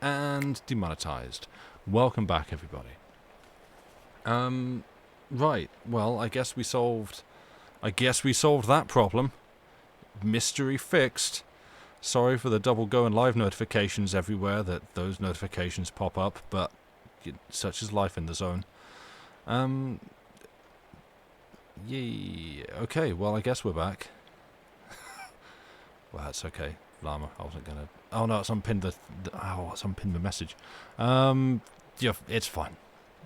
And demonetized. Welcome back, everybody. Right. Well, I guess we solved that problem. Mystery fixed. Sorry for the double going live notifications everywhere that those notifications pop up, but such is life in the zone. Yeah. Okay, well, I guess we're back. Well, that's okay. Llama, I wasn't gonna... Oh, no, it's unpinned it's unpinned the message. Yeah, it's fine.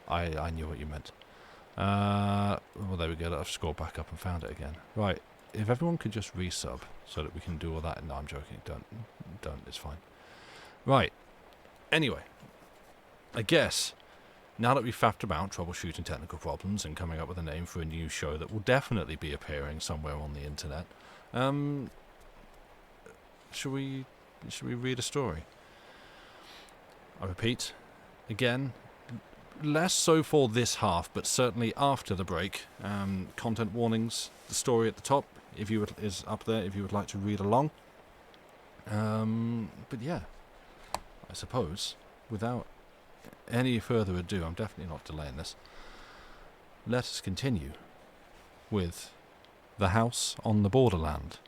I knew what you meant. Well, there we go. I've scrolled back up and found it again. Right, if everyone could just resub so that we can do all that. No, I'm joking. Don't. It's fine. Right. Anyway, I guess now that we've faffed about troubleshooting technical problems and coming up with a name for a new show that will definitely be appearing somewhere on the internet, should we read a story? I repeat, again, less so for this half, but certainly after the break. Content warnings, the story at the top, is up there if you would like to read along. But yeah, I suppose, without any further ado, I'm definitely not delaying this. Let us continue with The House on the Borderland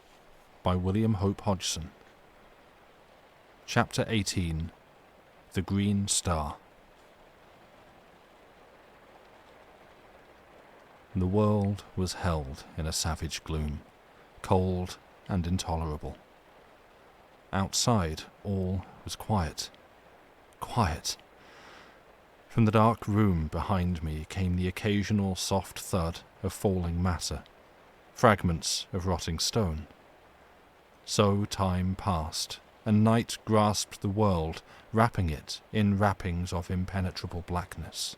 by William Hope Hodgson. Chapter 18, The Green Star. The world was held in a savage gloom, cold and intolerable. Outside, all was quiet. Quiet. From the dark room behind me came the occasional soft thud of falling matter, fragments of rotting stone. So time passed, and night grasped the world, wrapping it in wrappings of impenetrable blackness.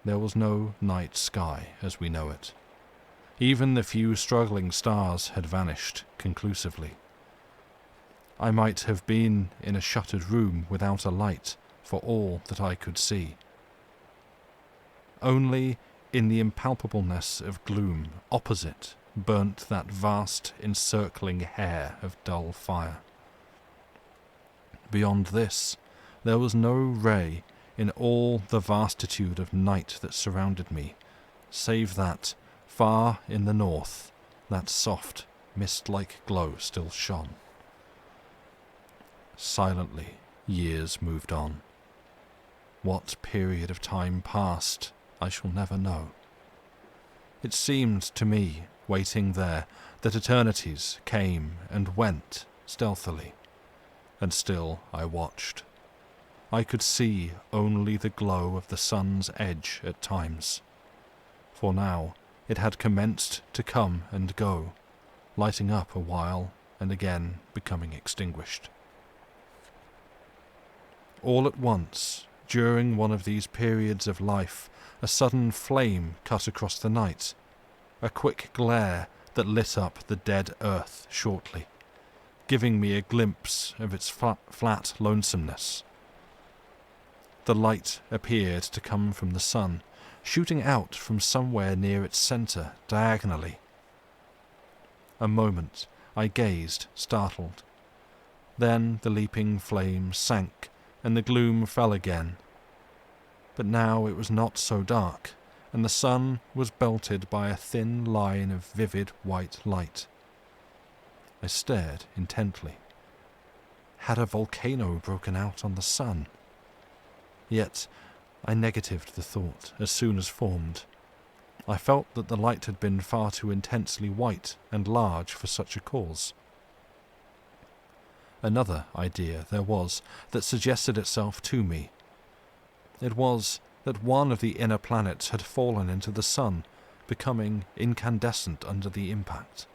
There was no night sky as we know it. Even the few struggling stars had vanished conclusively. I might have been in a shuttered room without a light for all that I could see. Only in the impalpableness of gloom opposite burnt that vast encircling hair of dull fire. Beyond this, there was no ray in all the vastitude of night that surrounded me, save that, far in the north, that soft, mist-like glow still shone. Silently, years moved on. What period of time passed, I shall never know. It seemed to me, waiting there, that eternities came and went stealthily, and still I watched. I could see only the glow of the sun's edge at times, for now it had commenced to come and go, lighting up a while and again becoming extinguished. All at once, during one of these periods of life, a sudden flame cut across the night, a quick glare that lit up the dead earth shortly, giving me a glimpse of its flat lonesomeness. The light appeared to come from the sun, shooting out from somewhere near its centre diagonally. A moment I gazed, startled. Then the leaping flame sank, and the gloom fell again. But now it was not so dark, and the sun was belted by a thin line of vivid white light. I stared intently. Had a volcano broken out on the sun? Yet I negatived the thought as soon as formed. I felt that the light had been far too intensely white and large for such a cause. Another idea there was that suggested itself to me. It was that one of the inner planets had fallen into the sun, becoming incandescent under the impact.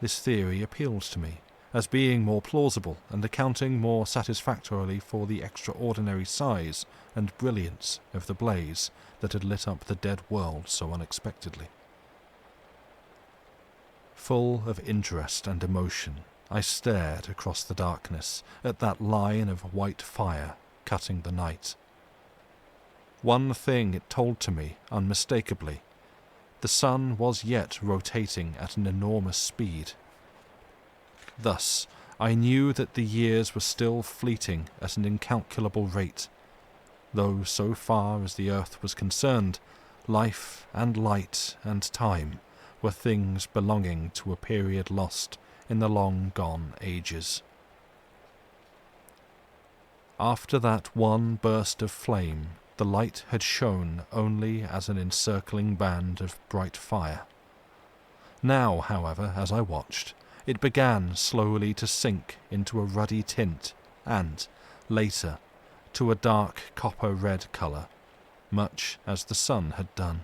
This theory appealed to me, as being more plausible and accounting more satisfactorily for the extraordinary size and brilliance of the blaze that had lit up the dead world so unexpectedly. Full of interest and emotion, I stared across the darkness at that line of white fire cutting the night. One thing it told to me unmistakably: the sun was yet rotating at an enormous speed. Thus, I knew that the years were still fleeting at an incalculable rate, though so far as the earth was concerned, life and light and time were things belonging to a period lost in the long-gone ages. After that one burst of flame, the light had shone only as an encircling band of bright fire. Now, however, as I watched, it began slowly to sink into a ruddy tint and, later, to a dark copper-red colour, much as the sun had done.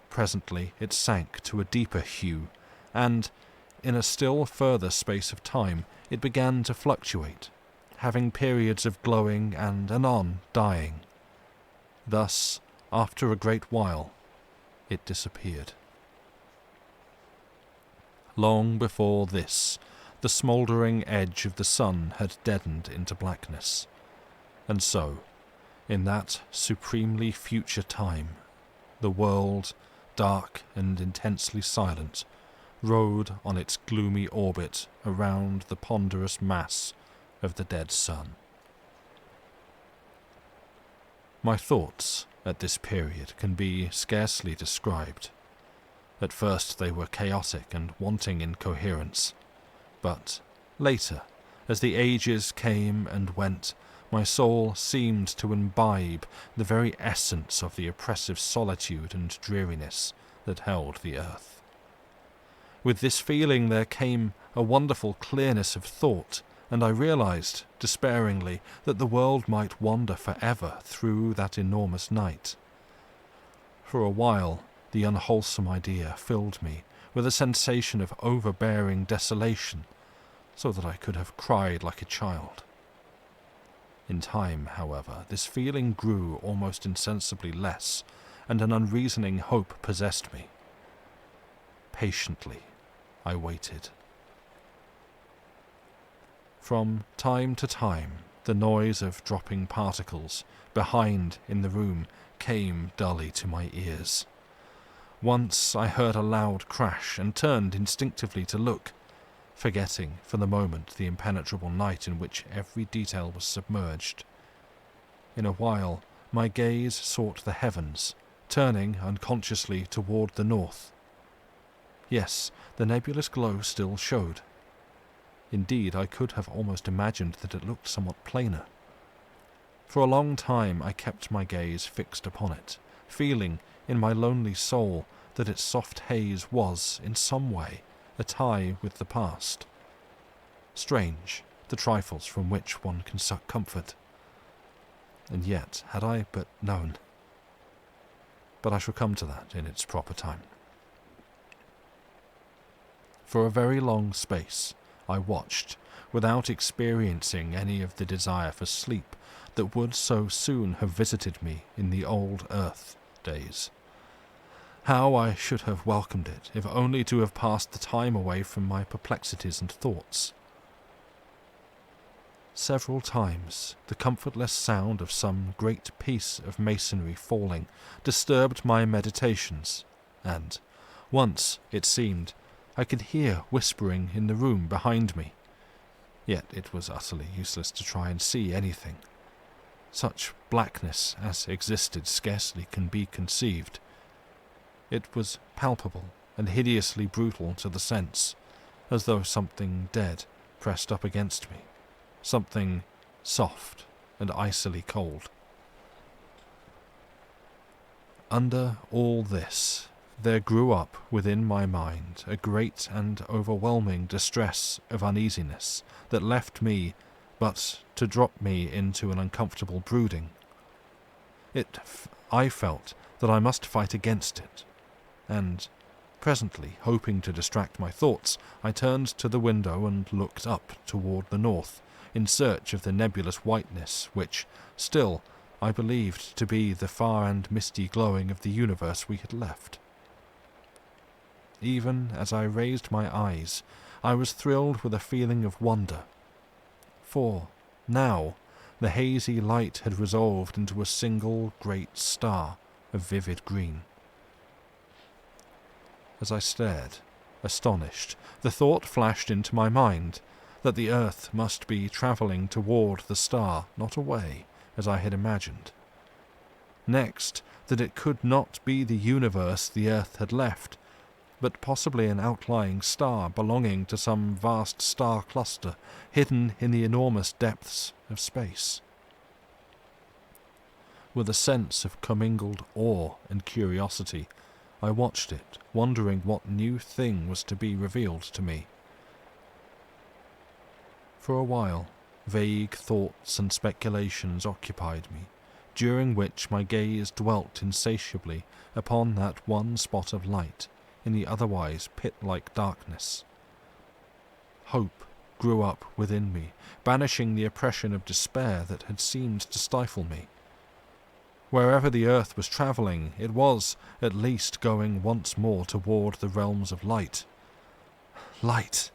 Presently it sank to a deeper hue, and, in a still further space of time, it began to fluctuate, having periods of glowing and anon dying. Thus, after a great while, it disappeared. Long before this, the smouldering edge of the sun had deadened into blackness, and so, in that supremely future time, the world, dark and intensely silent, rode on its gloomy orbit around the ponderous mass of the dead sun. My thoughts at this period can be scarcely described. At first they were chaotic and wanting in coherence, but later, as the ages came and went, my soul seemed to imbibe the very essence of the oppressive solitude and dreariness that held the earth. With this feeling there came a wonderful clearness of thought, and I realized, despairingly, that the world might wander forever through that enormous night. For a while, the unwholesome idea filled me with a sensation of overbearing desolation, so that I could have cried like a child. In time, however, this feeling grew almost insensibly less, and an unreasoning hope possessed me. Patiently, I waited. From time to time, the noise of dropping particles behind in the room came dully to my ears. Once I heard a loud crash and turned instinctively to look, forgetting for the moment the impenetrable night in which every detail was submerged. In a while, my gaze sought the heavens, turning unconsciously toward the north. Yes, the nebulous glow still showed. Indeed, I could have almost imagined that it looked somewhat plainer. For a long time I kept my gaze fixed upon it, feeling in my lonely soul that its soft haze was, in some way, a tie with the past. Strange, the trifles from which one can suck comfort. And yet, had I but known. But I shall come to that in its proper time. For a very long space, I watched, without experiencing any of the desire for sleep that would so soon have visited me in the old earth days. How I should have welcomed it, if only to have passed the time away from my perplexities and thoughts. Several times the comfortless sound of some great piece of masonry falling disturbed my meditations, and once, it seemed, I could hear whispering in the room behind me. Yet it was utterly useless to try and see anything. Such blackness as existed scarcely can be conceived. It was palpable and hideously brutal to the sense, as though something dead pressed up against me, something soft and icily cold. Under all this, there grew up within my mind a great and overwhelming distress of uneasiness that left me but to drop me into an uncomfortable brooding. I felt that I must fight against it, and presently, hoping to distract my thoughts, I turned to the window and looked up toward the north, in search of the nebulous whiteness which, still, I believed to be the far and misty glowing of the universe we had left. even as I raised my eyes, I was thrilled with a feeling of wonder. For, now, the hazy light had resolved into a single great star of vivid green. As I stared, astonished, the thought flashed into my mind that the earth must be travelling toward the star, not away, as I had imagined. Next, that it could not be the universe the earth had left, but possibly an outlying star belonging to some vast star cluster hidden in the enormous depths of space. With a sense of commingled awe and curiosity, I watched it, wondering what new thing was to be revealed to me. For a while, vague thoughts and speculations occupied me, during which my gaze dwelt insatiably upon that one spot of light in the otherwise pit-like darkness. Hope grew up within me, banishing the oppression of despair that had seemed to stifle me. Wherever the earth was travelling, it was, at least, going once more toward the realms of light. Light!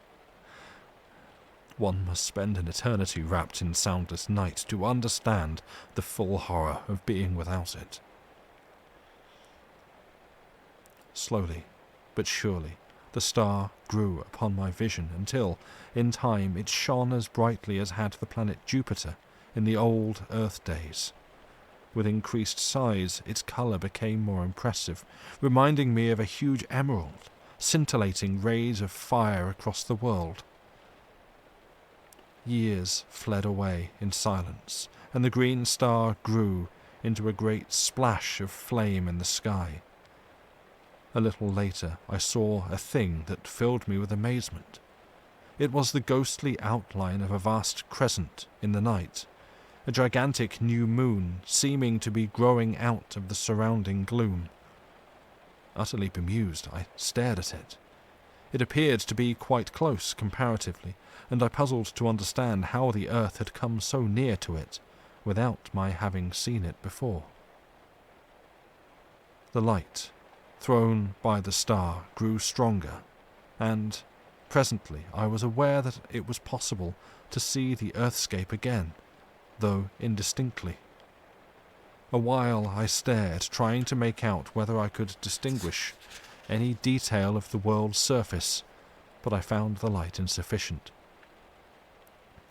One must spend an eternity wrapped in soundless night to understand the full horror of being without it. Slowly, but surely, the star grew upon my vision until, in time, it shone as brightly as had the planet Jupiter in the old Earth days. With increased size, its colour became more impressive, reminding me of a huge emerald, scintillating rays of fire across the world. Years fled away in silence, and the green star grew into a great splash of flame in the sky. A little later, I saw a thing that filled me with amazement. It was the ghostly outline of a vast crescent in the night, a gigantic new moon seeming to be growing out of the surrounding gloom. Utterly bemused, I stared at it. It appeared to be quite close comparatively, and I puzzled to understand how the earth had come so near to it without my having seen it before. The light thrown by the star grew stronger, and presently I was aware that it was possible to see the earthscape again, though indistinctly. A while I stared, trying to make out whether I could distinguish any detail of the world's surface, but I found the light insufficient.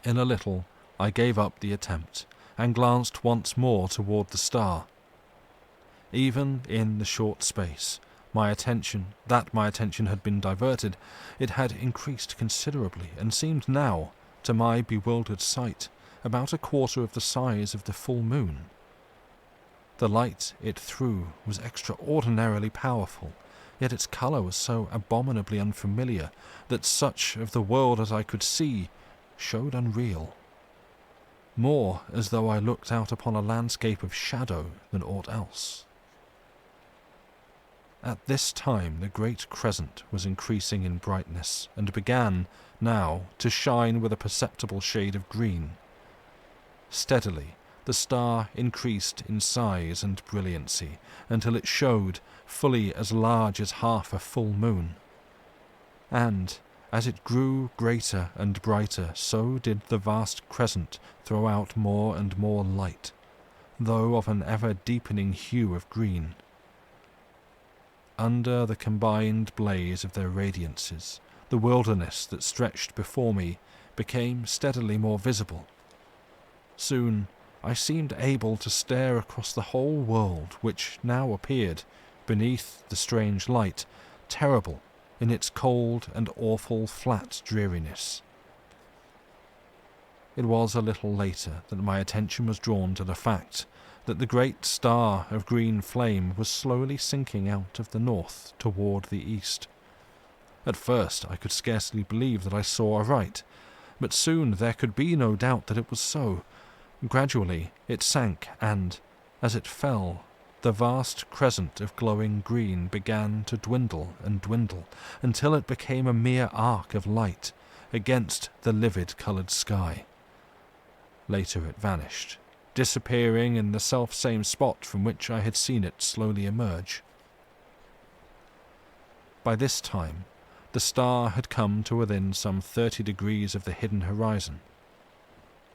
In a little, I gave up the attempt, and glanced once more toward the star. Even in the short space, my attention had been diverted, it had increased considerably, and seemed now, to my bewildered sight, about a quarter of the size of the full moon. The light it threw was extraordinarily powerful, yet its colour was so abominably unfamiliar that such of the world as I could see showed unreal, more as though I looked out upon a landscape of shadow than aught else. At this time the great crescent was increasing in brightness, and began, now, to shine with a perceptible shade of green. Steadily, the star increased in size and brilliancy, until it showed fully as large as half a full moon. And, as it grew greater and brighter, so did the vast crescent throw out more and more light, though of an ever-deepening hue of green. Under the combined blaze of their radiances, the wilderness that stretched before me became steadily more visible. Soon I seemed able to stare across the whole world, which now appeared, beneath the strange light, terrible in its cold and awful flat dreariness. It was a little later that my attention was drawn to the fact that the great star of green flame was slowly sinking out of the north toward the east. At first I could scarcely believe that I saw aright, but soon there could be no doubt that it was so. Gradually it sank, and, as it fell, the vast crescent of glowing green began to dwindle and dwindle, until it became a mere arc of light against the livid-coloured sky. Later it vanished, disappearing in the self-same spot from which I had seen it slowly emerge. By this time, the star had come to within some 30 degrees of the hidden horizon.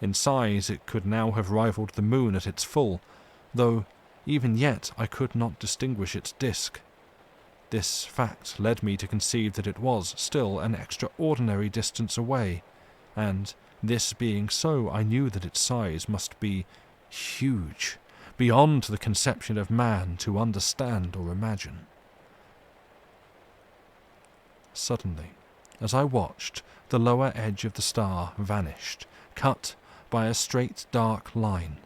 In size it could now have rivaled the moon at its full, though even yet I could not distinguish its disk. This fact led me to conceive that it was still an extraordinary distance away, and this being so, I knew that its size must be huge, beyond the conception of man to understand or imagine. Suddenly, as I watched, the lower edge of the star vanished, cut by a straight dark line.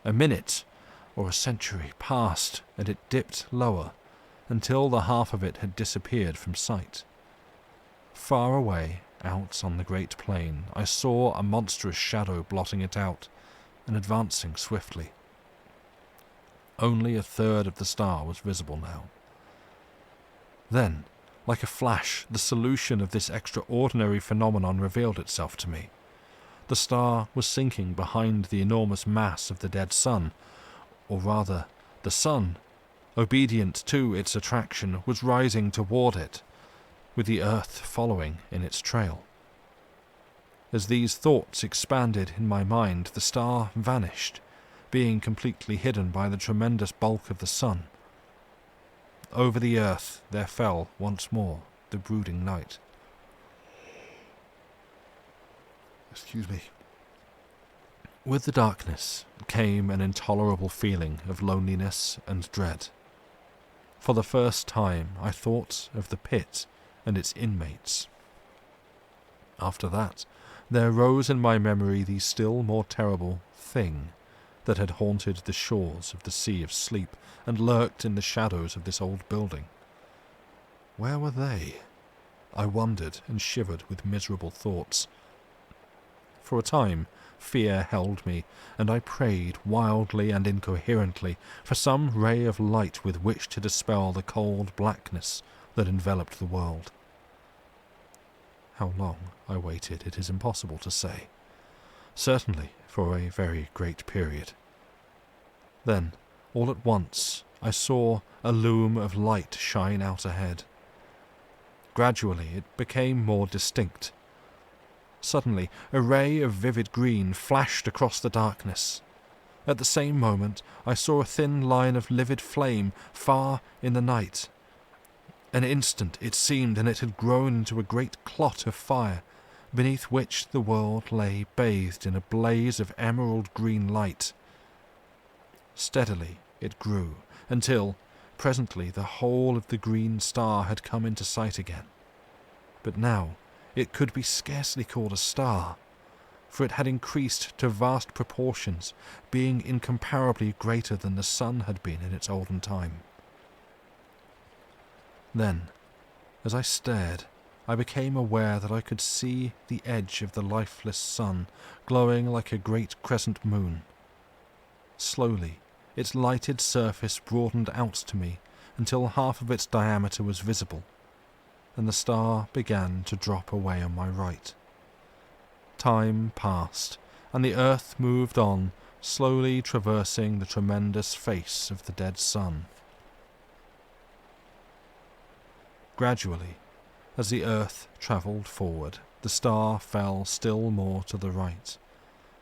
A minute or a century passed, and it dipped lower, until the half of it had disappeared from sight. Far away, out on the great plain, I saw a monstrous shadow blotting it out, and advancing swiftly. Only a third of the star was visible now. Then, like a flash, the solution of this extraordinary phenomenon revealed itself to me. The star was sinking behind the enormous mass of the dead sun, or rather, the sun, obedient to its attraction, was rising toward it, with the earth following in its trail. As these thoughts expanded in my mind, the star vanished, being completely hidden by the tremendous bulk of the sun. Over the earth there fell once more the brooding night. Excuse me. With the darkness came an intolerable feeling of loneliness and dread. For the first time I thought of the pit and its inmates. After that, there rose in my memory the still more terrible thing that had haunted the shores of the Sea of Sleep and lurked in the shadows of this old building. Where were they? I wondered and shivered with miserable thoughts. For a time, fear held me, and I prayed wildly and incoherently for some ray of light with which to dispel the cold blackness that enveloped the world. How long I waited it is impossible to say. Certainly for a very great period. Then, all at once, I saw a loom of light shine out ahead. Gradually it became more distinct. Suddenly, a ray of vivid green flashed across the darkness. At the same moment, I saw a thin line of livid flame far in the night. An instant it seemed, and it had grown into a great clot of fire, beneath which the world lay bathed in a blaze of emerald green light. Steadily it grew, until, presently, the whole of the green star had come into sight again. But now it could be scarcely called a star, for it had increased to vast proportions, being incomparably greater than the sun had been in its olden time. Then, as I stared, I became aware that I could see the edge of the lifeless sun, glowing like a great crescent moon. Slowly, its lighted surface broadened out to me until half of its diameter was visible, and the star began to drop away on my right. Time passed, and the earth moved on, slowly traversing the tremendous face of the dead sun. Gradually, as the earth travelled forward, the star fell still more to the right,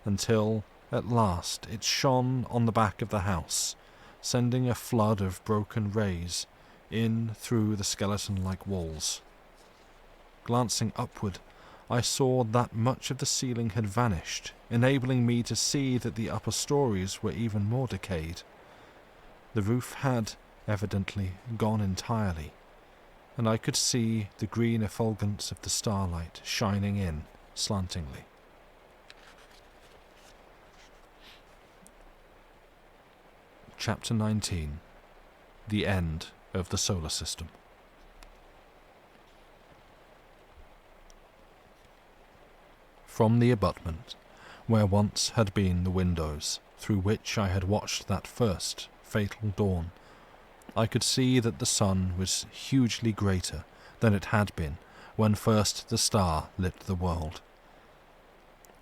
until, at last, it shone on the back of the house, sending a flood of broken rays in through the skeleton-like walls. Glancing upward, I saw that much of the ceiling had vanished, enabling me to see that the upper stories were even more decayed. The roof had, evidently, gone entirely, and I could see the green effulgence of the starlight shining in slantingly. Chapter 19. The End of the Solar System. From the abutment, where once had been the windows through which I had watched that first fatal dawn, I could see that the sun was hugely greater than it had been when first the star lit the world.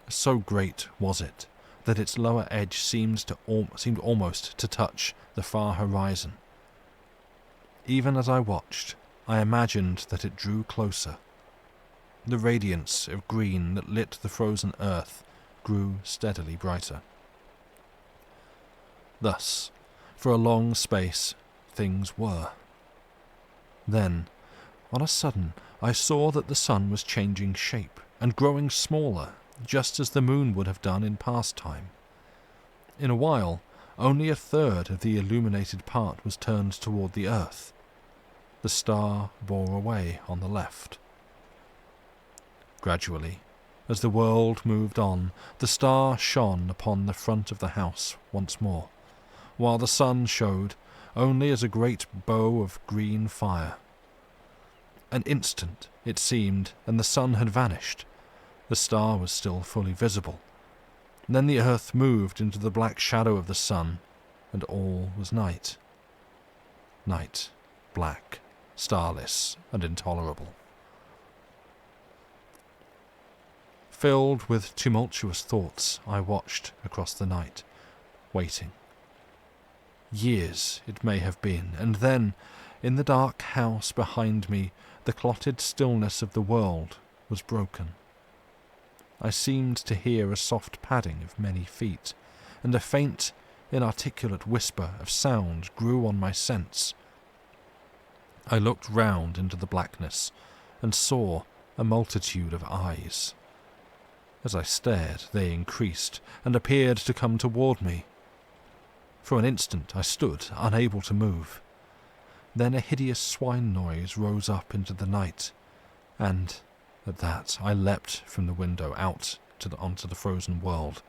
So great was it that its lower edge seemed almost to touch the far horizon. Even as I watched, I imagined that it drew closer. The radiance of green that lit the frozen earth grew steadily brighter. Thus, for a long space, things were. Then, on a sudden, I saw that the sun was changing shape and growing smaller, just as the moon would have done in past time. In a while, only a third of the illuminated part was turned toward the earth. The star bore away on the left. Gradually, as the world moved on, the star shone upon the front of the house once more, while the sun showed only as a great bow of green fire. An instant, it seemed, and the sun had vanished. The star was still fully visible. Then the earth moved into the black shadow of the sun, and all was night. Night, black, starless, and intolerable. Filled with tumultuous thoughts, I watched across the night, waiting. Years it may have been, and then, in the dark house behind me, the clotted stillness of the world was broken. I seemed to hear a soft padding of many feet, and a faint, inarticulate whisper of sound grew on my sense. I looked round into the blackness, and saw a multitude of eyes. As I stared, they increased, and appeared to come toward me. For an instant I stood, unable to move. Then a hideous swine noise rose up into the night, and at that I leapt from the window out onto the frozen world.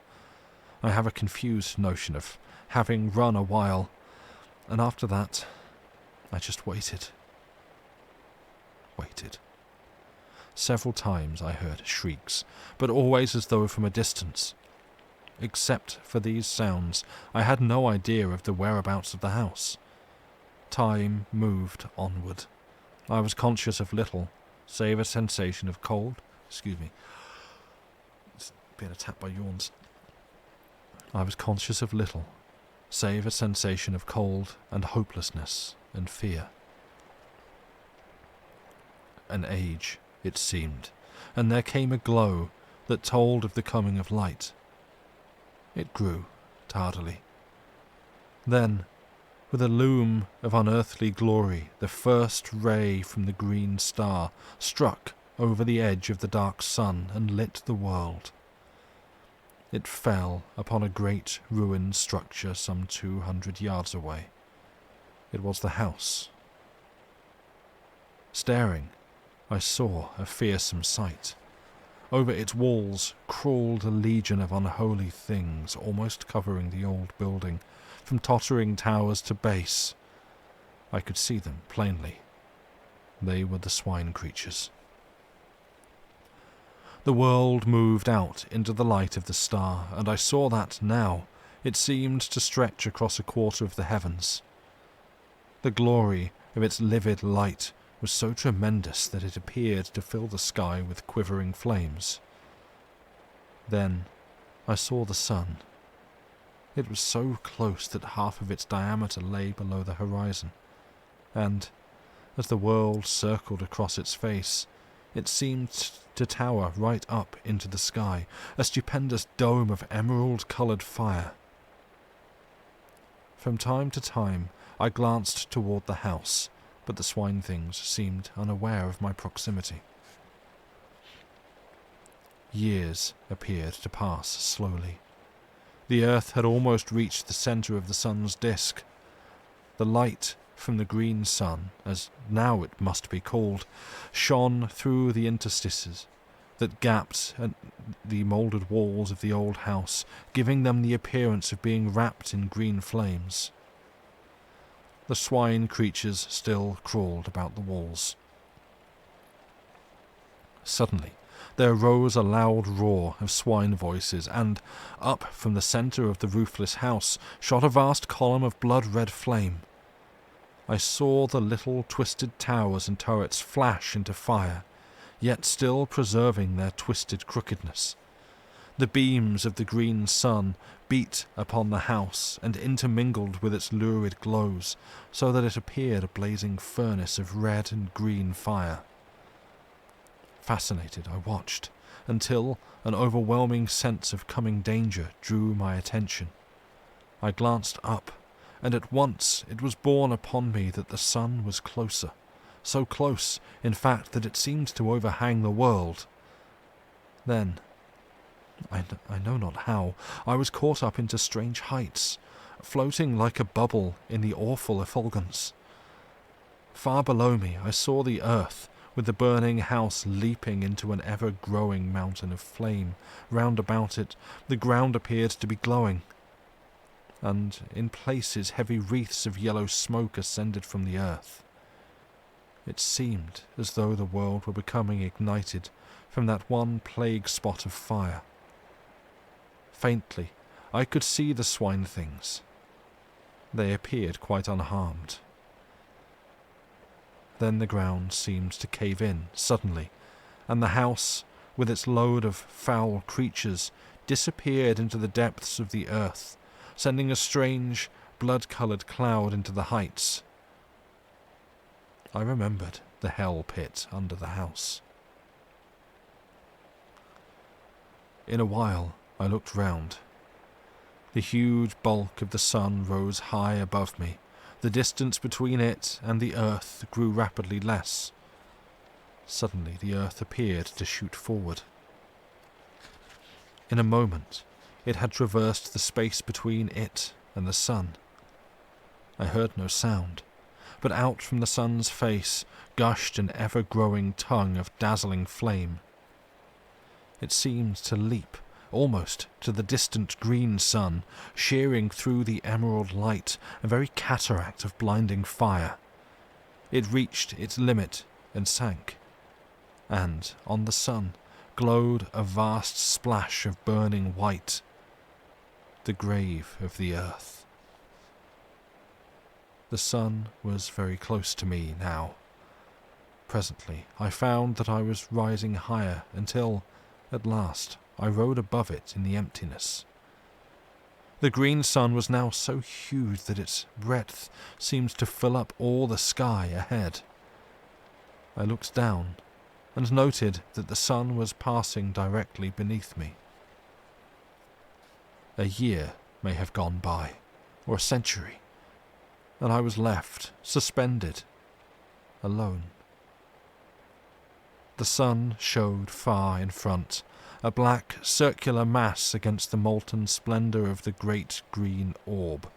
I have a confused notion of having run a while, and after that I just waited. Waited. Several times I heard shrieks, but always as though from a distance. Except for these sounds, I had no idea of the whereabouts of the house. Time moved onward. I was conscious of little, save a sensation of cold. Excuse me. It's being attacked by yawns. I was conscious of little, save a sensation of cold and hopelessness and fear. An age, it seemed, and there came a glow that told of the coming of light. It grew, tardily. Then, with a loom of unearthly glory, the first ray from the green star struck over the edge of the dark sun and lit the world. It fell upon a great ruined structure some 200 yards away. It was the house. Staring, I saw a fearsome sight. Over its walls crawled a legion of unholy things, almost covering the old building, from tottering towers to base. I could see them plainly. They were the swine creatures. The world moved out into the light of the star, and I saw that now it seemed to stretch across a quarter of the heavens. The glory of its livid light was so tremendous that it appeared to fill the sky with quivering flames. Then I saw the sun. It was so close that half of its diameter lay below the horizon, and, as the world circled across its face, it seemed to tower right up into the sky, a stupendous dome of emerald-coloured fire. From time to time I glanced toward the house, but the swine things seemed unaware of my proximity. Years appeared to pass slowly. The earth had almost reached the centre of the sun's disk. The light from the green sun, as now it must be called, shone through the interstices that gapped at the moulded walls of the old house, giving them the appearance of being wrapped in green flames. The swine creatures still crawled about the walls. Suddenly, there rose a loud roar of swine voices, and, up from the centre of the roofless house, shot a vast column of blood-red flame. I saw the little twisted towers and turrets flash into fire, yet still preserving their twisted crookedness. The beams of the green sun beat upon the house and intermingled with its lurid glows, so that it appeared a blazing furnace of red and green fire. Fascinated, I watched, until an overwhelming sense of coming danger drew my attention. I glanced up, and at once it was borne upon me that the sun was closer, so close, in fact, that it seemed to overhang the world. Then, I know not how, I was caught up into strange heights, floating like a bubble in the awful effulgence. Far below me I saw the earth, with the burning house leaping into an ever-growing mountain of flame. Round about it the ground appeared to be glowing, and in places heavy wreaths of yellow smoke ascended from the earth. It seemed as though the world were becoming ignited from that one plague spot of fire. Faintly, I could see the swine things. They appeared quite unharmed. Then the ground seemed to cave in suddenly, and the house, with its load of foul creatures, disappeared into the depths of the earth, sending a strange, blood-coloured cloud into the heights. I remembered the hell pit under the house. In a while I looked round. The huge bulk of the sun rose high above me. The distance between it and the earth grew rapidly less. Suddenly the earth appeared to shoot forward. In a moment it had traversed the space between it and the sun. I heard no sound, but out from the sun's face gushed an ever-growing tongue of dazzling flame. It seemed to leap almost to the distant green sun, shearing through the emerald light, a very cataract of blinding fire. It reached its limit and sank, and on the sun glowed a vast splash of burning white, the grave of the earth. The sun was very close to me now. Presently I found that I was rising higher until, at last, I rode above it in the emptiness. The green sun was now so huge that its breadth seemed to fill up all the sky ahead. I looked down and noted that the sun was passing directly beneath me. A year may have gone by, or a century, and I was left, suspended, alone. The sun showed far in front, a black circular mass against the molten splendour of the great green orb.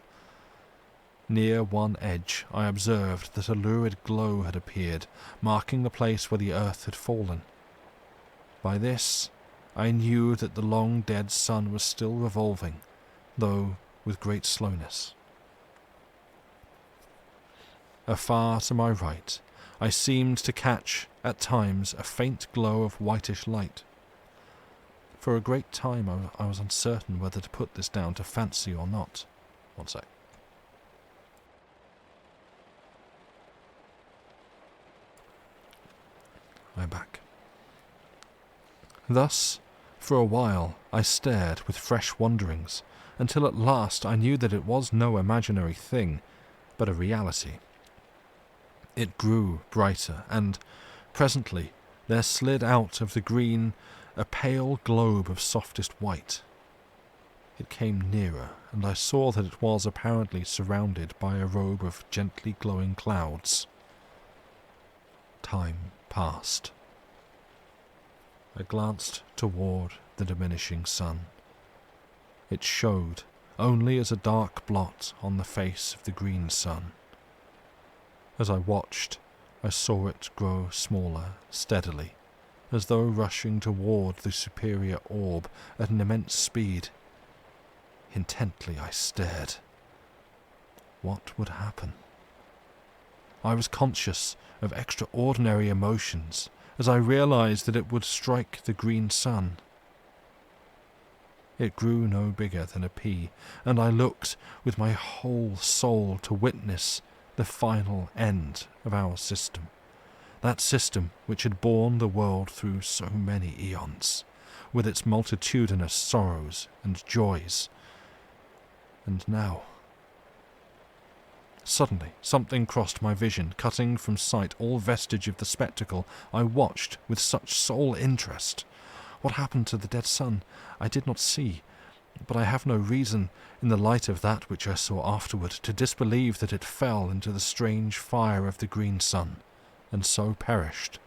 Near one edge I observed that a lurid glow had appeared, marking the place where the earth had fallen. By this I knew that the long-dead sun was still revolving, though with great slowness. Afar to my right I seemed to catch, at times, a faint glow of whitish light. For a great time I was uncertain whether to put this down to fancy or not. One sec. I'm back. Thus, for a while, I stared with fresh wonderings, until at last I knew that it was no imaginary thing, but a reality. It grew brighter, and presently there slid out of the green a pale globe of softest white. It came nearer, and I saw that it was apparently surrounded by a robe of gently glowing clouds. Time passed. I glanced toward the diminishing sun. It showed only as a dark blot on the face of the green sun. As I watched, I saw it grow smaller steadily, as though rushing toward the superior orb at an immense speed. Intently I stared. What would happen? I was conscious of extraordinary emotions as I realized that it would strike the green sun. It grew no bigger than a pea, and I looked with my whole soul to witness the final end of our system, that system which had borne the world through so many eons, with its multitudinous sorrows and joys. And now, suddenly, something crossed my vision, cutting from sight all vestige of the spectacle I watched with such sole interest. What happened to the dead sun I did not see, but I have no reason, in the light of that which I saw afterward, to disbelieve that it fell into the strange fire of the green sun, and so perished.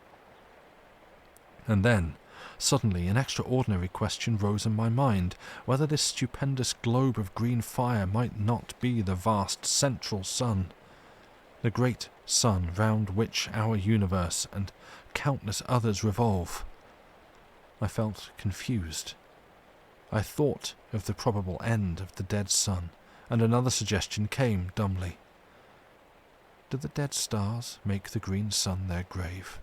And then, suddenly, an extraordinary question rose in my mind, whether this stupendous globe of green fire might not be the vast central sun, the great sun round which our universe and countless others revolve. I felt confused. I thought of the probable end of the dead sun, and another suggestion came dumbly. Did the dead stars make the green sun their grave?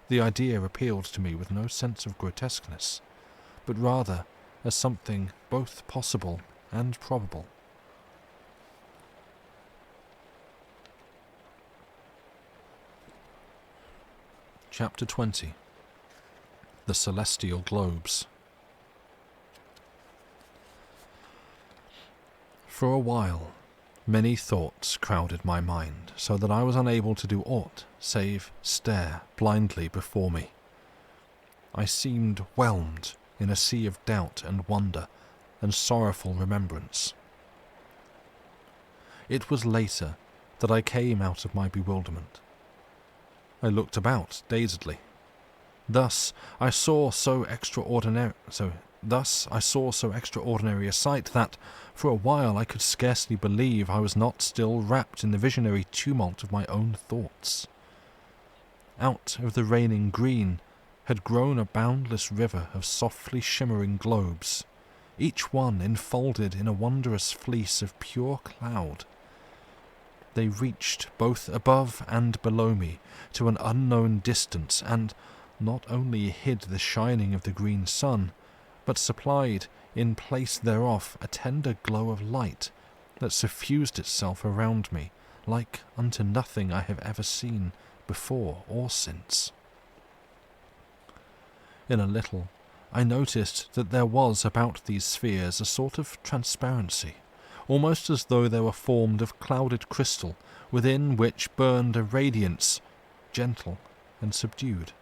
The idea appealed to me with no sense of grotesqueness, but rather as something both possible and probable. Chapter 20. The Celestial Globes. For a while, many thoughts crowded my mind, so that I was unable to do aught save stare blindly before me. I seemed whelmed in a sea of doubt and wonder and sorrowful remembrance. It was later that I came out of my bewilderment. I looked about dazedly. Thus I saw so extraordinary a sight that, for a while, I could scarcely believe I was not still wrapped in the visionary tumult of my own thoughts. Out of the reigning green had grown a boundless river of softly shimmering globes, each one enfolded in a wondrous fleece of pure cloud. They reached both above and below me to an unknown distance, and not only hid the shining of the green sun, but supplied in place thereof a tender glow of light that suffused itself around me like unto nothing I have ever seen before or since. In a little, I noticed that there was about these spheres a sort of transparency, almost as though they were formed of clouded crystal, within which burned a radiance, gentle and subdued.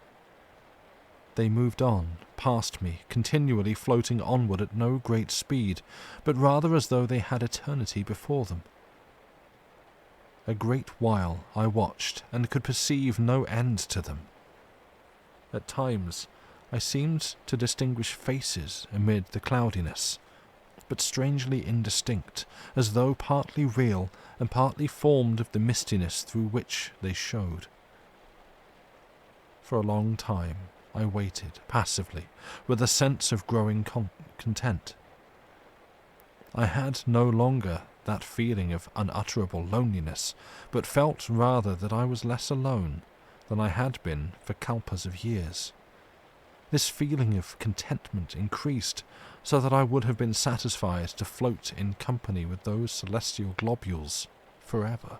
They moved on, past me, continually floating onward at no great speed, but rather as though they had eternity before them. A great while I watched, and could perceive no end to them. At times I seemed to distinguish faces amid the cloudiness, but strangely indistinct, as though partly real and partly formed of the mistiness through which they showed. For a long time I waited passively, with a sense of growing content. I had no longer that feeling of unutterable loneliness, but felt rather that I was less alone than I had been for kalpas of years. This feeling of contentment increased, so that I would have been satisfied to float in company with those celestial globules forever.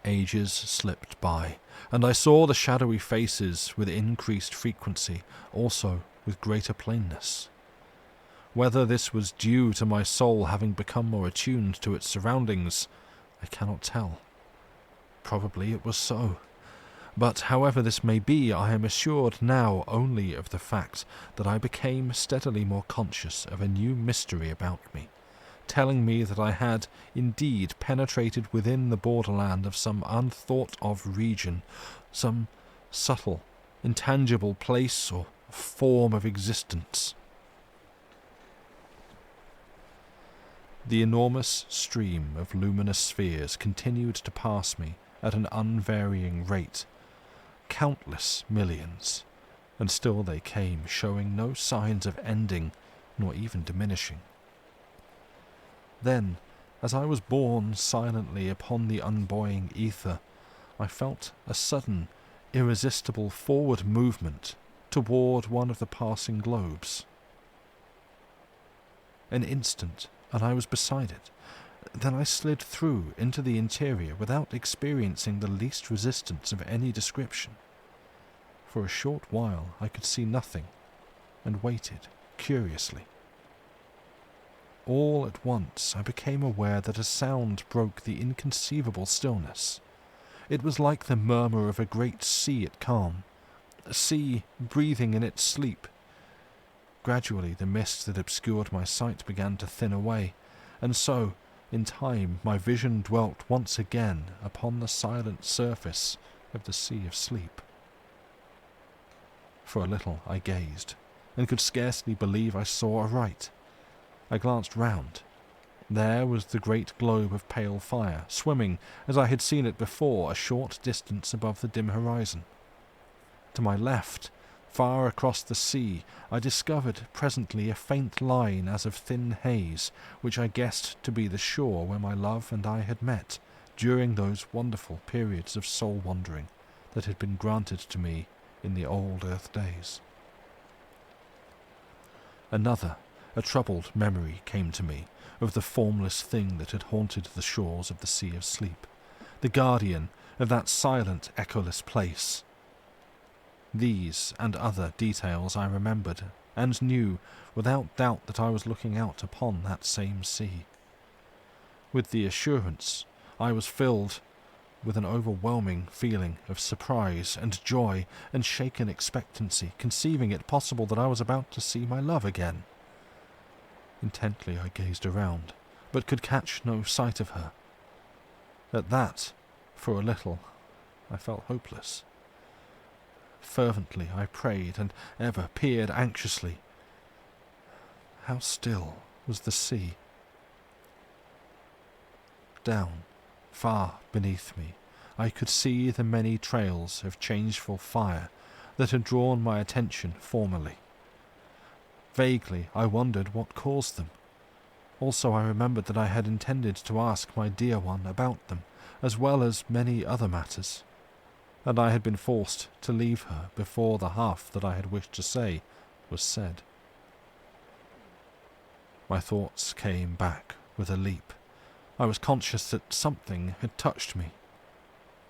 Ages slipped by, and I saw the shadowy faces with increased frequency, also with greater plainness. Whether this was due to my soul having become more attuned to its surroundings, I cannot tell. Probably it was so. But however this may be, I am assured now only of the fact that I became steadily more conscious of a new mystery about me, telling me that I had indeed penetrated within the borderland of some unthought-of region, some subtle, intangible place or form of existence. The enormous stream of luminous spheres continued to pass me at an unvarying rate, countless millions, and still they came, showing no signs of ending nor even diminishing. Then, as I was borne silently upon the unbuoying ether, I felt a sudden, irresistible forward movement toward one of the passing globes. An instant, and I was beside it. Then I slid through into the interior without experiencing the least resistance of any description. For For a short while I could see nothing, and waited curiously. All at once I became aware that a sound broke the inconceivable stillness. It was like the murmur of a great sea at calm, a sea breathing in its sleep. Gradually the mist that obscured my sight began to thin away, and so, in time, my vision dwelt once again upon the silent surface of the Sea of Sleep. For a little I gazed, and could scarcely believe I saw aright. I glanced round. There was the great globe of pale fire, swimming, as I had seen it before, a short distance above the dim horizon. To my left, far across the sea, I discovered presently a faint line as of thin haze, which I guessed to be the shore where my love and I had met during those wonderful periods of soul-wandering that had been granted to me in the old earth days. Another, a troubled memory came to me of the formless thing that had haunted the shores of the Sea of Sleep, the guardian of that silent, echoless place. These and other details I remembered, and knew without doubt that I was looking out upon that same sea. With the assurance, I was filled with an overwhelming feeling of surprise and joy and shaken expectancy, conceiving it possible that I was about to see my love again. Intently I gazed around, but could catch no sight of her. At that, for a little, I felt hopeless. Fervently I prayed, and ever peered anxiously. How still was the sea! Down, far beneath me, I could see the many trails of changeful fire that had drawn my attention formerly. Vaguely I wondered what caused them. Also I remembered that I had intended to ask my dear one about them, as well as many other matters, and I had been forced to leave her before the half that I had wished to say was said. My thoughts came back with a leap. I was conscious that something had touched me.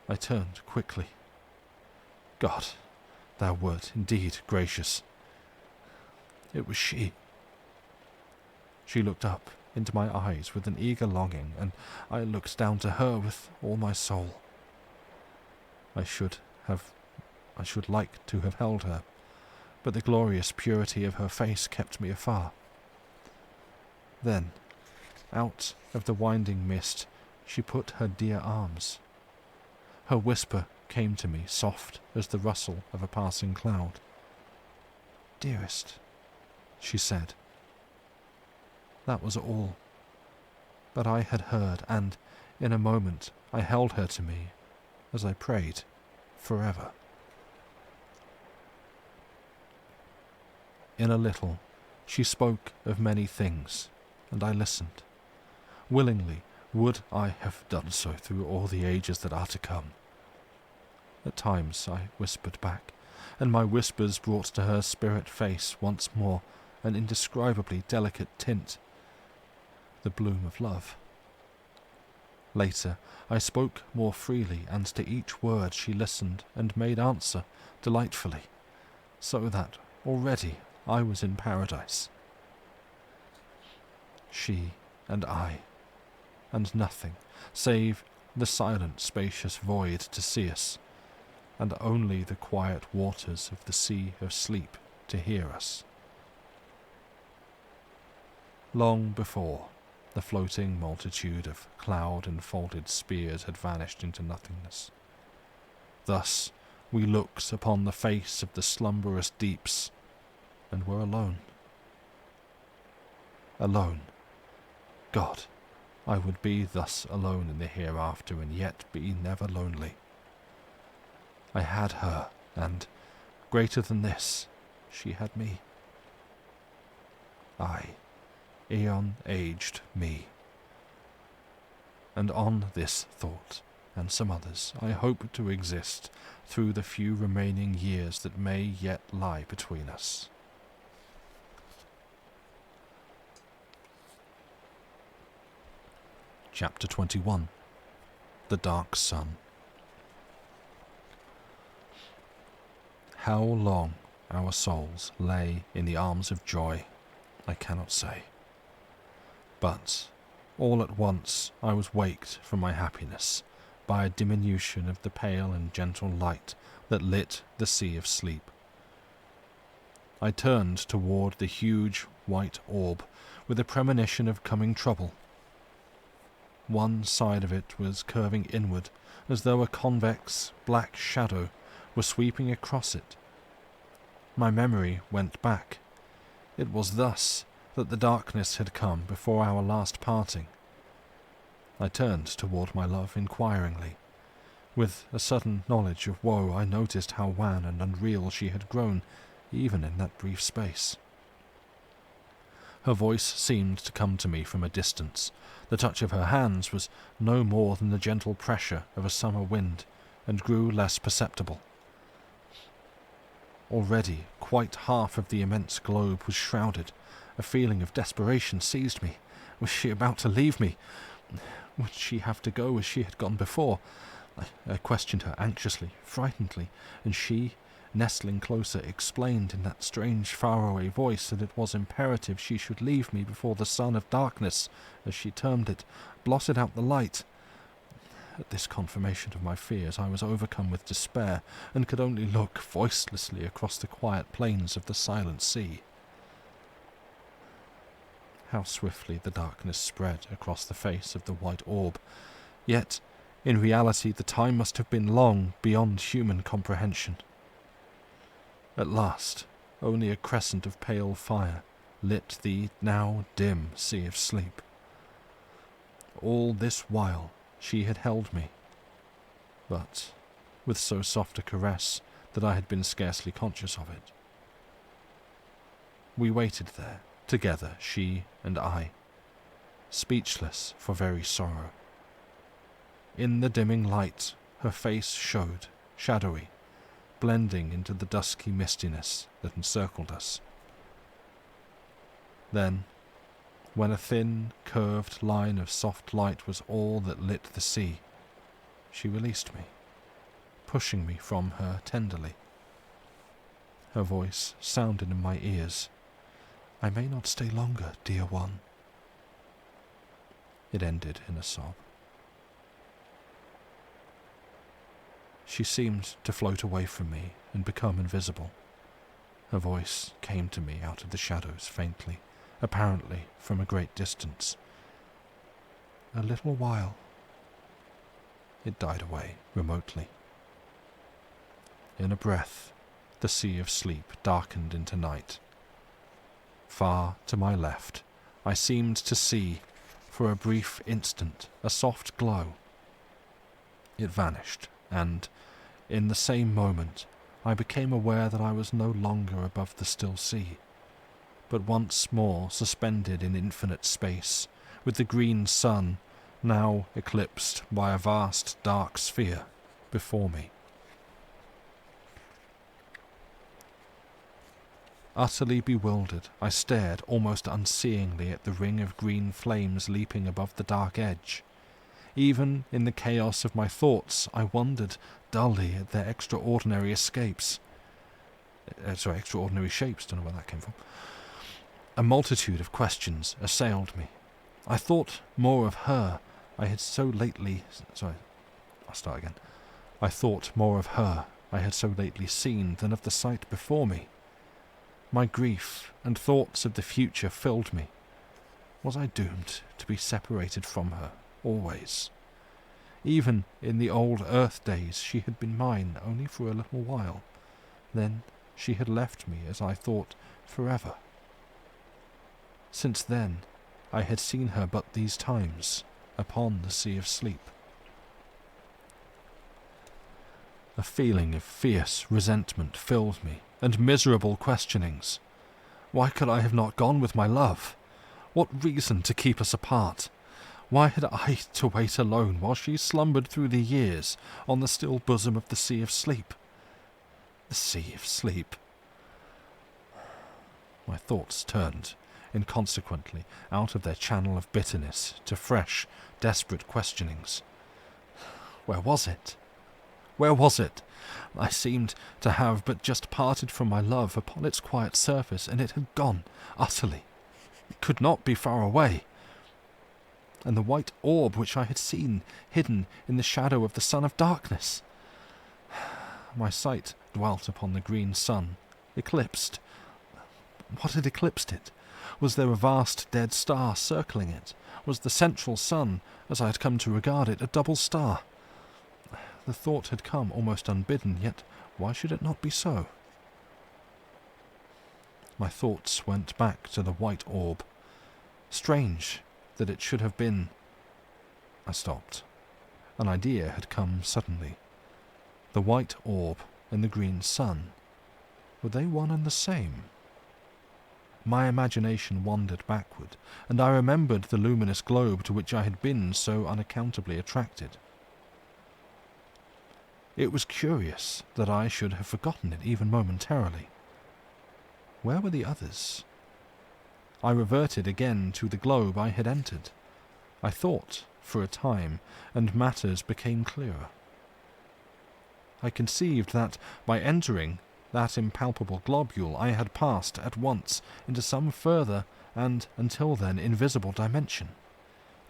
I turned quickly. God, thou wert indeed gracious. It was she. She looked up into my eyes with an eager longing, and I looked down to her with all my soul. I should like to have held her, but the glorious purity of her face kept me afar. Then, out of the winding mist, she put her dear arms. Her whisper came to me, soft as the rustle of a passing cloud. "Dearest," she said. That was all. But I had heard, and in a moment I held her to me, as I prayed, forever. In a little, she spoke of many things, and I listened. Willingly would I have done so through all the ages that are to come. At times I whispered back, and my whispers brought to her spirit face once more an indescribably delicate tint, the bloom of love. Later I spoke more freely, and to each word she listened and made answer delightfully, so that already I was in paradise. She and I, and nothing save the silent, spacious void to see us, and only the quiet waters of the Sea of Sleep to hear us. Long before, the floating multitude of cloud-enfolded spears had vanished into nothingness. Thus we looked upon the face of the slumberous deeps, and were alone. Alone. God, I would be thus alone in the hereafter, and yet be never lonely. I had her, and, greater than this, she had me. I, aeon-aged me. And on this thought, and some others, I hope to exist through the few remaining years that may yet lie between us. Chapter 21. The Dark Sun. How long our souls lay in the arms of joy, I cannot say. But all at once I was waked from my happiness by a diminution of the pale and gentle light that lit the sea of sleep. I turned toward the huge white orb with a premonition of coming trouble. One side of it was curving inward, as though a convex black shadow were sweeping across it. My memory went back. It was thus that the darkness had come before our last parting. I turned toward my love inquiringly. With a sudden knowledge of woe, I noticed how wan and unreal she had grown, even in that brief space. Her voice seemed to come to me from a distance. The touch of her hands was no more than the gentle pressure of a summer wind, and grew less perceptible. Already quite half of the immense globe was shrouded. A feeling of desperation seized me. Was she about to leave me? Would she have to go as she had gone before? I questioned her anxiously, frightenedly, and she, nestling closer, explained in that strange faraway voice that it was imperative she should leave me before the sun of darkness, as she termed it, blotted out the light. At this confirmation of my fears I was overcome with despair, and could only look voicelessly across the quiet plains of the silent sea. How swiftly the darkness spread across the face of the white orb, yet in reality the time must have been long beyond human comprehension. At last, only a crescent of pale fire lit the now dim sea of sleep. All this while she had held me, but with so soft a caress that I had been scarcely conscious of it. We waited there, together, she and I, speechless for very sorrow. In the dimming light, her face showed, shadowy, blending into the dusky mistiness that encircled us. Then, when a thin, curved line of soft light was all that lit the sea, she released me, pushing me from her tenderly. Her voice sounded in my ears. "I may not stay longer, dear one." It ended in a sob. She seemed to float away from me and become invisible. Her voice came to me out of the shadows faintly, apparently from a great distance. "A little while." It died away remotely. In a breath, the sea of sleep darkened into night. Far to my left, I seemed to see, for a brief instant, a soft glow. It vanished, and, in the same moment, I became aware that I was no longer above the still sea, but once more suspended in infinite space, with the green sun, now eclipsed by a vast dark sphere, before me. Utterly bewildered, I stared almost unseeingly at the ring of green flames leaping above the dark edge. Even in the chaos of my thoughts, I wondered dully at their extraordinary escapes. Extraordinary shapes, don't know where that came from. A multitude of questions assailed me. I thought more of her I had so lately seen than of the sight before me. My grief and thoughts of the future filled me. Was I doomed to be separated from her, always? Even in the old earth days she had been mine only for a little while. Then she had left me, as I thought, forever. Since then, I had seen her but these times, upon the sea of sleep. A feeling of fierce resentment filled me, and miserable questionings. Why could I have not gone with my love? What reason to keep us apart? Why had I to wait alone while she slumbered through the years on the still bosom of the sea of sleep? The sea of sleep. My thoughts turned, inconsequently, out of their channel of bitterness to fresh, desperate questionings. Where was it? Where was it? I seemed to have but just parted from my love upon its quiet surface, and it had gone, utterly. It could not be far away. And the white orb which I had seen hidden in the shadow of the sun of darkness. My sight dwelt upon the green sun, eclipsed. What had eclipsed it? Was there a vast dead star circling it? Was the central sun, as I had come to regard it, a double star? The thought had come almost unbidden, yet why should it not be so? My thoughts went back to the white orb. Strange that it should have been... I stopped. An idea had come suddenly. The white orb and the green sun, were they one and the same? My imagination wandered backward, and I remembered the luminous globe to which I had been so unaccountably attracted. It was curious that I should have forgotten it even momentarily. Where were the others? I reverted again to the globe I had entered. I thought for a time, and matters became clearer. I conceived that, by entering that impalpable globule, I had passed at once into some further and, until then, invisible dimension.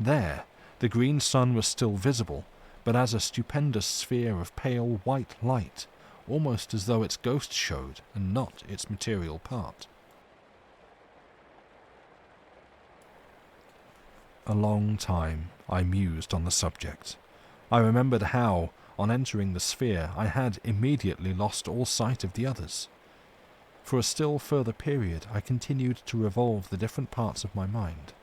There, the green sun was still visible, but as a stupendous sphere of pale white light, almost as though its ghost showed, and not its material part. A long time I mused on the subject. I remembered how, on entering the sphere, I had immediately lost all sight of the others. For a still further period I continued to revolve the different parts of my mind.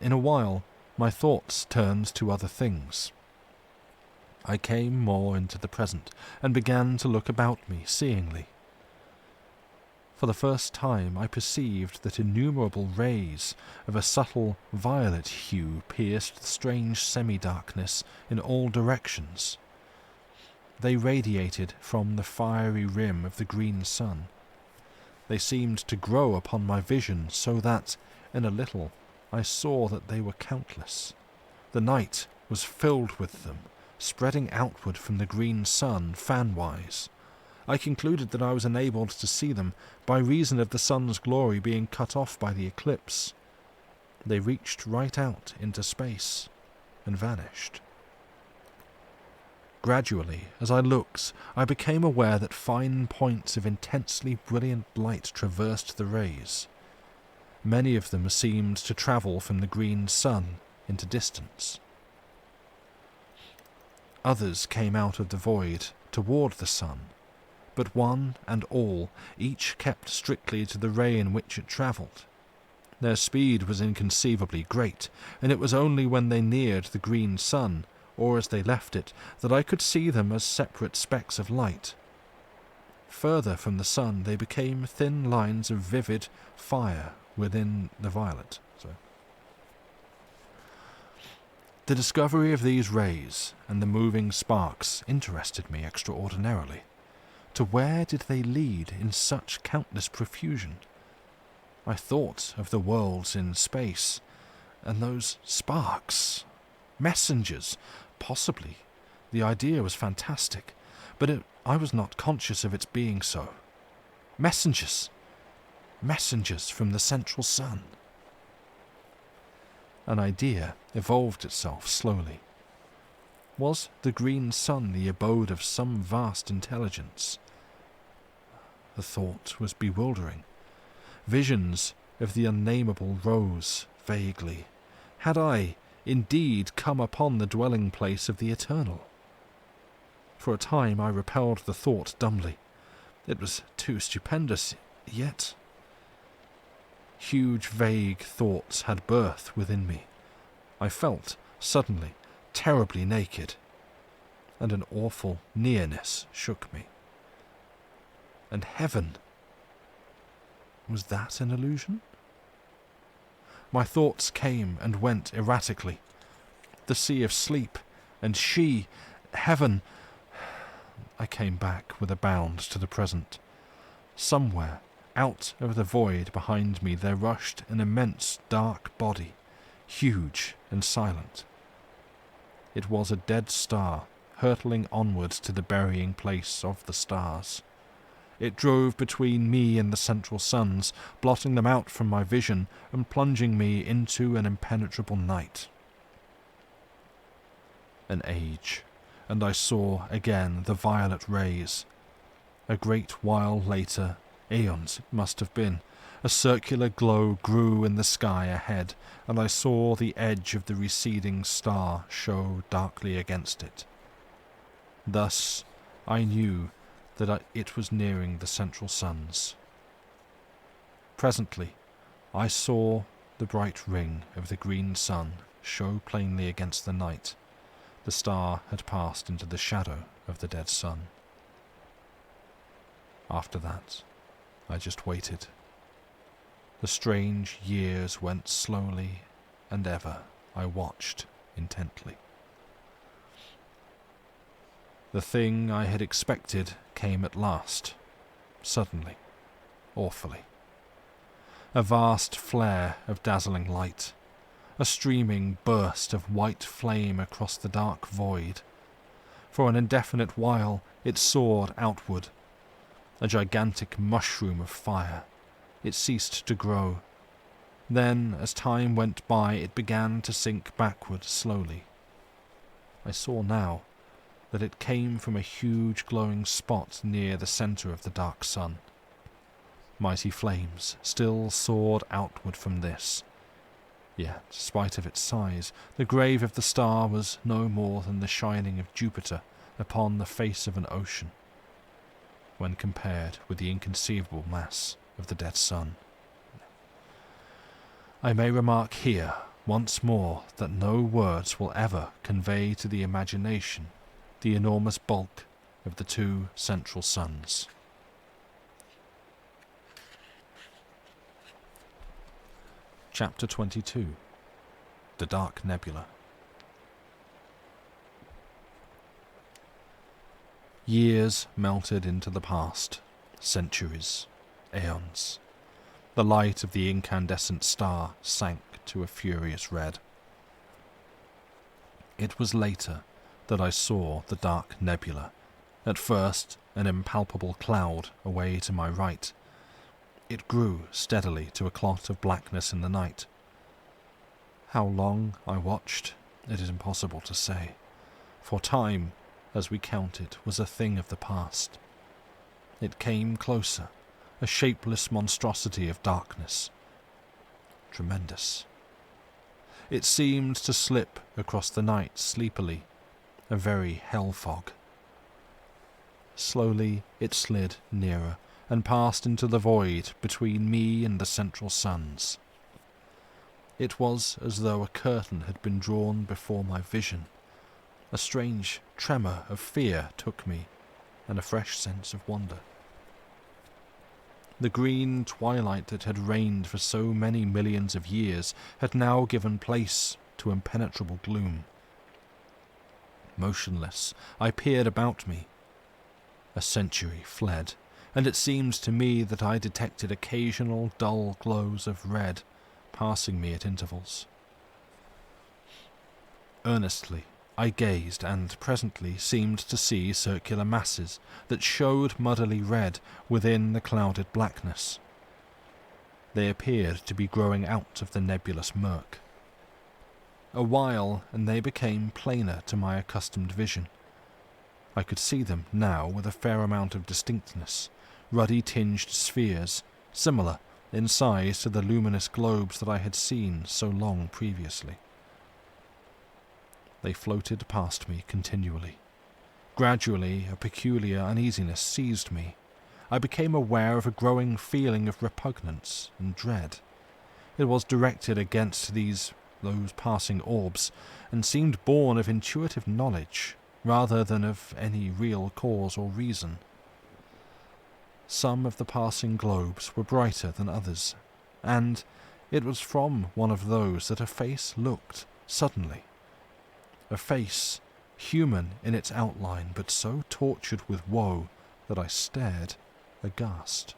In a while my thoughts turned to other things. I came more into the present, and began to look about me seeingly. For the first time I perceived that innumerable rays of a subtle violet hue pierced the strange semi-darkness in all directions. They radiated from the fiery rim of the green sun. They seemed to grow upon my vision so that, in a little, I saw that they were countless. The night was filled with them, spreading outward from the green sun fan-wise. I concluded that I was enabled to see them by reason of the sun's glory being cut off by the eclipse. They reached right out into space and vanished. Gradually, as I looked, I became aware that fine points of intensely brilliant light traversed the rays. Many of them seemed to travel from the green sun into distance. Others came out of the void toward the sun, but one and all, each kept strictly to the ray in which it travelled. Their speed was inconceivably great, and it was only when they neared the green sun, or as they left it, that I could see them as separate specks of light. Further from the sun they became thin lines of vivid fire within the violet. The discovery of these rays and the moving sparks interested me extraordinarily. To where did they lead in such countless profusion? I thought of the worlds in space, and those sparks. Messengers, possibly. The idea was fantastic, but I was not conscious of its being so. Messengers! Messengers from the central sun. An idea evolved itself slowly. Was the green sun the abode of some vast intelligence? The thought was bewildering. Visions of the unnameable rose vaguely. Had I, indeed, come upon the dwelling place of the eternal? For a time I repelled the thought dumbly. It was too stupendous, yet... Huge vague thoughts had birth within me. I felt, suddenly, terribly naked, and an awful nearness shook me. And heaven, was that an illusion? My thoughts came and went erratically. The sea of sleep, and she, heaven. I came back with a bound to the present. Somewhere, out of the void behind me, there rushed an immense dark body, huge and silent. It was a dead star hurtling onwards to the burying place of the stars. It drove between me and the central suns, blotting them out from my vision and plunging me into an impenetrable night. An age, and I saw again the violet rays. A great while later, aeons it must have been, a circular glow grew in the sky ahead, and I saw the edge of the receding star show darkly against it. Thus I knew that it was nearing the central suns. Presently I saw the bright ring of the green sun show plainly against the night. The star had passed into the shadow of the dead sun. After that, I just waited. The strange years went slowly, and ever I watched intently. The thing I had expected came at last, suddenly, awfully. A vast flare of dazzling light, a streaming burst of white flame across the dark void. For an indefinite while it soared outward, a gigantic mushroom of fire. It ceased to grow. Then, as time went by, it began to sink backward slowly. I saw now that it came from a huge glowing spot near the centre of the dark sun. Mighty flames still soared outward from this. Yet, spite of its size, the grave of the star was no more than the shining of Jupiter upon the face of an ocean, when compared with the inconceivable mass of the dead sun. I may remark here once more that no words will ever convey to the imagination the enormous bulk of the two central suns. Chapter 22. The Dark Nebula. Years melted into the past, centuries, aeons. The light of the incandescent star sank to a furious red. It was later that I saw the dark nebula, at first an impalpable cloud away to my right. It grew steadily to a clot of blackness in the night. How long I watched, it is impossible to say, for time, as we counted, was a thing of the past. It came closer, a shapeless monstrosity of darkness. Tremendous. It seemed to slip across the night sleepily, a very hell fog. Slowly it slid nearer and passed into the void between me and the central suns. It was as though a curtain had been drawn before my vision. A strange tremor of fear took me, and a fresh sense of wonder. The green twilight that had reigned for so many millions of years had now given place to impenetrable gloom. Motionless, I peered about me. A century fled, and it seemed to me that I detected occasional dull glows of red passing me at intervals. Earnestly I gazed, and presently seemed to see circular masses that showed muddily red within the clouded blackness. They appeared to be growing out of the nebulous murk. A while, and they became plainer to my accustomed vision. I could see them now with a fair amount of distinctness, ruddy-tinged spheres, similar in size to the luminous globes that I had seen so long previously. They floated past me continually. Gradually, a peculiar uneasiness seized me. I became aware of a growing feeling of repugnance and dread. It was directed against those passing orbs, and seemed born of intuitive knowledge, rather than of any real cause or reason. Some of the passing globes were brighter than others, and it was from one of those that a face looked, suddenly. A face, human in its outline, but so tortured with woe that I stared, aghast.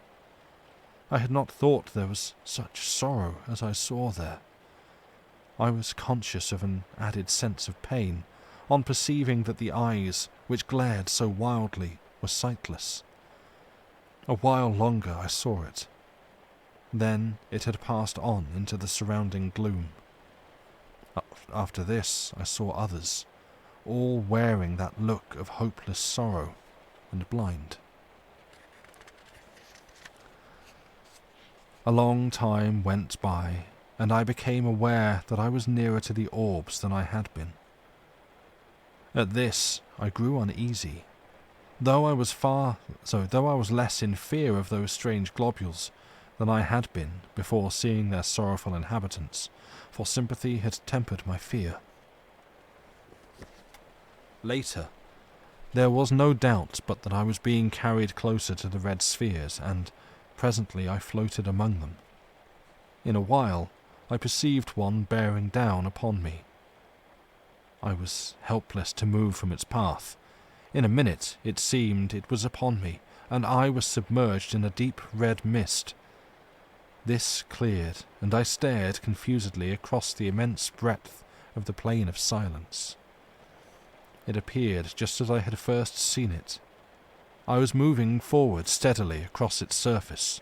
I had not thought there was such sorrow as I saw there. I was conscious of an added sense of pain, on perceiving that the eyes which glared so wildly were sightless. A while longer I saw it. Then it had passed on into the surrounding gloom. After this I saw others, all wearing that look of hopeless sorrow and blind. A long time went by, and I became aware that I was nearer to the orbs than I had been. At this I grew uneasy. Though I was less in fear of those strange globules than I had been before seeing their sorrowful inhabitants, for sympathy had tempered my fear. Later, there was no doubt but that I was being carried closer to the red spheres, and presently I floated among them. In a while, I perceived one bearing down upon me. I was helpless to move from its path. In a minute, it seemed it was upon me, and I was submerged in a deep red mist. This cleared, and I stared confusedly across the immense breadth of the plain of silence. It appeared just as I had first seen it. I was moving forward steadily across its surface.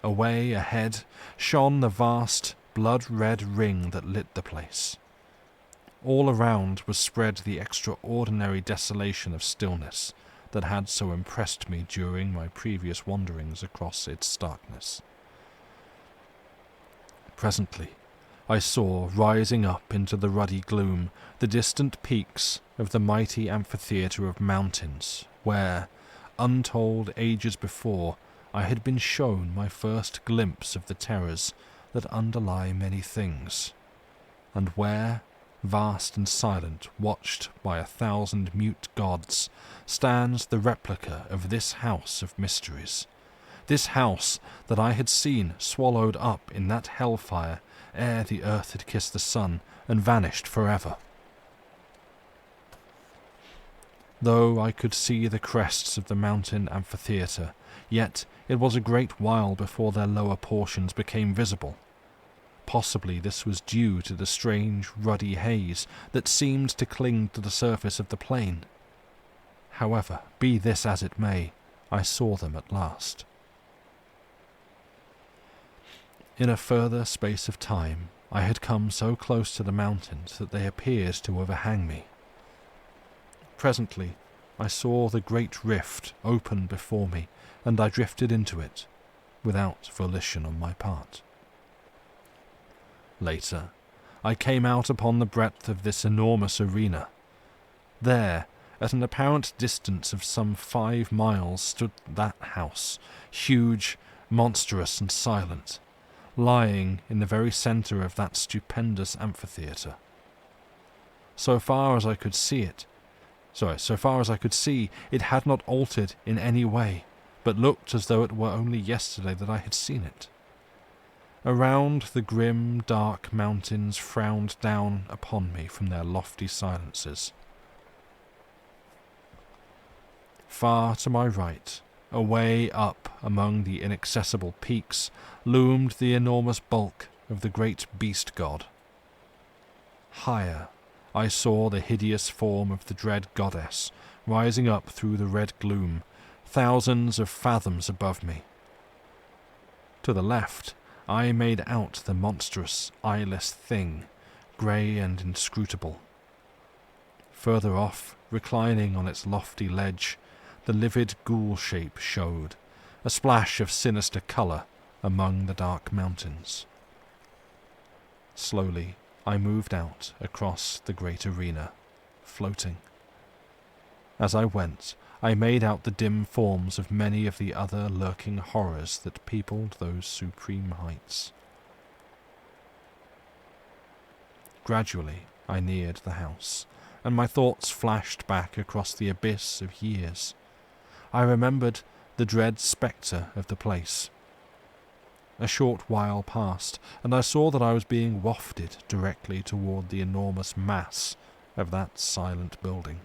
Away ahead shone the vast, blood-red ring that lit the place. All around was spread the extraordinary desolation of stillness that had so impressed me during my previous wanderings across its darkness. Presently, I saw, rising up into the ruddy gloom, the distant peaks of the mighty amphitheatre of mountains, where, untold ages before, I had been shown my first glimpse of the terrors that underlie many things, and where, vast and silent, watched by 1,000 mute gods, stands the replica of this house of mysteries, this house that I had seen swallowed up in that hellfire ere the earth had kissed the sun and vanished forever. Though I could see the crests of the mountain amphitheatre, yet it was a great while before their lower portions became visible. Possibly this was due to the strange ruddy haze that seemed to cling to the surface of the plain. However, be this as it may, I saw them at last. In a further space of time, I had come so close to the mountains that they appeared to overhang me. Presently, I saw the great rift open before me, and I drifted into it, without volition on my part. Later, I came out upon the breadth of this enormous arena. There, at an apparent distance of some 5 miles, stood that house, huge, monstrous, and silent, lying in the very centre of that stupendous amphitheatre. So far as I could see, it had not altered in any way, but looked as though it were only yesterday that I had seen it. Around the grim, dark mountains frowned down upon me from their lofty silences. Far to my right, away up among the inaccessible peaks, loomed the enormous bulk of the great beast god. Higher, I saw the hideous form of the dread goddess rising up through the red gloom, thousands of fathoms above me. To the left, I made out the monstrous, eyeless thing, grey and inscrutable. Further off, reclining on its lofty ledge, the livid ghoul shape showed, a splash of sinister colour among the dark mountains. Slowly, I moved out across the great arena, floating. As I went, I made out the dim forms of many of the other lurking horrors that peopled those supreme heights. Gradually, I neared the house, and my thoughts flashed back across the abyss of years. I remembered the dread spectre of the place. A short while passed, and I saw that I was being wafted directly toward the enormous mass of that silent building.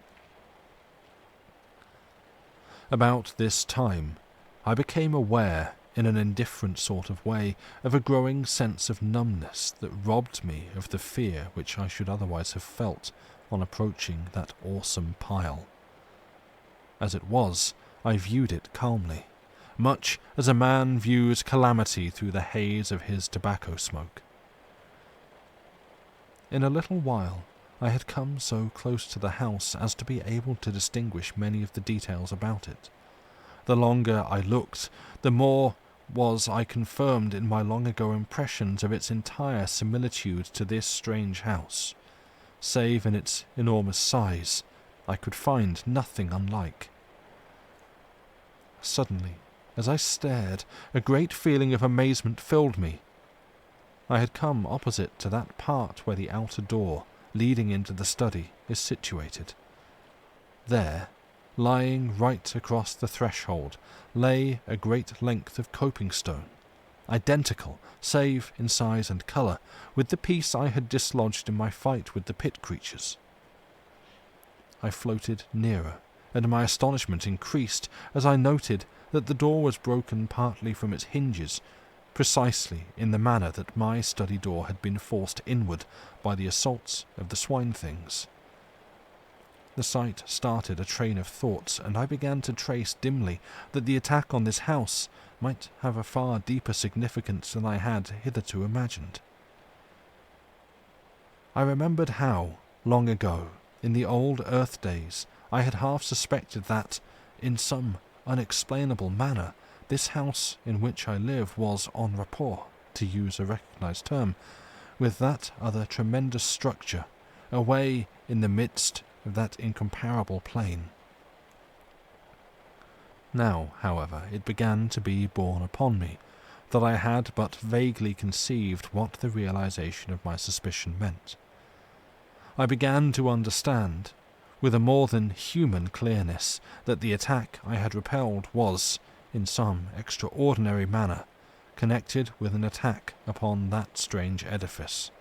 About this time, I became aware, in an indifferent sort of way, of a growing sense of numbness that robbed me of the fear which I should otherwise have felt on approaching that awesome pile. As it was, I viewed it calmly, much as a man views calamity through the haze of his tobacco smoke. In a little while, I had come so close to the house as to be able to distinguish many of the details about it. The longer I looked, the more was I confirmed in my long-ago impressions of its entire similitude to this strange house. Save in its enormous size, I could find nothing unlike. Suddenly, as I stared, a great feeling of amazement filled me. I had come opposite to that part where the outer door, leading into the study, is situated. There, lying right across the threshold, lay a great length of coping stone, identical, save in size and colour, with the piece I had dislodged in my fight with the pit creatures. I floated nearer, and my astonishment increased as I noted that the door was broken partly from its hinges, precisely in the manner that my study door had been forced inward by the assaults of the swine things. The sight started a train of thoughts, and I began to trace dimly that the attack on this house might have a far deeper significance than I had hitherto imagined. I remembered how, long ago, in the old Earth days, I had half suspected that, in some unexplainable manner, this house in which I live was en rapport, to use a recognized term, with that other tremendous structure, away in the midst of that incomparable plain. Now, however, it began to be borne upon me that I had but vaguely conceived what the realization of my suspicion meant. I began to understand, with a more than human clearness, that the attack I had repelled was, in some extraordinary manner, connected with an attack upon that strange edifice.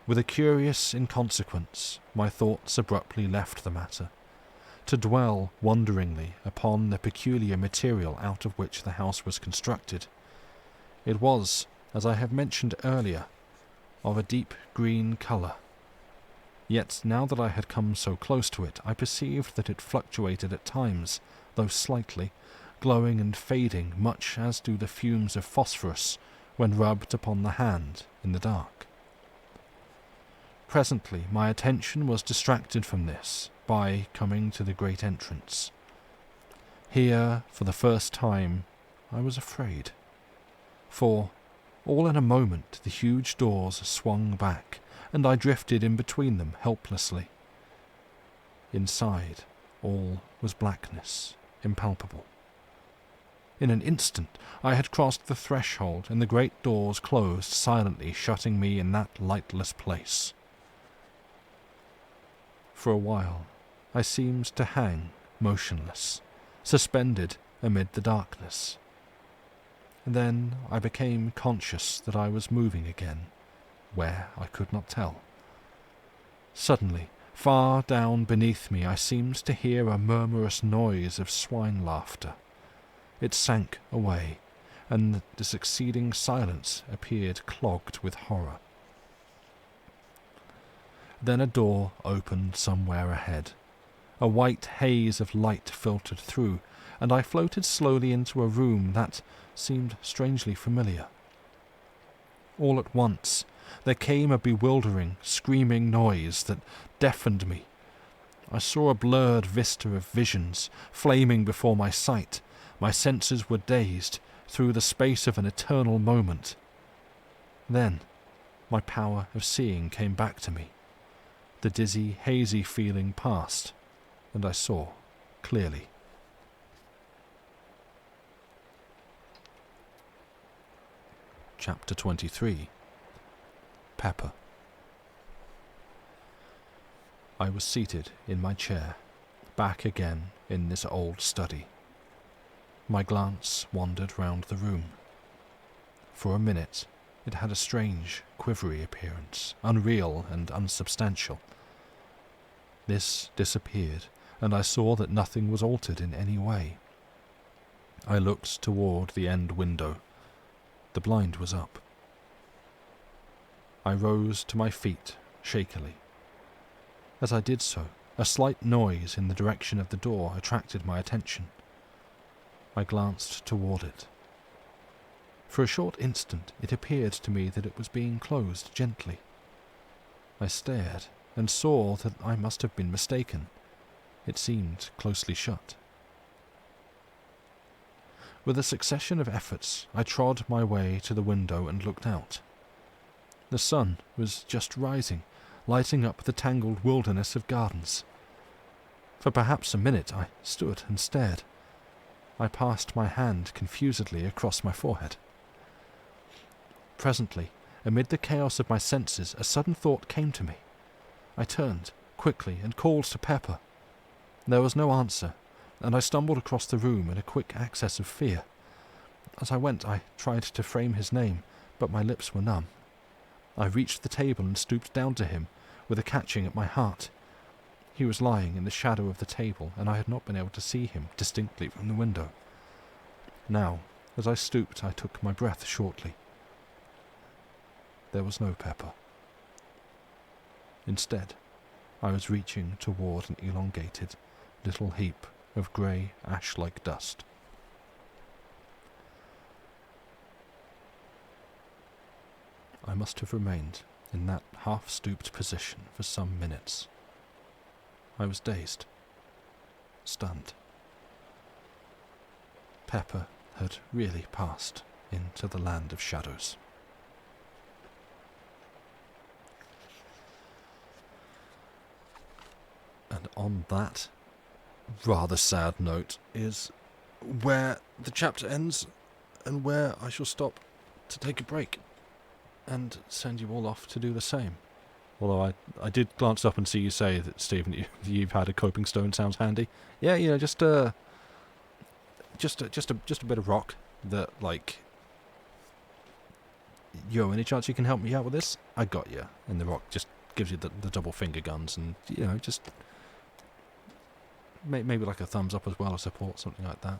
With a curious inconsequence, my thoughts abruptly left the matter, to dwell wonderingly upon the peculiar material out of which the house was constructed. It was, as I have mentioned earlier, of a deep green colour. Yet now that I had come so close to it, I perceived that it fluctuated at times, though slightly, glowing and fading much as do the fumes of phosphorus when rubbed upon the hand in the dark. Presently my attention was distracted from this by coming to the great entrance. Here, for the first time, I was afraid, for all in a moment the huge doors swung back, and I drifted in between them helplessly. Inside, all was blackness, impalpable. In an instant I had crossed the threshold, and the great doors closed silently, shutting me in that lightless place. For a while I seemed to hang motionless, suspended amid the darkness. Then I became conscious that I was moving again, where I could not tell. Suddenly, far down beneath me, I seemed to hear a murmurous noise of swine laughter. It sank away, and the succeeding silence appeared clogged with horror. Then a door opened somewhere ahead. A white haze of light filtered through, and I floated slowly into a room that seemed strangely familiar. All at once there came a bewildering, screaming noise that deafened me. I saw a blurred vista of visions flaming before my sight. My senses were dazed through the space of an eternal moment. Then my power of seeing came back to me. The dizzy, hazy feeling passed, and I saw clearly. Chapter 23. Pepper. I was seated in my chair, back again in this old study. My glance wandered round the room. For a minute it had a strange, quivery appearance, unreal and unsubstantial. This disappeared, and I saw that nothing was altered in any way. I looked toward the end window. The blind was up. I rose to my feet, shakily. As I did so, a slight noise in the direction of the door attracted my attention. I glanced toward it. For a short instant it appeared to me that it was being closed gently. I stared and saw that I must have been mistaken. It seemed closely shut. With a succession of efforts, I trod my way to the window and looked out. The sun was just rising, lighting up the tangled wilderness of gardens. For perhaps a minute I stood and stared. I passed my hand confusedly across my forehead. Presently, amid the chaos of my senses, a sudden thought came to me. I turned quickly and called to Pepper. There was no answer, and I stumbled across the room in a quick access of fear. As I went, I tried to frame his name, but my lips were numb. I reached the table and stooped down to him, with a catching at my heart. He was lying in the shadow of the table, and I had not been able to see him distinctly from the window. Now, as I stooped, I took my breath shortly. There was no Pepper. Instead, I was reaching toward an elongated little heap of grey, ash-like dust. I must have remained in that half-stooped position for some minutes. I was dazed, stunned. Pepper had really passed into the land of shadows. And on that rather sad note is where the chapter ends and where I shall stop to take a break and send you all off to do the same. Although I did glance up and see you say that, Stephen, you've had a coping stone. Sounds handy. Yeah, just a bit of rock that, like, yo, any chance you can help me out with this? I got you. And the rock just gives you the double finger guns, and just maybe like a thumbs up as well, or support, something like that.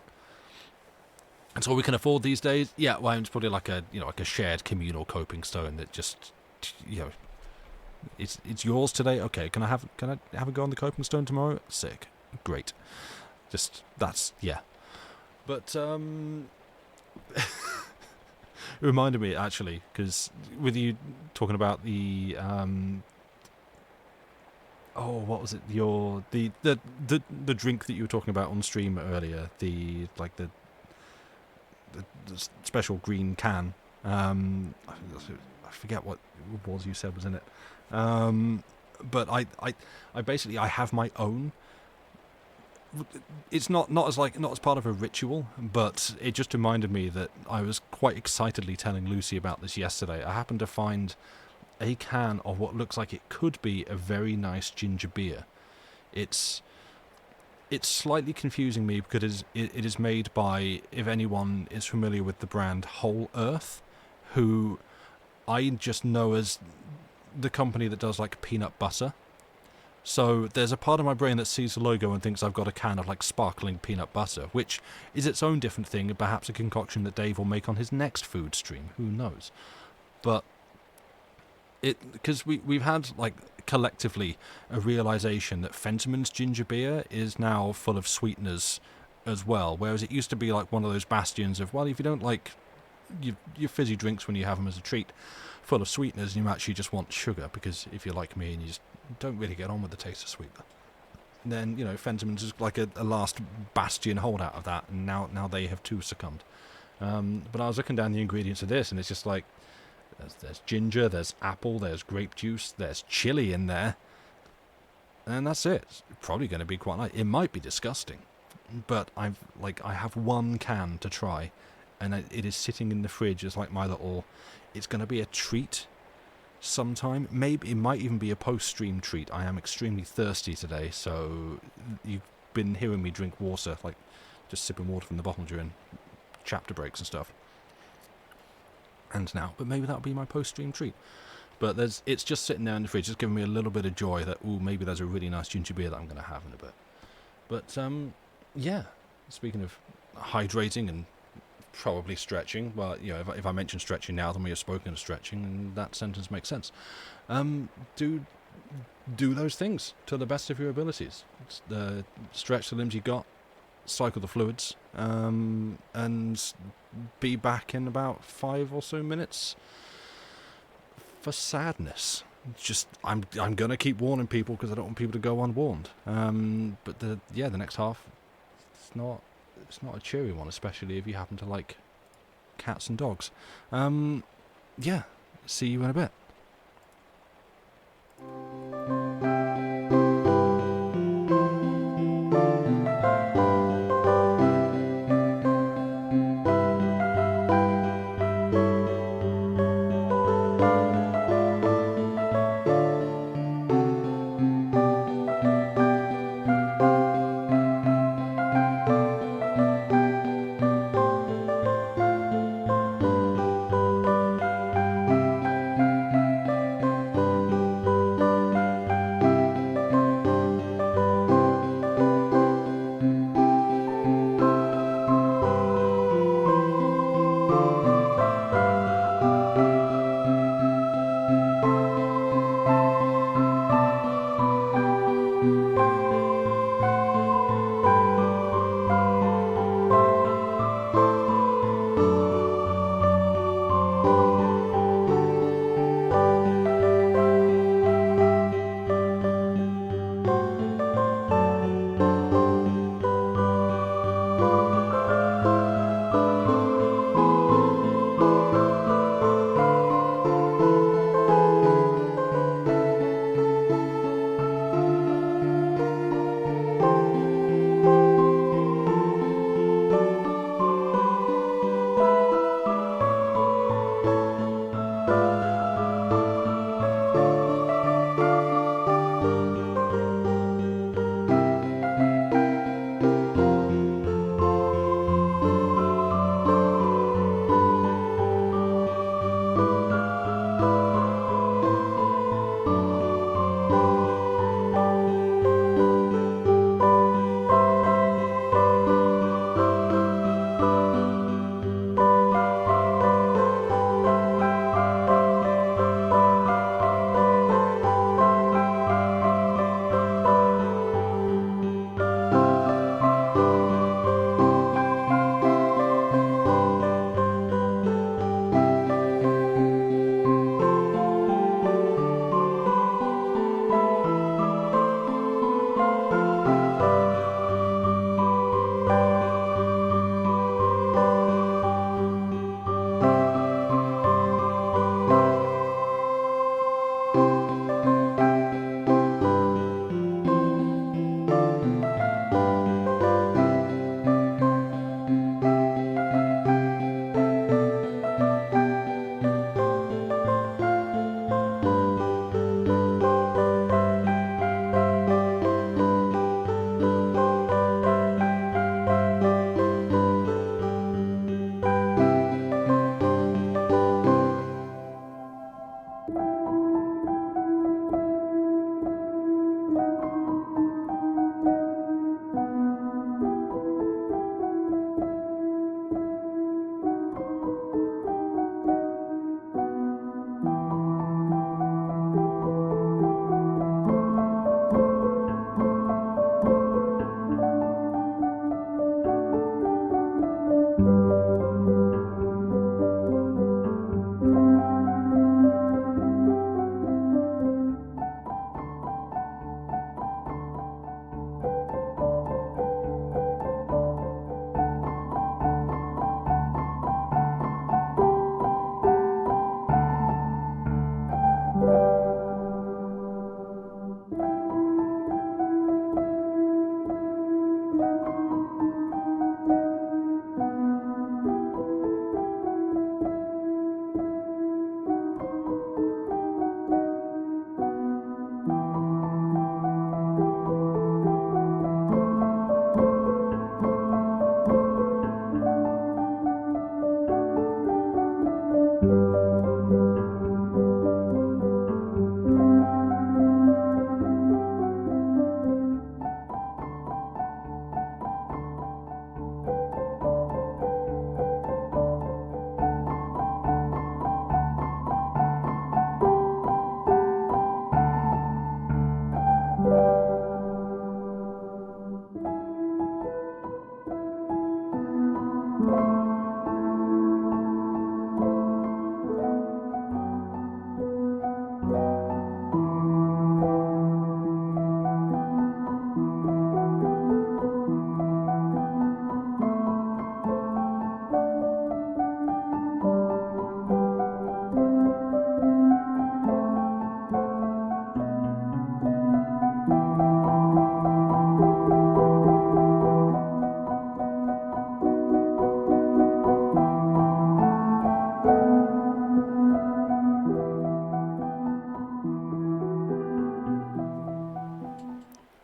That's all we can afford these days. Yeah, well, it's probably like a shared communal coping stone that just it's yours today. Okay, can I have a go on the coping stone tomorrow? Sick, great. Just that's yeah. But it reminded me actually, because with you talking about the what was it? The drink that you were talking about on stream earlier. The special green can. I forget what it was you said was in it. But I basically I have my own. It's not as part of a ritual, but it just reminded me that I was quite excitedly telling Lucy about this yesterday. I happened to find a can of what looks like it could be a very nice ginger beer. It's slightly confusing me because it is made by, if anyone is familiar with the brand Whole Earth, who I just know as the company that does like peanut butter. So there's a part of my brain that sees the logo and thinks I've got a can of like sparkling peanut butter, which is its own different thing, and perhaps a concoction that Dave will make on his next food stream. Who knows? But because we've had like collectively a realization that Fentimans ginger beer is now full of sweeteners as well, whereas it used to be like one of those bastions of, well, if you don't like your fizzy drinks when you have them as a treat full of sweeteners, you actually just want sugar, because if you're like me and you just don't really get on with the taste of sweetener, then Fentimans is like a last bastion holdout of that, and now they have too succumbed. But I was looking down the ingredients of this, and it's just like there's ginger, there's apple, there's grape juice, there's chili in there, and that's it. It's probably going to be quite nice. It might be disgusting, but I have one can to try, and it is sitting in the fridge as like my little. It's going to be a treat sometime. Maybe it might even be a post-stream treat. I am extremely thirsty today, so you've been hearing me drink water, like just sipping water from the bottle during chapter breaks and stuff. And now, but maybe that'll be my post-stream treat. But it's just sitting there in the fridge, just giving me a little bit of joy that maybe there's a really nice ginger beer that I'm going to have in a bit. But yeah, speaking of hydrating and probably stretching, well, if I mention stretching now, then we have spoken of stretching, and that sentence makes sense. Do do those things to the best of your abilities. Stretch the limbs you got, cycle the fluids, and be back in about 5 or so minutes for sadness. Just I'm gonna keep warning people because I don't want people to go unwarned. But the next half, it's not a cheery one, especially if you happen to like cats and dogs. See you in a bit.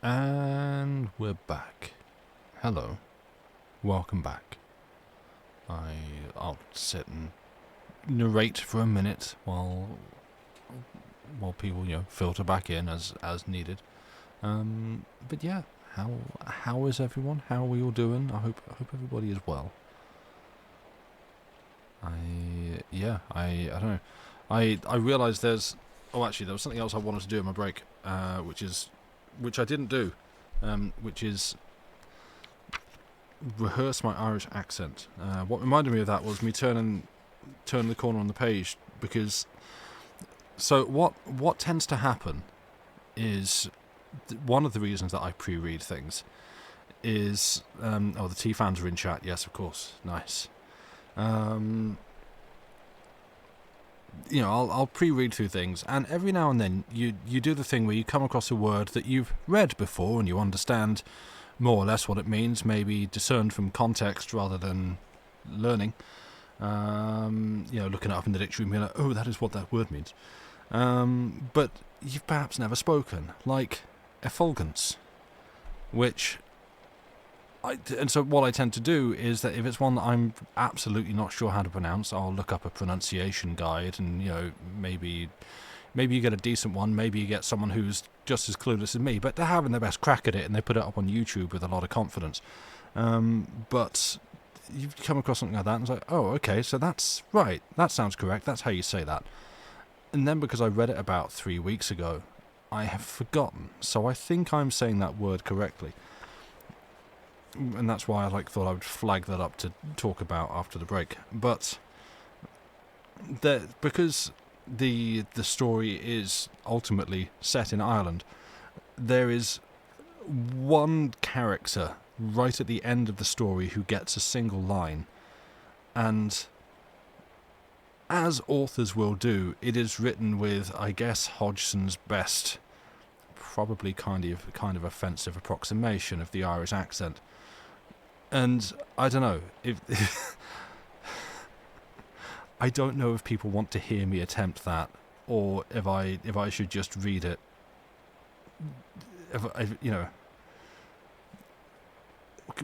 And we're back. Hello. Welcome back. I'll sit and narrate for a minute while people, filter back in as needed. But yeah, how is everyone? How are we all doing? I hope everybody is well. I don't know. I realised there was something else I wanted to do in my break, which I didn't do, which is rehearse my Irish accent. What reminded me of that was me turning the corner on the page, because so what tends to happen is one of the reasons that I pre-read things is the T fans are in chat. Yes, of course, nice. I'll pre-read through things, and every now and then you do the thing where you come across a word that you've read before and you understand more or less what it means, maybe discerned from context rather than learning. Looking it up in the dictionary and being like, oh, that is what that word means. But you've perhaps never spoken, like effulgence, so what I tend to do is that if it's one that I'm absolutely not sure how to pronounce, I'll look up a pronunciation guide, and maybe you get a decent one, maybe you get someone who's just as clueless as me, but they're having their best crack at it and they put it up on YouTube with a lot of confidence. But you come across something like that and it's like, oh, okay, so that's right, that sounds correct, that's how you say that. And then because I read it about 3 weeks ago, I have forgotten, so I think I'm saying that word correctly. And that's why I thought I would flag that up to talk about after the break. But because the story is ultimately set in Ireland, there is one character right at the end of the story who gets a single line, and as authors will do, it is written with, I guess, Hodgson's best, probably kind of offensive approximation of the Irish accent. And I don't know if I don't know if people want to hear me attempt that, or if I should just read it.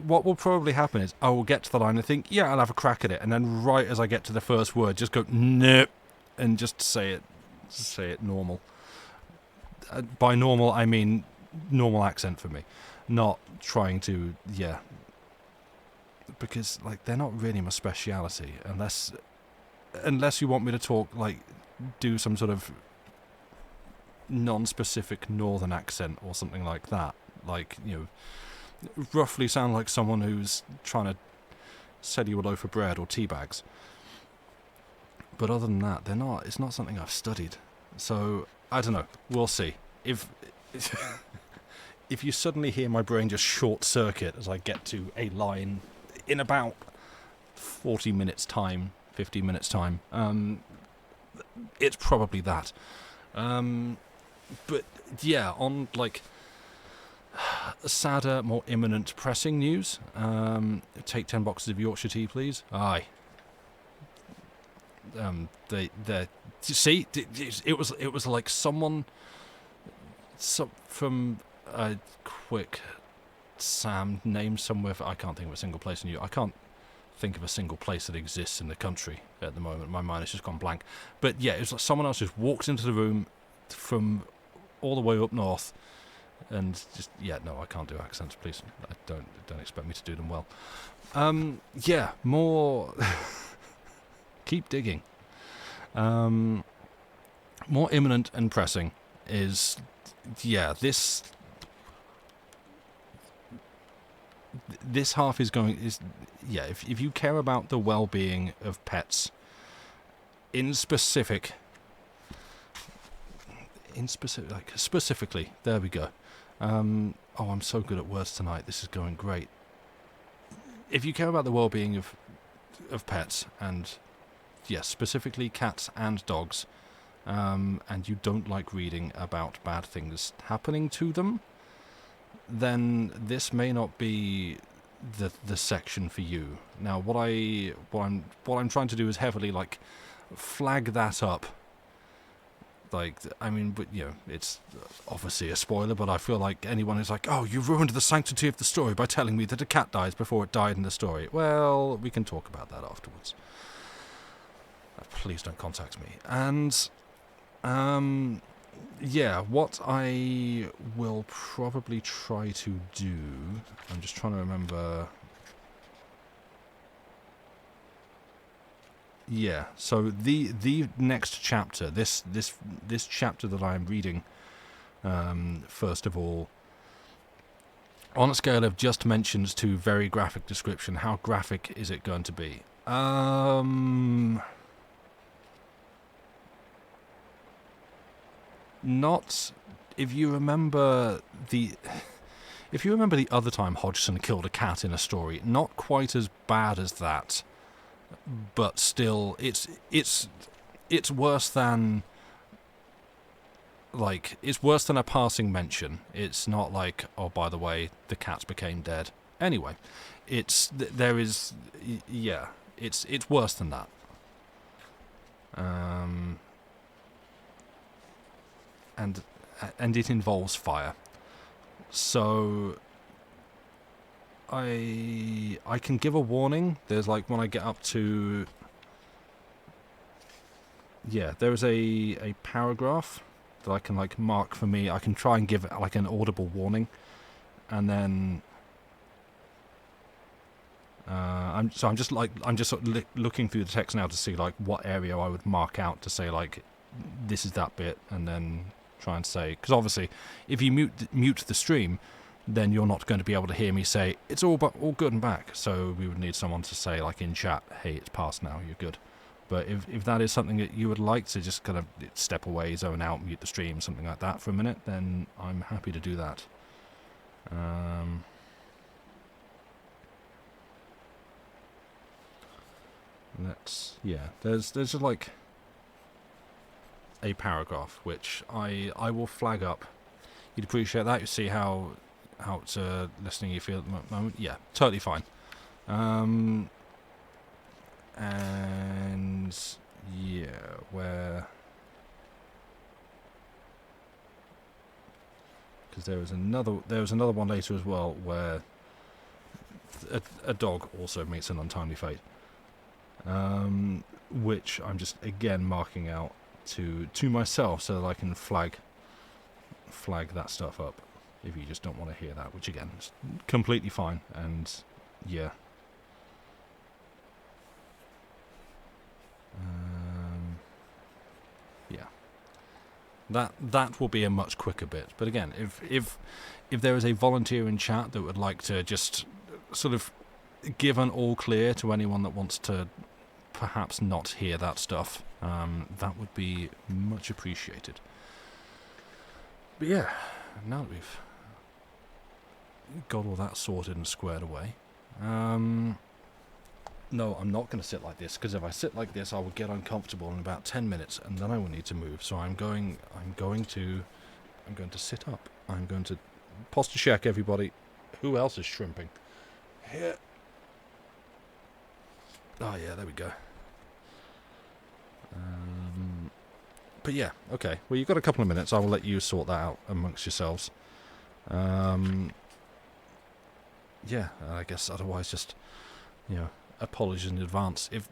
What will probably happen is I will get to the line and think, yeah, I'll have a crack at it, and then right as I get to the first word, just go nope, and just say it normal. By normal, I mean normal accent for me, not trying to because they're not really my speciality, unless you want me to talk do some sort of non-specific northern accent or something like that, roughly sound like someone who's trying to sell you a loaf of bread or tea bags. But other than that, it's not something I've studied, so I don't know, we'll see. If you suddenly hear my brain just short circuit as I get to a line in about 40 minutes time, 50 minutes time, it's probably that. But yeah, on sadder, more imminent, pressing news, take 10 boxes of Yorkshire tea, please. Aye. It was like someone from a quick Sam name somewhere. I can't think of a single place in I can't think of a single place that exists in the country at the moment. My mind has just gone blank. But yeah, it was like someone else just walked into the room from all the way up north, and just no, I can't do accents. Please, don't expect me to do them well. More. Keep digging. More imminent and pressing is this half is if you care about the well-being of pets specifically, there we go. I'm so good at words tonight, this is going great. If you care about the well-being of pets, and specifically cats and dogs, and you don't like reading about bad things happening to them, then this may not be the section for you. Now, what I'm trying to do is heavily flag that up, like, I mean, but it's obviously a spoiler, but I feel like anyone who's like, oh, you ruined the sanctity of the story by telling me that a cat dies before it died in the story. Well, we can talk about that afterwards. Please don't contact me. And yeah, what I will probably try to do, I'm just trying to remember. Yeah, so the next chapter, this chapter that I'm reading, first of all, on a scale of just mentions to very graphic description, how graphic is it going to be? Not, if you remember the other time Hodgson killed a cat in a story, not quite as bad as that, but still, it's worse than, like, it's worse than a passing mention. It's not like, oh, by the way, the cats became dead. Anyway, it's worse than that. And it involves fire. So I can give a warning. There's like, when I get up to, there is a paragraph that I can like mark for me. I can try and give it like an audible warning, and then I'm just sort of looking through the text now to see like what area I would mark out to say like, this is that bit, and then try and say, because obviously if you mute the stream, then you're not going to be able to hear me say it's all good and back. So we would need someone to say like in chat, hey, it's past now, you're good. But if that is something that you would like to just kind of step away, zone out, mute the stream, something like that for a minute, then I'm happy to do that. There's just like a paragraph which I will flag up. You'd appreciate that. You see how it's listening you feel at the moment. Yeah, totally fine. And yeah, where, because there was another one later as well where a dog also meets an untimely fate, which I'm just again marking out to myself so that I can flag that stuff up if you just don't want to hear that, which again is completely fine. And yeah, that will be a much quicker bit. But again, if there is a volunteer in chat that would like to just sort of give an all clear to anyone that wants to perhaps not hear that stuff, that would be much appreciated. But yeah, now that we've got all that sorted and squared away, no, I'm not going to sit like this, because if I sit like this I will get uncomfortable in about 10 minutes and then I will need to move. So I'm going to sit up. I'm going to posture check everybody. Who else is shrimping? Here. Oh yeah, there we go. But yeah, okay. Well, you've got a couple of minutes. I will let you sort that out amongst yourselves. Yeah, I guess otherwise just, apologies in advance. If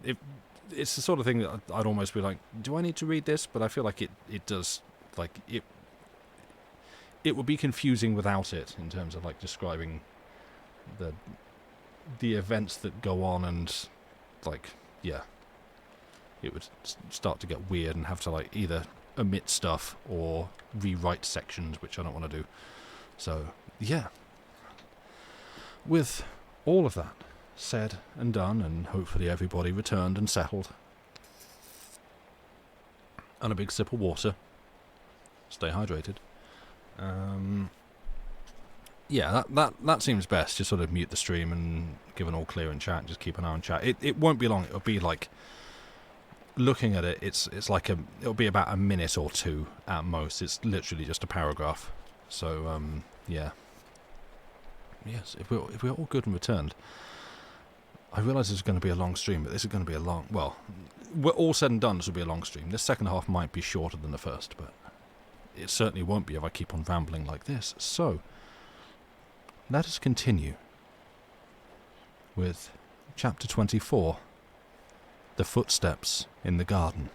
it's the sort of thing that I'd almost be like, do I need to read this? But I feel like it does, like, it would be confusing without it, in terms of like describing the events that go on, and like, yeah, it would start to get weird and have to like either omit stuff or rewrite sections, which I don't want to do. So yeah, with all of that said and done, and hopefully everybody returned and settled, and a big sip of water, stay hydrated. Yeah, that seems best. Just sort of mute the stream and give an all clear in chat. Just keep an eye on chat. It won't be long. It'll be like, looking at it, it's like it'll be about a minute or two at most. It's literally just a paragraph. So yeah. Yes, if we're all good and returned, I realise this is going to be a long stream, but this is going to be a long... Well, all said and done, this will be a long stream. This second half might be shorter than the first, but it certainly won't be if I keep on rambling like this. So, let us continue with Chapter 24, The Footsteps in the Garden.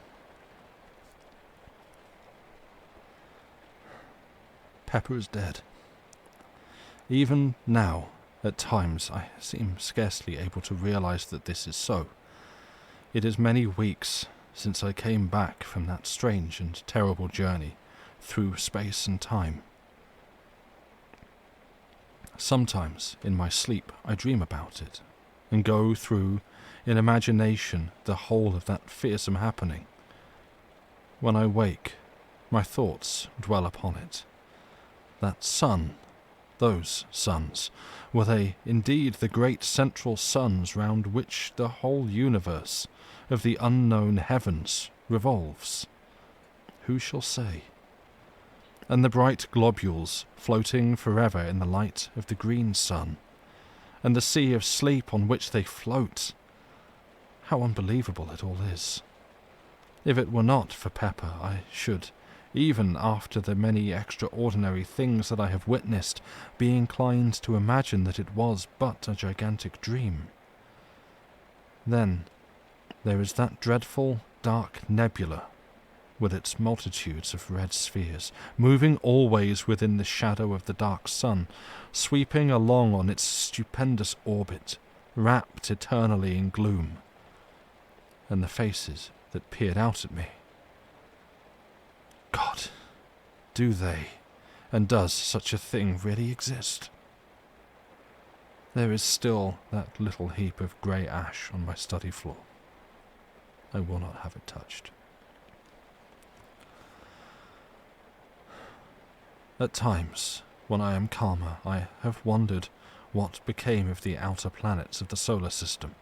Pepper is dead. Even now, at times, I seem scarcely able to realize that this is so. It is many weeks since I came back from that strange and terrible journey through space and time. Sometimes, in my sleep, I dream about it, and go through, in imagination, the whole of that fearsome happening. When I wake, my thoughts dwell upon it. That sun, those suns, were they indeed the great central suns round which the whole universe of the unknown heavens revolves? Who shall say? And the bright globules floating forever in the light of the green sun, and the sea of sleep on which they float. How unbelievable it all is. If it were not for Pepper, I should, even after the many extraordinary things that I have witnessed, be inclined to imagine that it was but a gigantic dream. Then there is that dreadful dark nebula, with its multitudes of red spheres, moving always within the shadow of the dark sun, sweeping along on its stupendous orbit, wrapped eternally in gloom. And the faces that peered out at me. God, do they, and does such a thing really exist? There is still that little heap of grey ash on my study floor. I will not have it touched. At times, when I am calmer, I have wondered what became of the outer planets of the solar system.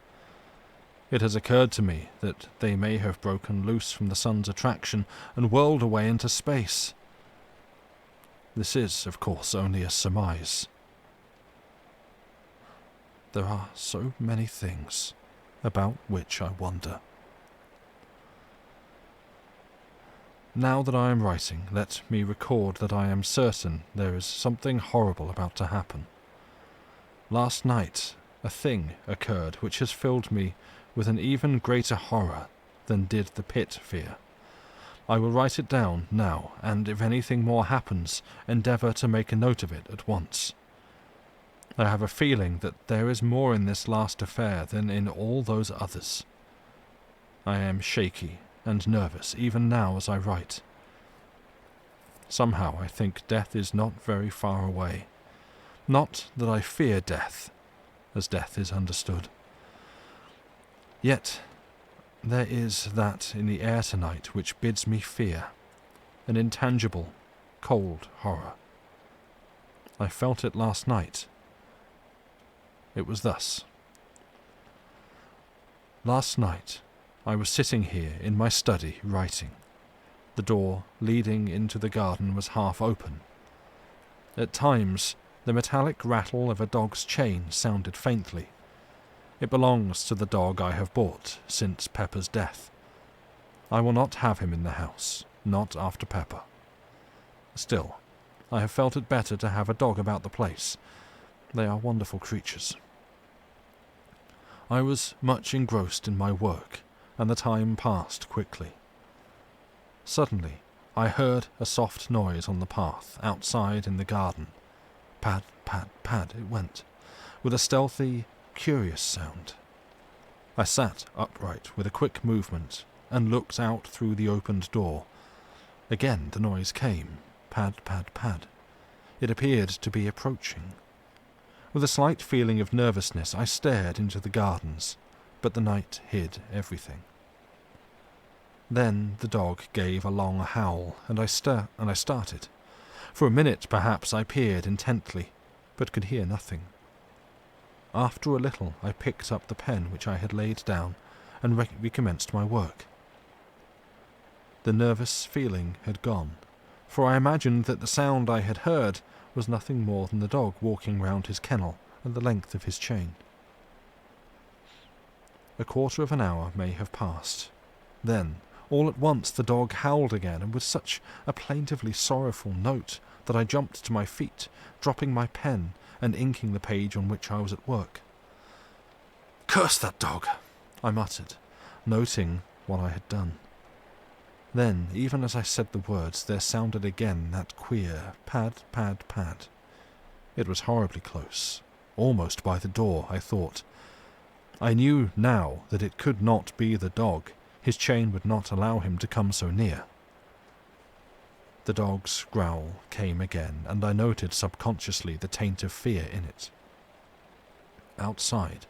It has occurred to me that they may have broken loose from the sun's attraction and whirled away into space. This is, of course, only a surmise. There are so many things about which I wonder. Now that I am writing, let me record that I am certain there is something horrible about to happen. Last night, a thing occurred which has filled me with an even greater horror than did the pit fear. I will write it down now, and if anything more happens, endeavour to make a note of it at once. I have a feeling that there is more in this last affair than in all those others. I am shaky and nervous even now as I write. Somehow I think death is not very far away. Not that I fear death, as death is understood. Yet there is that in the air tonight which bids me fear, an intangible, cold horror. I felt it last night. It was thus. Last night I was sitting here in my study writing. The door leading into the garden was half open. At times the metallic rattle of a dog's chain sounded faintly. It belongs to the dog I have bought since Pepper's death. I will not have him in the house, not after Pepper. Still, I have felt it better to have a dog about the place. They are wonderful creatures. I was much engrossed in my work, and the time passed quickly. Suddenly, I heard a soft noise on the path outside in the garden. Pad, pad, pad it went, with a stealthy, curious sound. I sat upright with a quick movement and looked out through the opened door. Again the noise came. Pad, pad, pad. It appeared to be approaching. With a slight feeling of nervousness, I stared into the gardens, but the night hid everything. Then the dog gave a long howl, and I started. For a minute, perhaps, I peered intently, but could hear nothing. After a little, I picked up the pen which I had laid down, and recommenced my work. The nervous feeling had gone, for I imagined that the sound I had heard was nothing more than the dog walking round his kennel and the length of his chain. A quarter of an hour may have passed. Then, all at once, the dog howled again, and with such a plaintively sorrowful note that I jumped to my feet, dropping my pen and inking the page on which I was at work. "Curse that dog!" I muttered, noting what I had done. Then, even as I said the words, there sounded again that queer pad, pad, pad. It was horribly close, almost by the door, I thought. I knew now that it could not be the dog. His chain would not allow him to come so near. The dog's growl came again, and I noted subconsciously the taint of fear in it. Outside,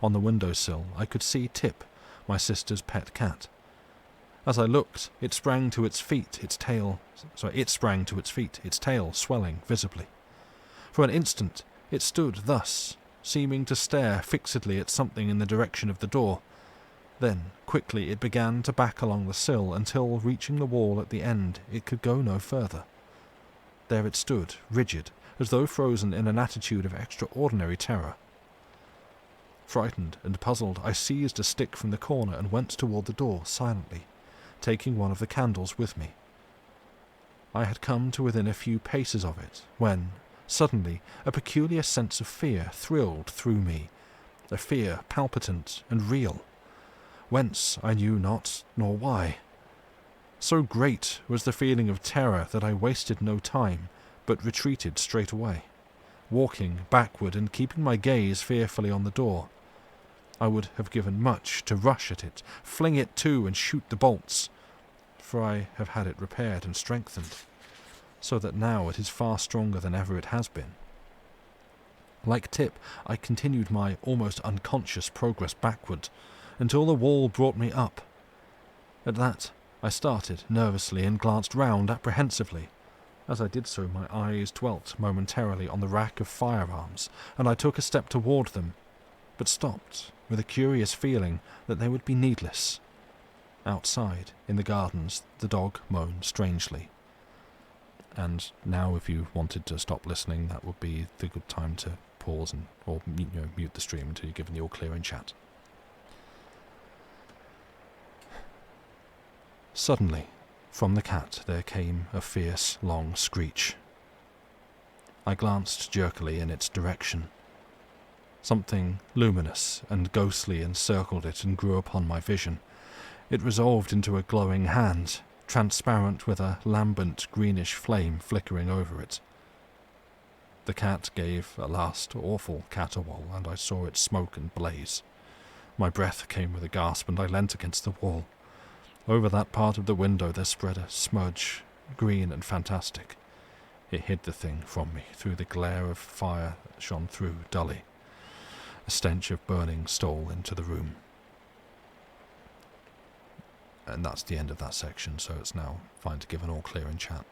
on the windowsill, I could see Tip, my sister's pet cat. As I looked, it sprang to its feet, its tail swelling visibly. For an instant, it stood thus, seeming to stare fixedly at something in the direction of the door. Then, quickly, it began to back along the sill until, reaching the wall at the end, it could go no further. There it stood, rigid, as though frozen in an attitude of extraordinary terror. Frightened and puzzled, I seized a stick from the corner and went toward the door silently, taking one of the candles with me. I had come to within a few paces of it, when, suddenly, a peculiar sense of fear thrilled through me, a fear palpitant and real. Whence I knew not, nor why. So great was the feeling of terror that I wasted no time, but retreated straight away, walking backward and keeping my gaze fearfully on the door. I would have given much to rush at it, fling it to and shoot the bolts, for I have had it repaired and strengthened, so that now it is far stronger than ever it has been. Like Tip, I continued my almost unconscious progress backward, until the wall brought me up. At that, I started nervously and glanced round apprehensively. As I did so, my eyes dwelt momentarily on the rack of firearms, and I took a step toward them, but stopped with a curious feeling that they would be needless. Outside, in the gardens, the dog moaned strangely. And now, if you wanted to stop listening, that would be the good time to pause or mute the stream until you're given the all clear in chat. Suddenly, from the cat there came a fierce, long screech. I glanced jerkily in its direction. Something luminous and ghostly encircled it and grew upon my vision. It resolved into a glowing hand, transparent with a lambent greenish flame flickering over it. The cat gave a last awful caterwaul, and I saw it smoke and blaze. My breath came with a gasp, and I leant against the wall. Over that part of the window there spread a smudge, green and fantastic. It hid the thing from me through the glare of fire that shone through dully. A stench of burning stole into the room. And that's the end of that section, so it's now fine to give an all clear in chat.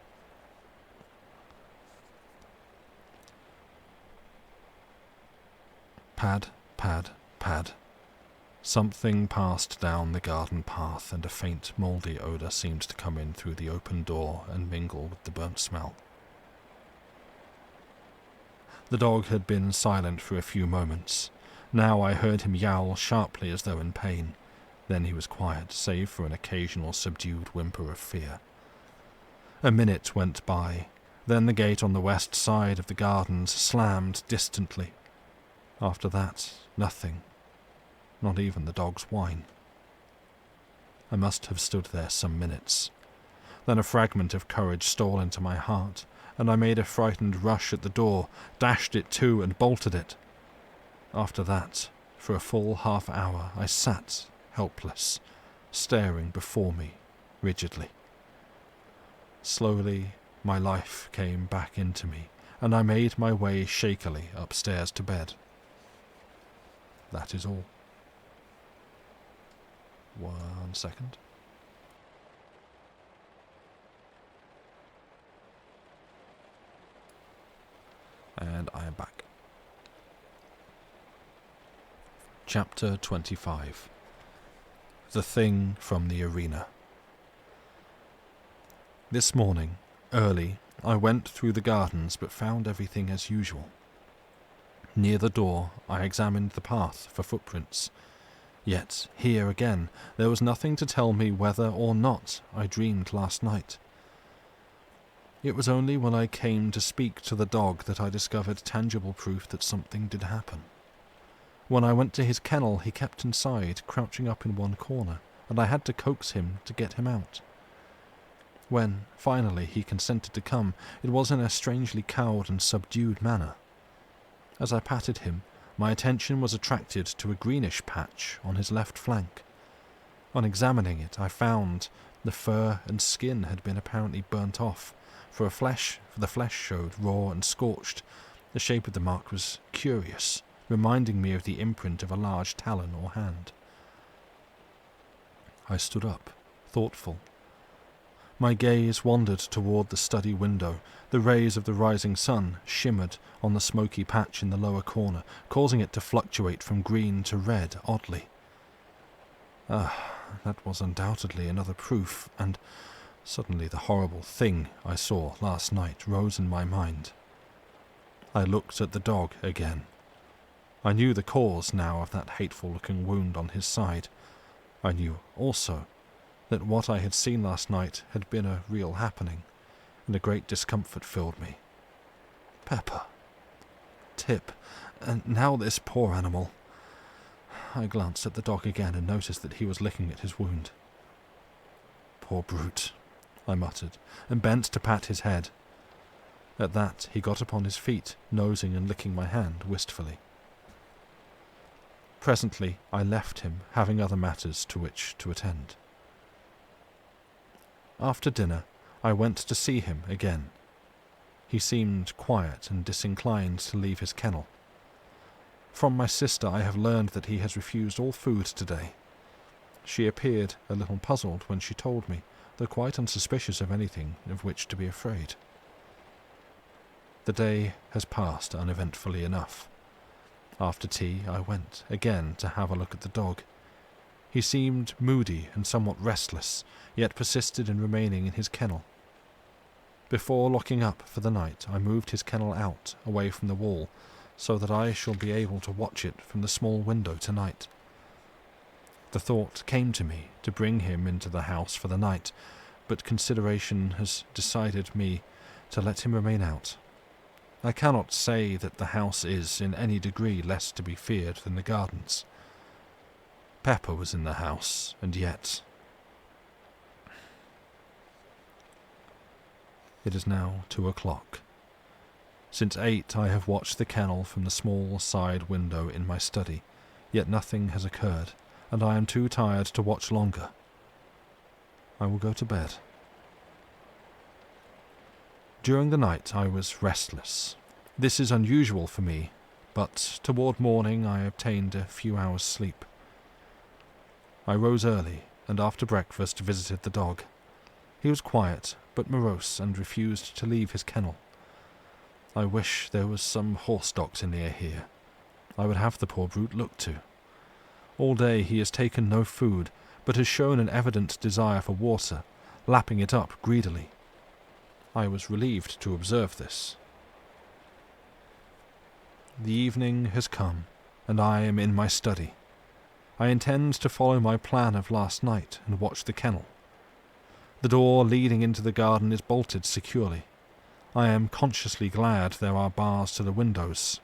Pad, pad, pad. Something passed down the garden path, and a faint, mouldy odour seemed to come in through the open door and mingle with the burnt smell. The dog had been silent for a few moments. Now I heard him yowl sharply as though in pain. Then he was quiet, save for an occasional subdued whimper of fear. A minute went by. Then the gate on the west side of the gardens slammed distantly. After that, nothing. Not even the dog's whine. I must have stood there some minutes. Then a fragment of courage stole into my heart, and I made a frightened rush at the door, dashed it to and bolted it. After that, for a full half hour, I sat, helpless, staring before me, rigidly. Slowly, my life came back into me, and I made my way shakily upstairs to bed. That is all. 1 second. And I am back. Chapter 25. The Thing from the Arena. This morning, early, I went through the gardens but found everything as usual. Near the door, I examined the path for footprints. Yet, here again, there was nothing to tell me whether or not I dreamed last night. It was only when I came to speak to the dog that I discovered tangible proof that something did happen. When I went to his kennel, he kept inside, crouching up in one corner, and I had to coax him to get him out. When, finally, he consented to come, it was in a strangely cowed and subdued manner. As I patted him, my attention was attracted to a greenish patch on his left flank. On examining it, I found the fur and skin had been apparently burnt off, for the flesh showed raw and scorched. The shape of the mark was curious, reminding me of the imprint of a large talon or hand. I stood up, thoughtful. My gaze wandered toward the study window. The rays of the rising sun shimmered on the smoky patch in the lower corner, causing it to fluctuate from green to red oddly. That was undoubtedly another proof, and suddenly the horrible thing I saw last night rose in my mind. I looked at the dog again. I knew the cause now of that hateful-looking wound on his side. I knew also that what I had seen last night had been a real happening, and a great discomfort filled me. Pepper. Tip. And now this poor animal. I glanced at the dog again and noticed that he was licking at his wound. Poor brute, I muttered, and bent to pat his head. At that, he got upon his feet, nosing and licking my hand wistfully. Presently, I left him, having other matters to which to attend. After dinner, I went to see him again. He seemed quiet and disinclined to leave his kennel. From my sister I have learned that he has refused all food today. She appeared a little puzzled when she told me, though quite unsuspicious of anything of which to be afraid. The day has passed uneventfully enough. After tea I went again to have a look at the dog. He seemed moody and somewhat restless, yet persisted in remaining in his kennel. Before locking up for the night, I moved his kennel out, away from the wall, so that I shall be able to watch it from the small window tonight. The thought came to me to bring him into the house for the night, but consideration has decided me to let him remain out. I cannot say that the house is in any degree less to be feared than the gardens. Pepper was in the house, and yet... It is now 2:00. Since 8 I have watched the kennel from the small side window in my study, yet nothing has occurred, and I am too tired to watch longer. I will go to bed. During the night I was restless. This is unusual for me, but toward morning I obtained a few hours' sleep. I rose early, and after breakfast visited the dog. He was quiet, but morose, and refused to leave his kennel. I wish there was some horse doctor near here. I would have the poor brute looked to. All day he has taken no food, but has shown an evident desire for water, lapping it up greedily. I was relieved to observe this. The evening has come, and I am in my study. I intend to follow my plan of last night and watch the kennel. The door leading into the garden is bolted securely. I am consciously glad there are bars to the windows.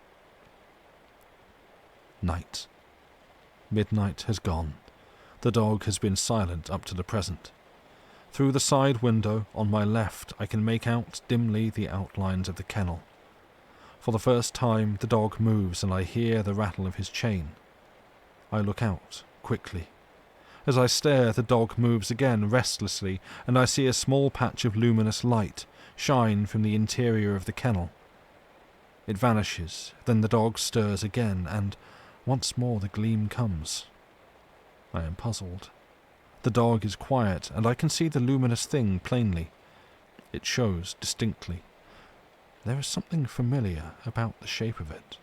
Night. Midnight has gone. The dog has been silent up to the present. Through the side window on my left I can make out dimly the outlines of the kennel. For the first time the dog moves and I hear the rattle of his chain. I look out, quickly. As I stare, the dog moves again restlessly, and I see a small patch of luminous light shine from the interior of the kennel. It vanishes, then the dog stirs again, and once more the gleam comes. I am puzzled. The dog is quiet, and I can see the luminous thing plainly. It shows distinctly. There is something familiar about the shape of it.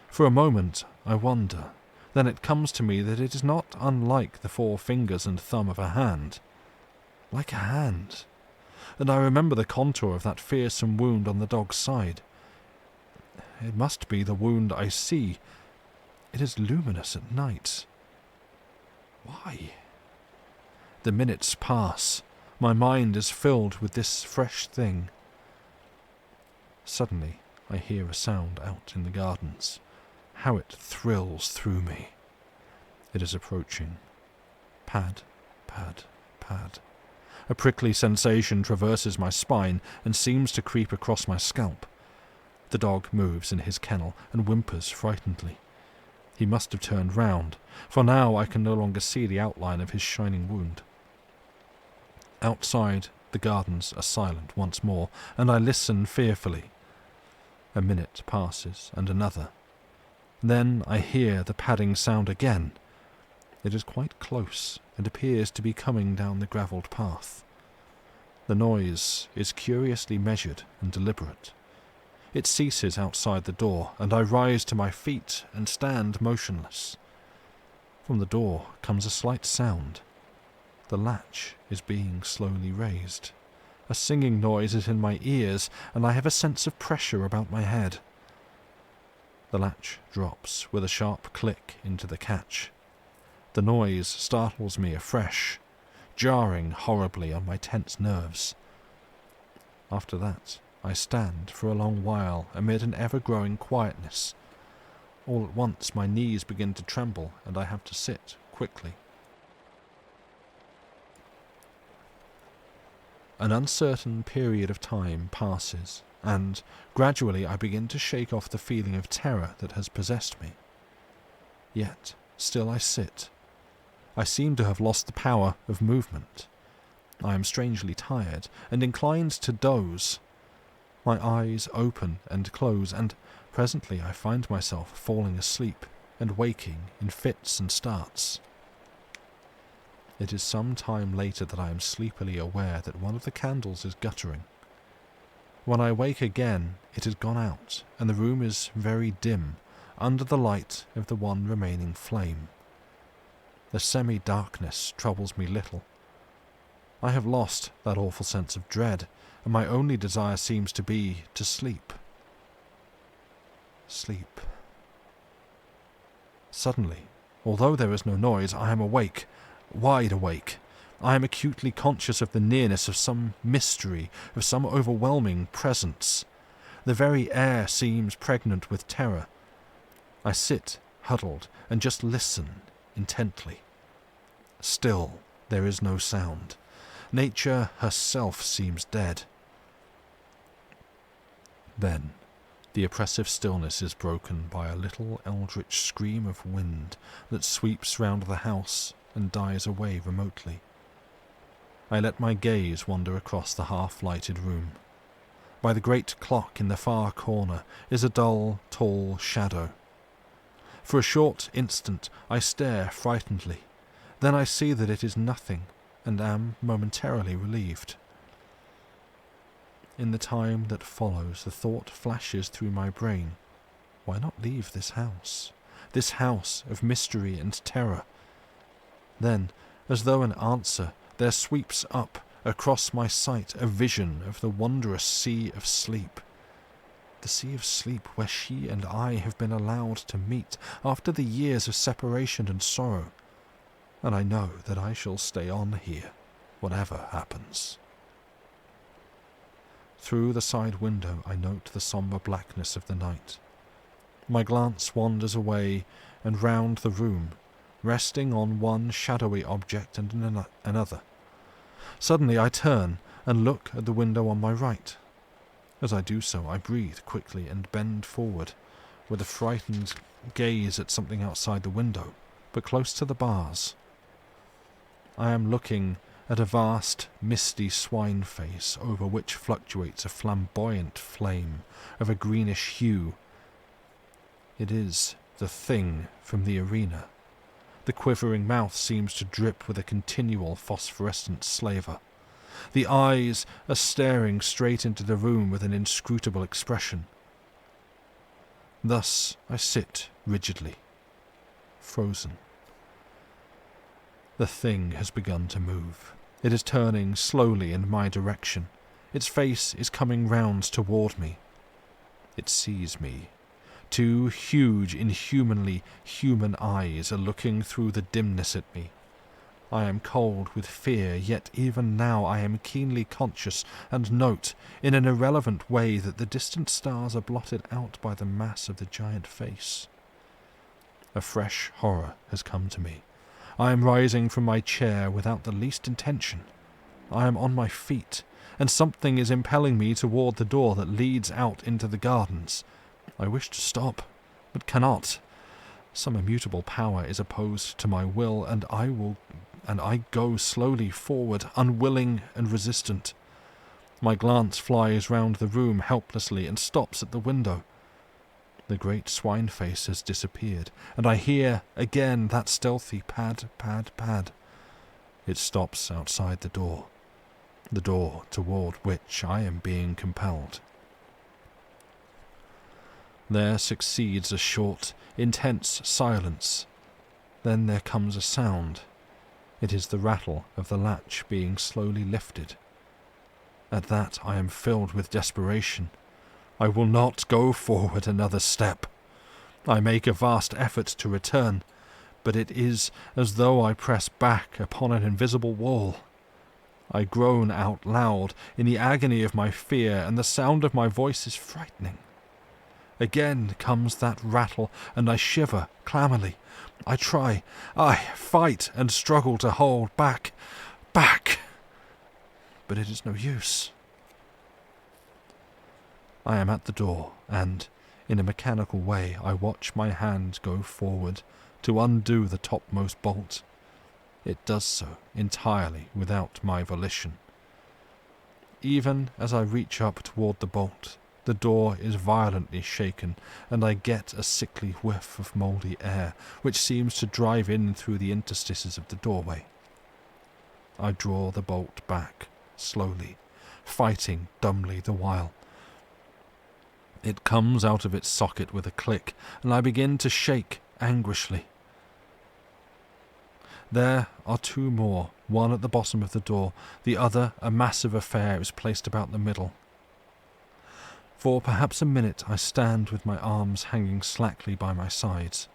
For a moment I wonder. Then it comes to me that it is not unlike the 4 fingers and thumb of a hand. Like a hand. And I remember the contour of that fearsome wound on the dog's side. It must be the wound I see. It is luminous at night. Why? The minutes pass. My mind is filled with this fresh thing. Suddenly, I hear a sound out in the gardens. How it thrills through me. It is approaching. Pad, pad, pad. A prickly sensation traverses my spine and seems to creep across my scalp. The dog moves in his kennel and whimpers frightenedly. He must have turned round, for now I can no longer see the outline of his shining wound. Outside, the gardens are silent once more, and I listen fearfully. A minute passes, and another. Then I hear the padding sound again. It is quite close, and appears to be coming down the gravelled path. The noise is curiously measured and deliberate. It ceases outside the door, and I rise to my feet and stand motionless. From the door comes a slight sound. The latch is being slowly raised. A singing noise is in my ears, and I have a sense of pressure about my head. The latch drops with a sharp click into the catch. The noise startles me afresh, jarring horribly on my tense nerves. After that, I stand for a long while amid an ever-growing quietness. All at once my knees begin to tremble, and I have to sit quickly. An uncertain period of time passes, and gradually I begin to shake off the feeling of terror that has possessed me. Yet, still I sit. I seem to have lost the power of movement. I am strangely tired, and inclined to doze. My eyes open and close, and presently I find myself falling asleep and waking in fits and starts. It is some time later that I am sleepily aware that one of the candles is guttering. When I wake again, it has gone out, and the room is very dim, under the light of the one remaining flame. The semi-darkness troubles me little. I have lost that awful sense of dread, and my only desire seems to be to sleep. Sleep. Suddenly, although there is no noise, I am awake, wide awake. I am acutely conscious of the nearness of some mystery, of some overwhelming presence. The very air seems pregnant with terror. I sit, huddled, and just listen intently. Still, there is no sound. Nature herself seems dead. Then, the oppressive stillness is broken by a little eldritch scream of wind that sweeps round the house and dies away remotely. I let my gaze wander across the half-lighted room. By the great clock in the far corner is a dull, tall shadow. For a short instant I stare frightenedly. Then I see that it is nothing, and am momentarily relieved. In the time that follows, the thought flashes through my brain, why not leave this house of mystery and terror? Then, as though an answer, there sweeps up across my sight a vision of the wondrous sea of sleep. The sea of sleep where she and I have been allowed to meet after the years of separation and sorrow. And I know that I shall stay on here, whatever happens. Through the side window I note the sombre blackness of the night. My glance wanders away and round the room, resting on one shadowy object and another. Suddenly I turn and look at the window on my right. As I do so, I breathe quickly and bend forward, with a frightened gaze at something outside the window, but close to the bars. I am looking at a vast, misty swine face over which fluctuates a flamboyant flame of a greenish hue. It is the thing from the arena. The quivering mouth seems to drip with a continual phosphorescent slaver. The eyes are staring straight into the room with an inscrutable expression. Thus I sit rigidly, frozen. The thing has begun to move. It is turning slowly in my direction. Its face is coming round toward me. It sees me. Two huge, inhumanly human eyes are looking through the dimness at me. I am cold with fear, yet even now I am keenly conscious and note, in an irrelevant way, that the distant stars are blotted out by the mass of the giant face. A fresh horror has come to me. I am rising from my chair without the least intention. I am on my feet, and something is impelling me toward the door that leads out into the gardens. I wish to stop, but cannot. Some immutable power is opposed to my will, and I go slowly forward, unwilling and resistant. My glance flies round the room helplessly and stops at the window. The great swine face has disappeared, and I hear again that stealthy pad, pad, pad. It stops outside the door toward which I am being compelled. There succeeds a short, intense silence. Then there comes a sound. It is the rattle of the latch being slowly lifted. At that I am filled with desperation. I will not go forward another step. I make a vast effort to return, but it is as though I press back upon an invisible wall. I groan out loud in the agony of my fear, and the sound of my voice is frightening. Again comes that rattle, and I shiver clammily. I fight and struggle to hold back, but it is no use. I am at the door, and, in a mechanical way, I watch my hand go forward to undo the topmost bolt. It does so entirely without my volition. Even as I reach up toward the bolt, the door is violently shaken, and I get a sickly whiff of mouldy air, which seems to drive in through the interstices of the doorway. I draw the bolt back, slowly, fighting dumbly the while. It comes out of its socket with a click, and I begin to shake anguishly. There are two more, one at the bottom of the door, the other, a massive affair, is placed about the middle. For perhaps a minute I stand with my arms hanging slackly by my sides.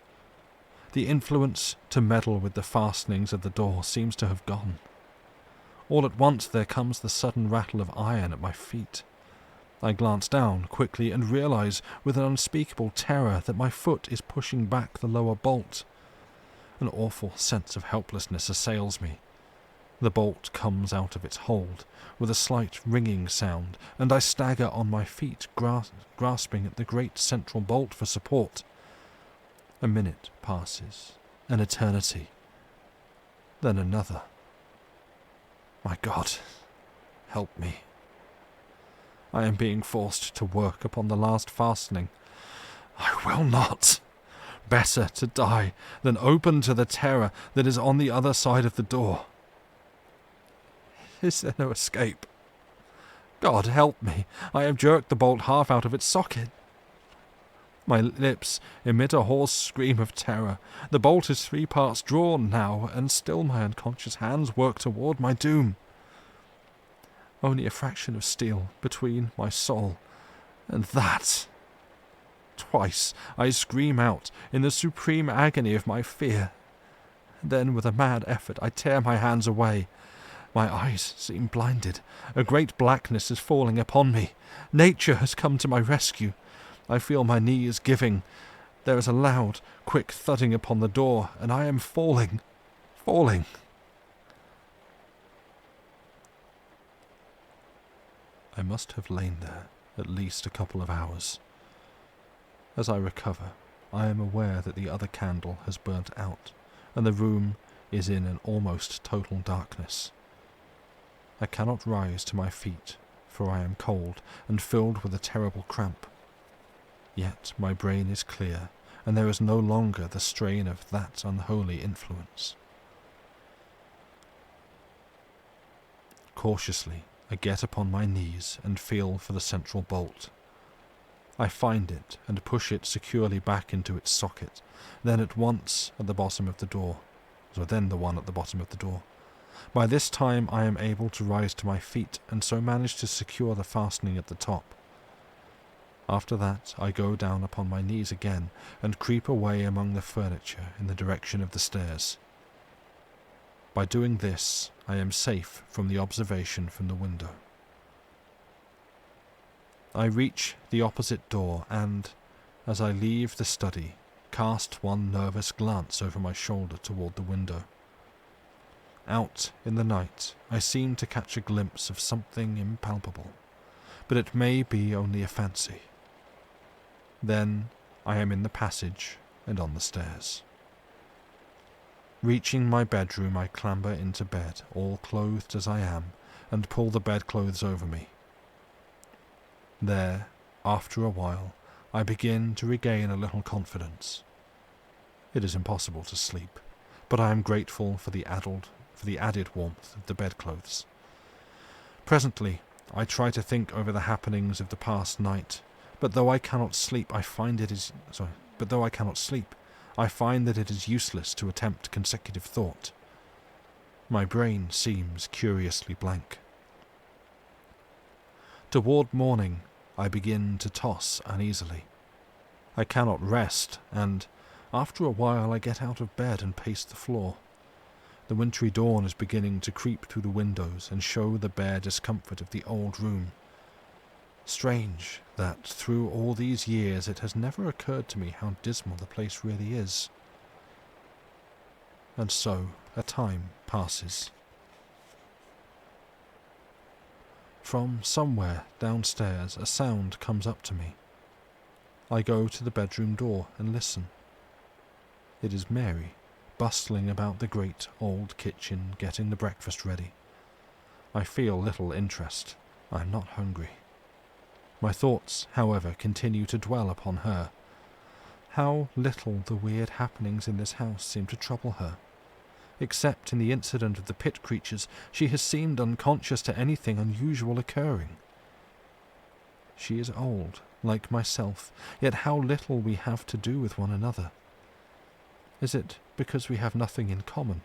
The influence to meddle with the fastenings of the door seems to have gone. All at once there comes the sudden rattle of iron at my feet. I glance down quickly and realize with an unspeakable terror that my foot is pushing back the lower bolt. An awful sense of helplessness assails me. The bolt comes out of its hold with a slight ringing sound, and I stagger on my feet, grasping at the great central bolt for support. A minute passes, an eternity, then another. My God, help me. I am being forced to work upon the last fastening. I will not. Better to die than open to the terror that is on the other side of the door. Is there no escape? God help me. I have jerked the bolt half out of its socket. My lips emit a hoarse scream of terror. The bolt is 3 parts drawn now, and still my unconscious hands work toward my doom. Only a fraction of steel between my soul and that. Twice I scream out in the supreme agony of my fear. Then, with a mad effort, I tear my hands away. My eyes seem blinded. A great blackness is falling upon me. Nature has come to my rescue. I feel my knees giving. There is a loud, quick thudding upon the door, and I am falling. I must have lain there at least a couple of hours. As I recover, I am aware that the other candle has burnt out, and the room is in an almost total darkness. I cannot rise to my feet, for I am cold and filled with a terrible cramp. Yet my brain is clear, and there is no longer the strain of that unholy influence. Cautiously, I get upon my knees and feel for the central bolt. I find it and push it securely back into its socket, then the one at the bottom of the door. By this time I am able to rise to my feet, and so manage to secure the fastening at the top. After that I go down upon my knees again and creep away among the furniture in the direction of the stairs. By doing this, I am safe from the observation from the window. I reach the opposite door and, as I leave the study, cast one nervous glance over my shoulder toward the window. Out in the night, I seem to catch a glimpse of something impalpable, but it may be only a fancy. Then I am in the passage and on the stairs. Reaching my bedroom, I clamber into bed, all clothed as I am, and pull the bedclothes over me. There, after a while, I begin to regain a little confidence. It is impossible to sleep, but I am grateful for the added warmth of the bedclothes. Presently, I try to think over the happenings of the past night, but though I cannot sleep, I find that it is useless to attempt consecutive thought. My brain seems curiously blank. Toward morning, I begin to toss uneasily. I cannot rest, and after a while I get out of bed and pace the floor. The wintry dawn is beginning to creep through the windows and show the bare discomfort of the old room. Strange that through all these years it has never occurred to me how dismal the place really is. And so a time passes. From somewhere downstairs a sound comes up to me. I go to the bedroom door and listen. It is Mary, bustling about the great old kitchen, getting the breakfast ready. I feel little interest. I am not hungry. My thoughts, however, continue to dwell upon her. How little the weird happenings in this house seem to trouble her. Except in the incident of the pit creatures, she has seemed unconscious to anything unusual occurring. She is old, like myself, yet how little we have to do with one another. Is it because we have nothing in common,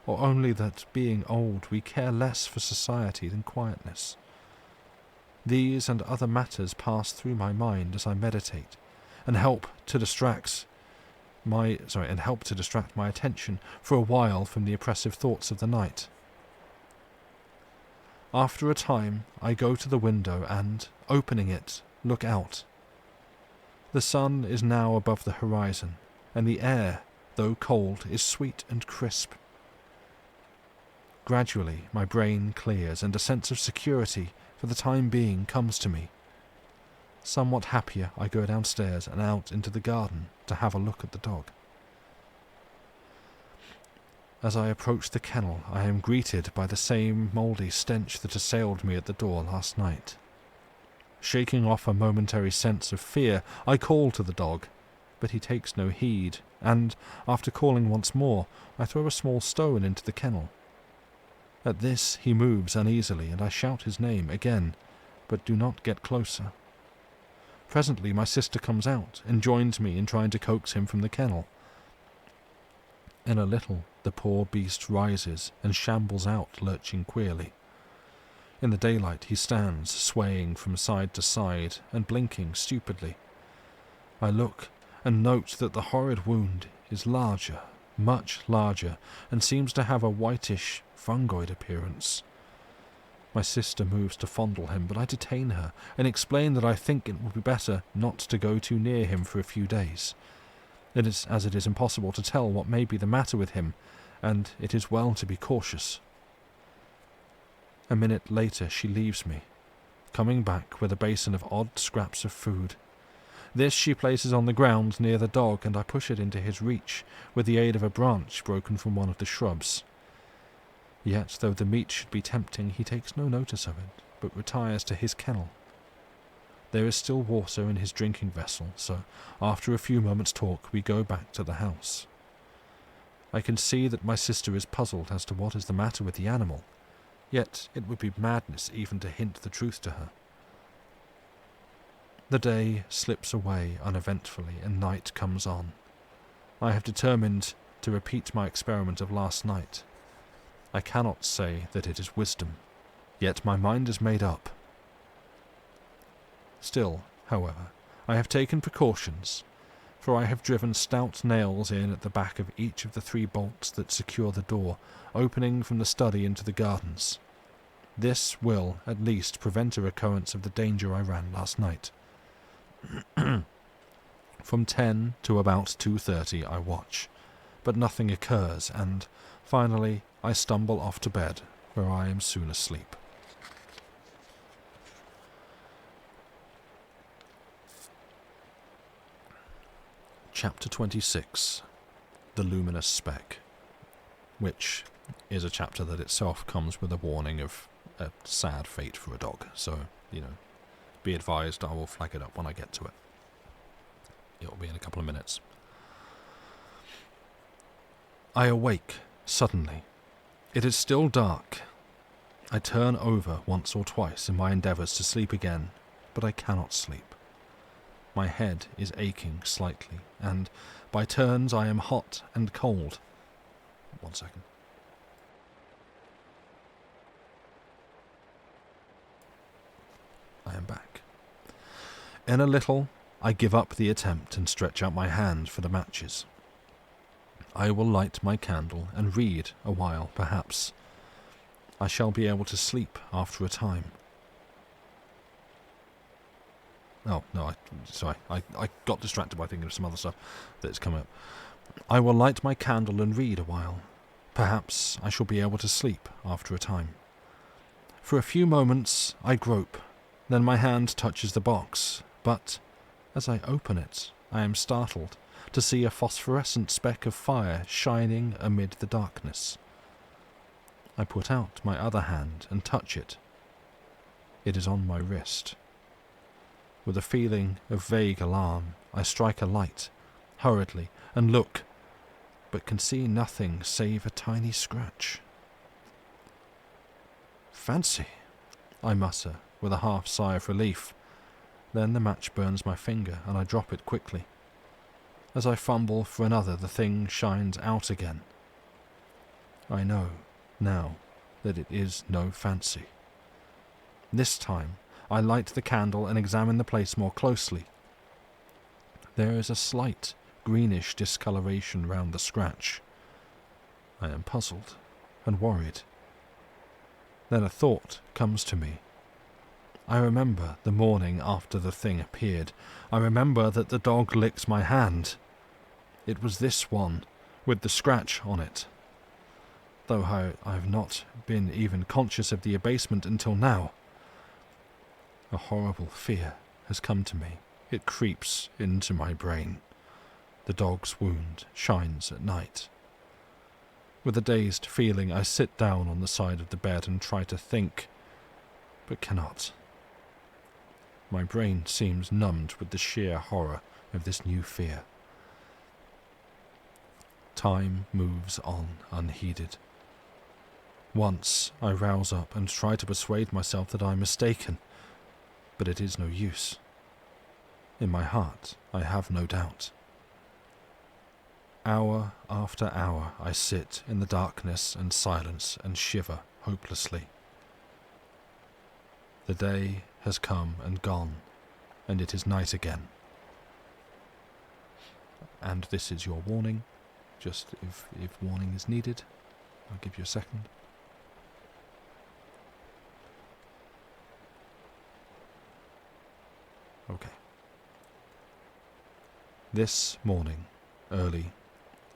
or only that, being old, we care less for society than quietness? These and other matters pass through my mind as I meditate, and help to distract my attention for a while from the oppressive thoughts of the night. After a time, I go to the window and, opening it, look out. The sun is now above the horizon, and the air, though cold, is sweet and crisp. Gradually, my brain clears, and a sense of security, for the time being, comes to me. Somewhat happier, I go downstairs and out into the garden to have a look at the dog. As I approach the kennel, I am greeted by the same mouldy stench that assailed me at the door last night. Shaking off a momentary sense of fear, I call to the dog, but he takes no heed, and, after calling once more, I throw a small stone into the kennel. At this he moves uneasily, and I shout his name again, but do not get closer. Presently my sister comes out and joins me in trying to coax him from the kennel. In a little, the poor beast rises and shambles out, lurching queerly. In the daylight he stands, swaying from side to side and blinking stupidly. I look and note that the horrid wound is larger, much larger, and seems to have a whitish, fungoid appearance. My sister moves to fondle him, but I detain her and explain that I think it would be better not to go too near him for a few days. It is impossible to tell what may be the matter with him, and it is well to be cautious. A minute later she leaves me, coming back with a basin of odd scraps of food. This she places on the ground near the dog, and I push it into his reach with the aid of a branch broken from one of the shrubs. Yet, though the meat should be tempting, he takes no notice of it, but retires to his kennel. There is still water in his drinking vessel, so after a few moments' talk we go back to the house. I can see that my sister is puzzled as to what is the matter with the animal, yet it would be madness even to hint the truth to her. The day slips away uneventfully, and night comes on. I have determined to repeat my experiment of last night. I cannot say that it is wisdom, yet my mind is made up. Still, however, I have taken precautions, for I have driven stout nails in at the back of each of the 3 bolts that secure the door, opening from the study into the gardens. This will, at least, prevent a recurrence of the danger I ran last night. From 10 to about 2:30 I watch, but nothing occurs, and, finally, I stumble off to bed, where I am soon asleep. Chapter 26, The Luminous Speck, which is a chapter that itself comes with a warning of a sad fate for a dog, so, be advised, I will flag it up when I get to it. It'll be in a couple of minutes. I awake, suddenly. It is still dark. I turn over once or twice in my endeavours to sleep again, but I cannot sleep. My head is aching slightly, and by turns I am hot and cold. 1 second. I am back. In a little, I give up the attempt and stretch out my hand for the matches. I will light my candle and read a while, perhaps. I shall be able to sleep after a time. Oh, no, I got distracted by thinking of some other stuff that's come up. I will light my candle and read a while. Perhaps I shall be able to sleep after a time. For a few moments I grope, then my hand touches the box, but as I open it, I am startled to see a phosphorescent speck of fire shining amid the darkness. I put out my other hand and touch it. It is on my wrist. With a feeling of vague alarm, I strike a light, hurriedly, and look, but can see nothing save a tiny scratch. Fancy, I mutter, with a half sigh of relief. Then the match burns my finger, and I drop it quickly. As I fumble for another, the thing shines out again. I know, now, that it is no fancy. This time, I light the candle and examine the place more closely. There is a slight greenish discoloration round the scratch. I am puzzled and worried. Then a thought comes to me. I remember the morning after the thing appeared. I remember that the dog licked my hand. It was this one, with the scratch on it. Though I have not been even conscious of the abasement until now. A horrible fear has come to me. It creeps into my brain. The dog's wound shines at night. With a dazed feeling, I sit down on the side of the bed and try to think, but cannot. My brain seems numbed with the sheer horror of this new fear. Time moves on unheeded. Once I rouse up and try to persuade myself that I am mistaken, but it is no use. In my heart, I have no doubt. Hour after hour I sit in the darkness and silence and shiver hopelessly. The day has come and gone, and it is night again. And this is your warning, just if warning is needed. I'll give you a second. Okay. This morning, early,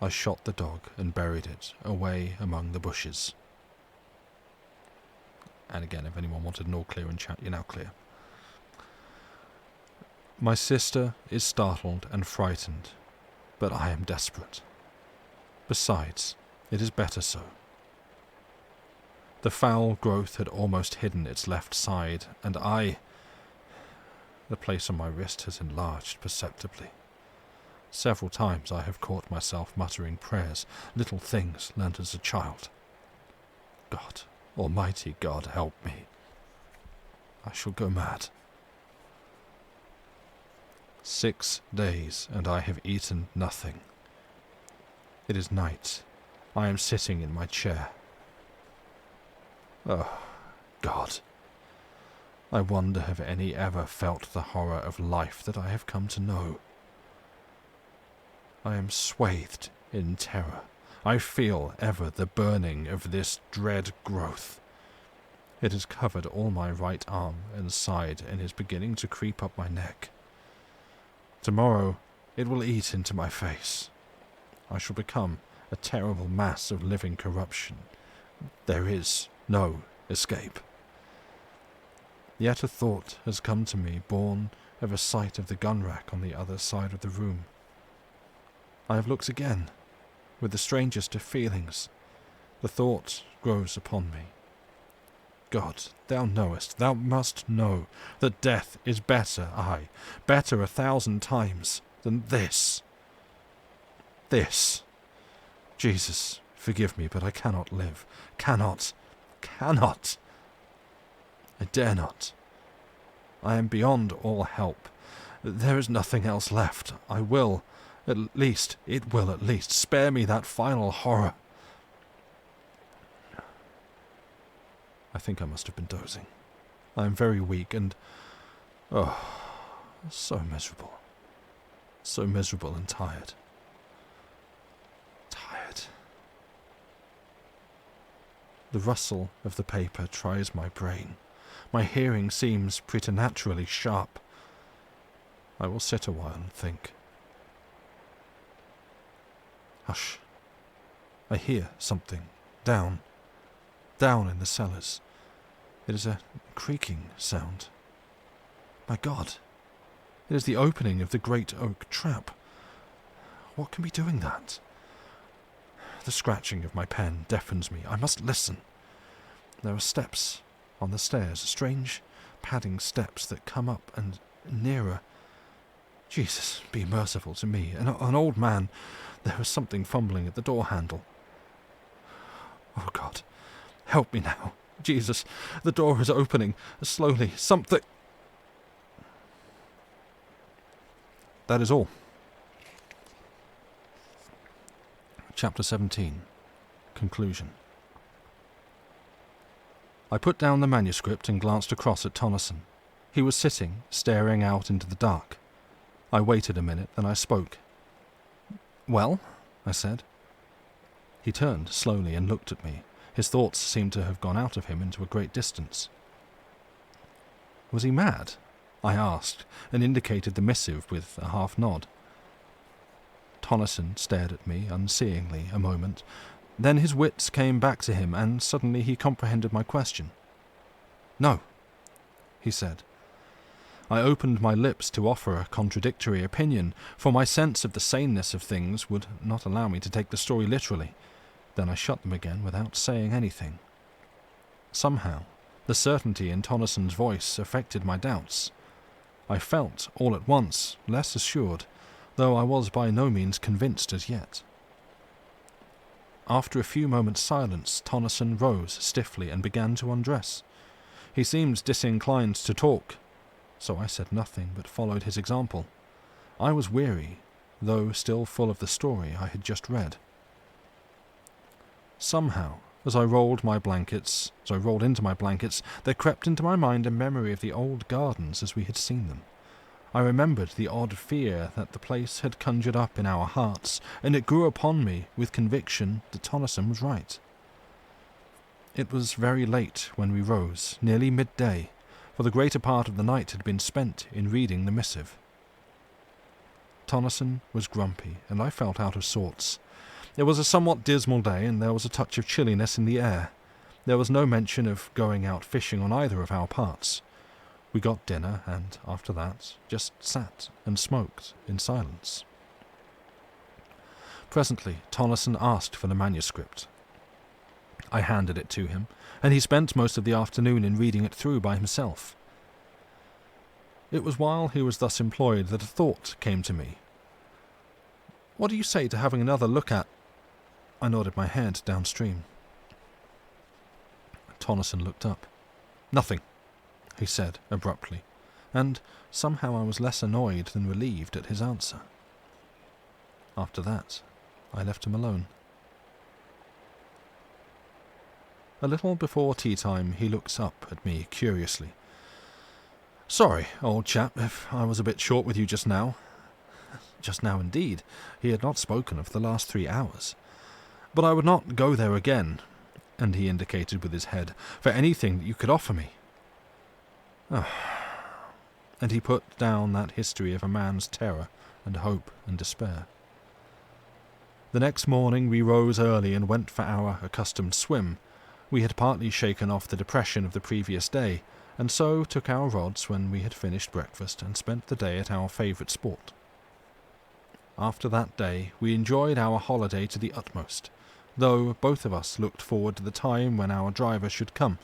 I shot the dog and buried it away among the bushes. And again, if anyone wanted an all clear in chat, you're now clear. My sister is startled and frightened, but I am desperate. Besides, it is better so. The foul growth had almost hidden its left side, and the place on my wrist has enlarged perceptibly. Several times I have caught myself muttering prayers, little things learnt as a child. God, Almighty God, help me. I shall go mad. 6 days, and I have eaten nothing. It is night. I am sitting in my chair. Oh, God. I wonder have any ever felt the horror of life that I have come to know. I am swathed in terror. I feel ever the burning of this dread growth. It has covered all my right arm and side and is beginning to creep up my neck. Tomorrow it will eat into my face. I shall become a terrible mass of living corruption. There is no escape. Yet a thought has come to me, born of a sight of the gun rack on the other side of the room. I have looked again, with the strangest of feelings. The thought grows upon me. God, thou knowest, thou must know, that death is better, aye, better 1,000 times than this. This. Jesus, forgive me, but I cannot live. Cannot. I dare not. I am beyond all help. There is nothing else left. It will at least spare me that final horror. I think I must have been dozing. I am very weak and, so miserable. So miserable and tired. The rustle of the paper tries my brain. My hearing seems preternaturally sharp. I will sit a while and think. Hush. I hear something. Down in the cellars. It is a creaking sound. My God! It is the opening of the great oak trap. What can be doing that? The scratching of my pen deafens me. I must listen. There are steps on the stairs, strange padding steps that come up and nearer. Jesus, be merciful to me. An old man. There is something fumbling at the door handle. Oh God, help me now. Jesus, the door is opening. Slowly, something... That is all. Chapter 17. Conclusion. I put down the manuscript and glanced across at Tonneson. He was sitting, staring out into the dark. I waited a minute, then I spoke. "Well?" I said. He turned slowly and looked at me. His thoughts seemed to have gone out of him into a great distance. Was he mad? I asked, and indicated the missive with a half nod. Tonneson stared at me unseeingly a moment. Then his wits came back to him, and suddenly he comprehended my question. "No," he said. I opened my lips to offer a contradictory opinion, for my sense of the saneness of things would not allow me to take the story literally. Then I shut them again without saying anything. Somehow, the certainty in Tonneson's voice affected my doubts. I felt, all at once, less assured, though I was by no means convinced as yet. After a few moments' silence, Tonneson rose stiffly and began to undress. He seemed disinclined to talk, so I said nothing but followed his example. I was weary, though still full of the story I had just read. Somehow, as I rolled into my blankets, there crept into my mind a memory of the old gardens as we had seen them. I remembered the odd fear that the place had conjured up in our hearts, and it grew upon me with conviction that Tonneson was right. It was very late when we rose, nearly midday, for the greater part of the night had been spent in reading the missive. Tonneson was grumpy, and I felt out of sorts. It was a somewhat dismal day, and there was a touch of chilliness in the air. There was no mention of going out fishing on either of our parts. We got dinner, and after that, just sat and smoked in silence. Presently, Tonneson asked for the manuscript. I handed it to him, and he spent most of the afternoon in reading it through by himself. It was while he was thus employed that a thought came to me. "What do you say to having another look at—" I nodded my head downstream. Tonneson looked up. "Nothing," he said abruptly, and somehow I was less annoyed than relieved at his answer. After that, I left him alone. A little before tea time, he looks up at me curiously. "Sorry, old chap, if I was a bit short with you just now. Just now, indeed, he had not spoken of the last 3 hours. But I would not go there again, and he indicated with his head, for anything that you could offer me. Oh. And he put down that history of a man's terror and hope and despair. The next morning we rose early and went for our accustomed swim. We had partly shaken off the depression of the previous day, and so took our rods when we had finished breakfast and spent the day at our favourite sport. After that day we enjoyed our holiday to the utmost, though both of us looked forward to the time when our driver should come,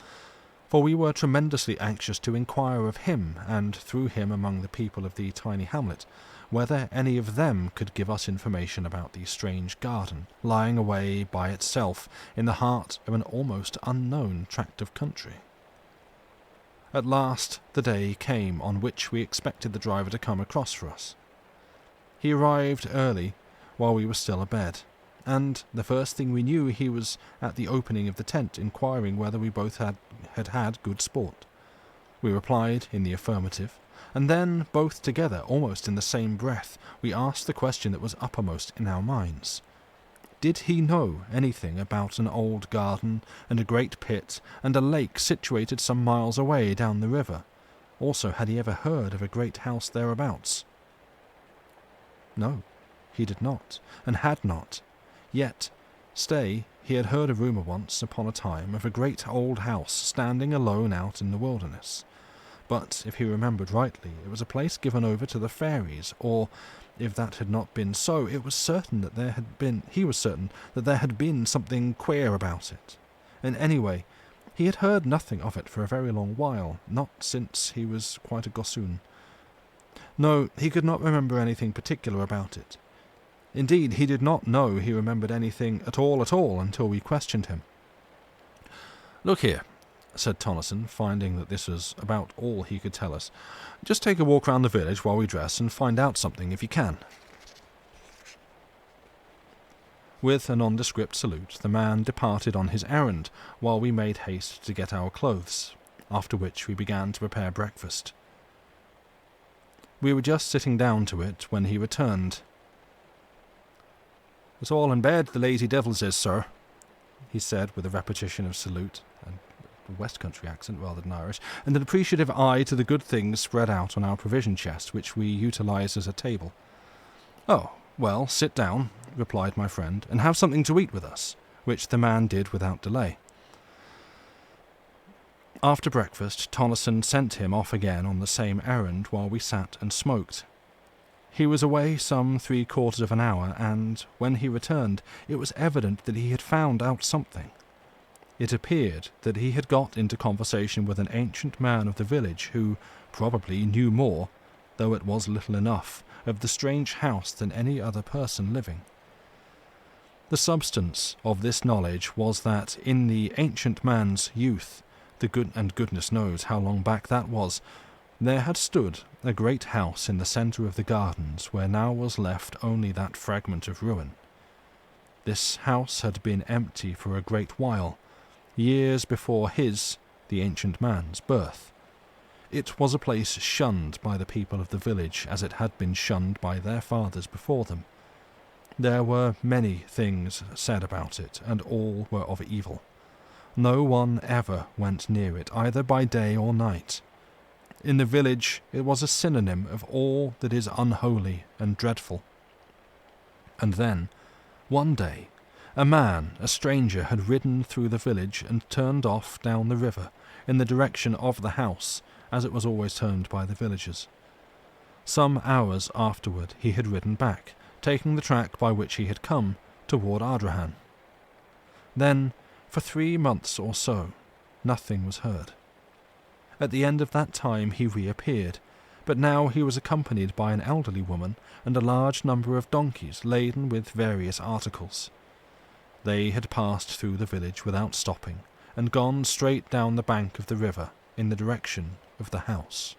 for we were tremendously anxious to inquire of him, and through him among the people of the tiny hamlet, whether any of them could give us information about the strange garden, lying away by itself in the heart of an almost unknown tract of country. At last the day came on which we expected the driver to come across for us. He arrived early, while we were still abed, and the first thing we knew he was at the opening of the tent inquiring whether we both had good sport. We replied in the affirmative, and then, both together, almost in the same breath, we asked the question that was uppermost in our minds. Did he know anything about an old garden, and a great pit, and a lake situated some miles away down the river? Also, had he ever heard of a great house thereabouts? No, he did not, and had not. Yet, stay, he had heard a rumour once upon a time of a great old house standing alone out in the wilderness. But, if he remembered rightly, it was a place given over to the fairies, or, if that had not been so, he was certain that there had been something queer about it. And anyway, he had heard nothing of it for a very long while, not since he was quite a gossoon. No, he could not remember anything particular about it. Indeed, he did not know he remembered anything at all until we questioned him. "Look here," said Tonneson, finding that this was about all he could tell us. "Just take a walk round the village while we dress and find out something if you can." With a nondescript salute, the man departed on his errand, while we made haste to get our clothes, after which we began to prepare breakfast. We were just sitting down to it when he returned. "It's all in bed, the lazy devils is, sir," he said with a repetition of salute, and a West Country accent rather than Irish, and an appreciative eye to the good things spread out on our provision chest, which we utilised as a table. "Oh, well, sit down," replied my friend, "and have something to eat with us," which the man did without delay. After breakfast, Tonneson sent him off again on the same errand while we sat and smoked. He was away some 3/4 of an hour, and when he returned, it was evident that he had found out something. It appeared that he had got into conversation with an ancient man of the village who probably knew more, though it was little enough, of the strange house than any other person living. The substance of this knowledge was that in the ancient man's youth, goodness knows how long back that was, there had stood a great house in the centre of the gardens where now was left only that fragment of ruin. This house had been empty for a great while, years before his, the ancient man's, birth. It was a place shunned by the people of the village as it had been shunned by their fathers before them. There were many things said about it, and all were of evil. No one ever went near it, either by day or night. In the village it was a synonym of all that is unholy and dreadful. And then, one day, a stranger, had ridden through the village and turned off down the river, in the direction of the house, as it was always termed by the villagers. Some hours afterward he had ridden back, taking the track by which he had come, toward Ardrahan. Then, for 3 months or so, nothing was heard. At the end of that time he reappeared, but now he was accompanied by an elderly woman and a large number of donkeys laden with various articles. They had passed through the village without stopping, and gone straight down the bank of the river in the direction of the house.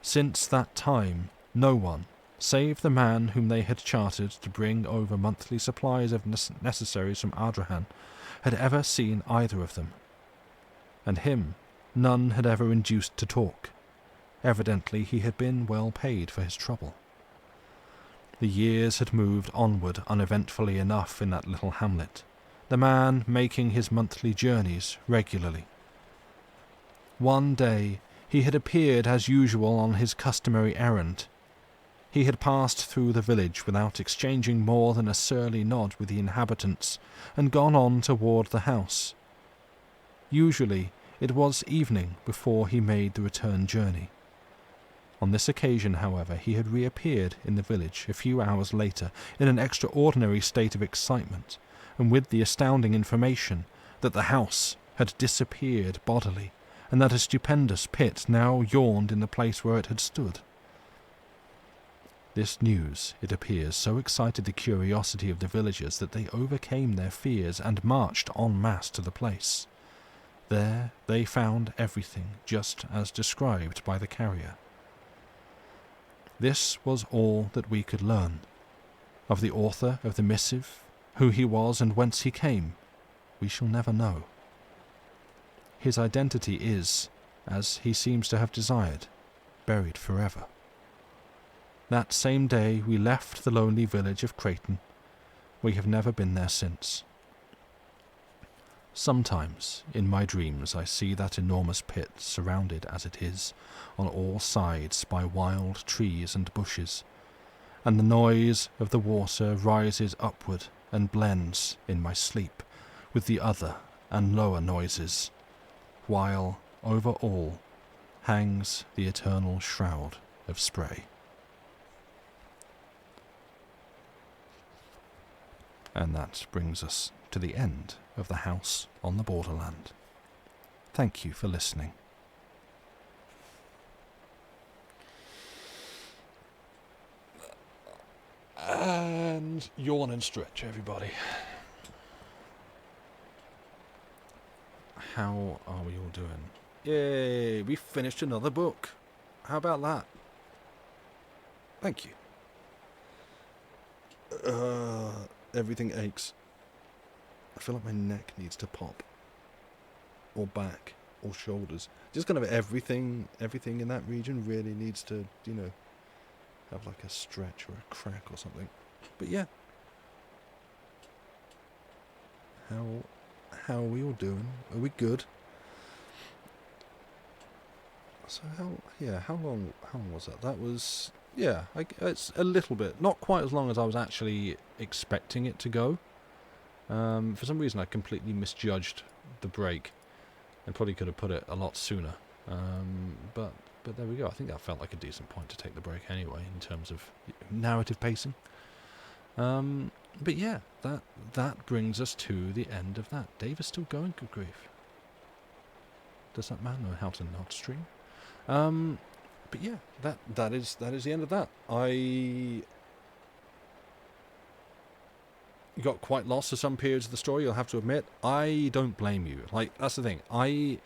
Since that time, no one, save the man whom they had chartered to bring over monthly supplies of necessaries from Ardrahan, had ever seen either of them. And him none had ever induced to talk. Evidently he had been well paid for his trouble. The years had moved onward uneventfully enough in that little hamlet, the man making his monthly journeys regularly. One day he had appeared as usual on his customary errand. He had passed through the village without exchanging more than a surly nod with the inhabitants, and gone on toward the house. Usually it was evening before he made the return journey. On this occasion, however, he had reappeared in the village a few hours later in an extraordinary state of excitement, and with the astounding information that the house had disappeared bodily, and that a stupendous pit now yawned in the place where it had stood. This news, it appears, so excited the curiosity of the villagers that they overcame their fears and marched en masse to the place. There they found everything just as described by the carrier. This was all that we could learn. Of the author of the missive, who he was and whence he came, we shall never know. His identity is, as he seems to have desired, buried forever. That same day we left the lonely village of Creighton. We have never been there since. Sometimes, in my dreams, I see that enormous pit surrounded, as it is, on all sides by wild trees and bushes, and the noise of the water rises upward and blends, in my sleep, with the other and lower noises, while over all hangs the eternal shroud of spray. And that brings us to the end of The House on the Borderland. Thank you for listening. And yawn and stretch, everybody. How are we all doing? Yay, we finished another book. How about that? Thank you. Everything aches. I feel like my neck needs to pop. Or back. Or shoulders. Just kind of everything in that region really needs to, have like a stretch or a crack or something. But yeah. How are we all doing? Are we good? So how long was that? That was, it's a little bit, not quite as long as I was actually expecting it to go. For some reason I completely misjudged the break and probably could have put it a lot sooner. But there we go. I think that felt like a decent point to take the break anyway in terms of narrative pacing. But yeah, that brings us to the end of that. Dave is still going, good grief. Does that man know how to not stream? But yeah, that is the end of that. I got quite lost for some periods of the story, you'll have to admit. I don't blame you. Like, that's the thing. I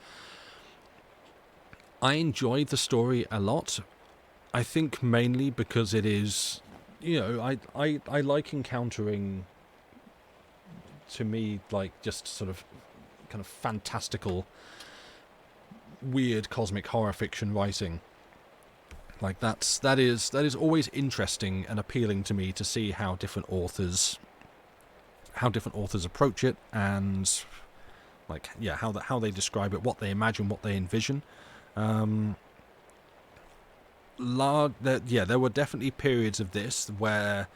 enjoyed the story a lot. I think mainly because it is, I like encountering, to me, like, just sort of kind of fantastical, weird cosmic horror fiction writing. Like, that is always interesting and appealing to me to see how different authors approach it, and like, how they describe it, what they imagine, what they envision. There were definitely periods of this where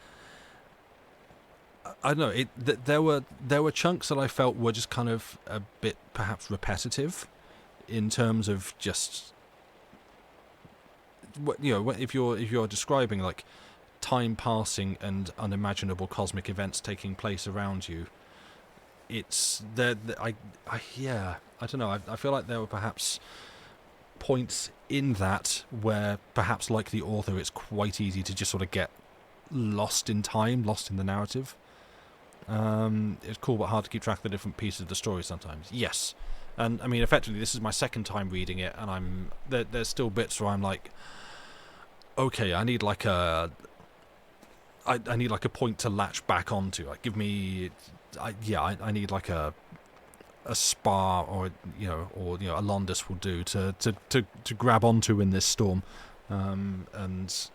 I don't know, there were chunks that I felt were just kind of a bit perhaps repetitive in terms of just if you're describing like time passing and unimaginable cosmic events taking place around you, it's I don't know, I feel like there were perhaps points in that where perhaps, like the author, it's quite easy to just sort of get lost in time, lost in the narrative. It's cool but hard to keep track of the different pieces of the story sometimes. Yes. And I mean, effectively, this is my second time reading it, and there's still bits where I'm like, okay, I need like a point to latch back onto. Like, give me, I need like a spar or a Londis will do to grab onto in this storm, and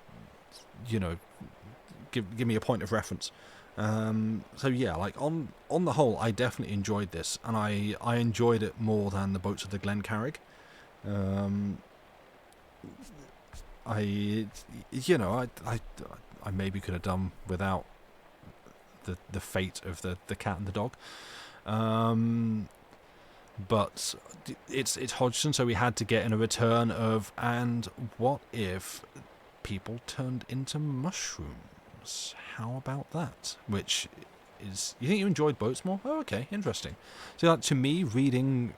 give me a point of reference. So yeah, like on the whole, I definitely enjoyed this, and I enjoyed it more than the Boats of the Glencarrig. I you know I maybe could have done without the fate of the cat and the dog. But it's Hodgson, so we had to get in a return of, and what if people turned into mushrooms? How about that? Which is, you think you enjoyed Boats more? Oh, okay, interesting. So like, to me, reading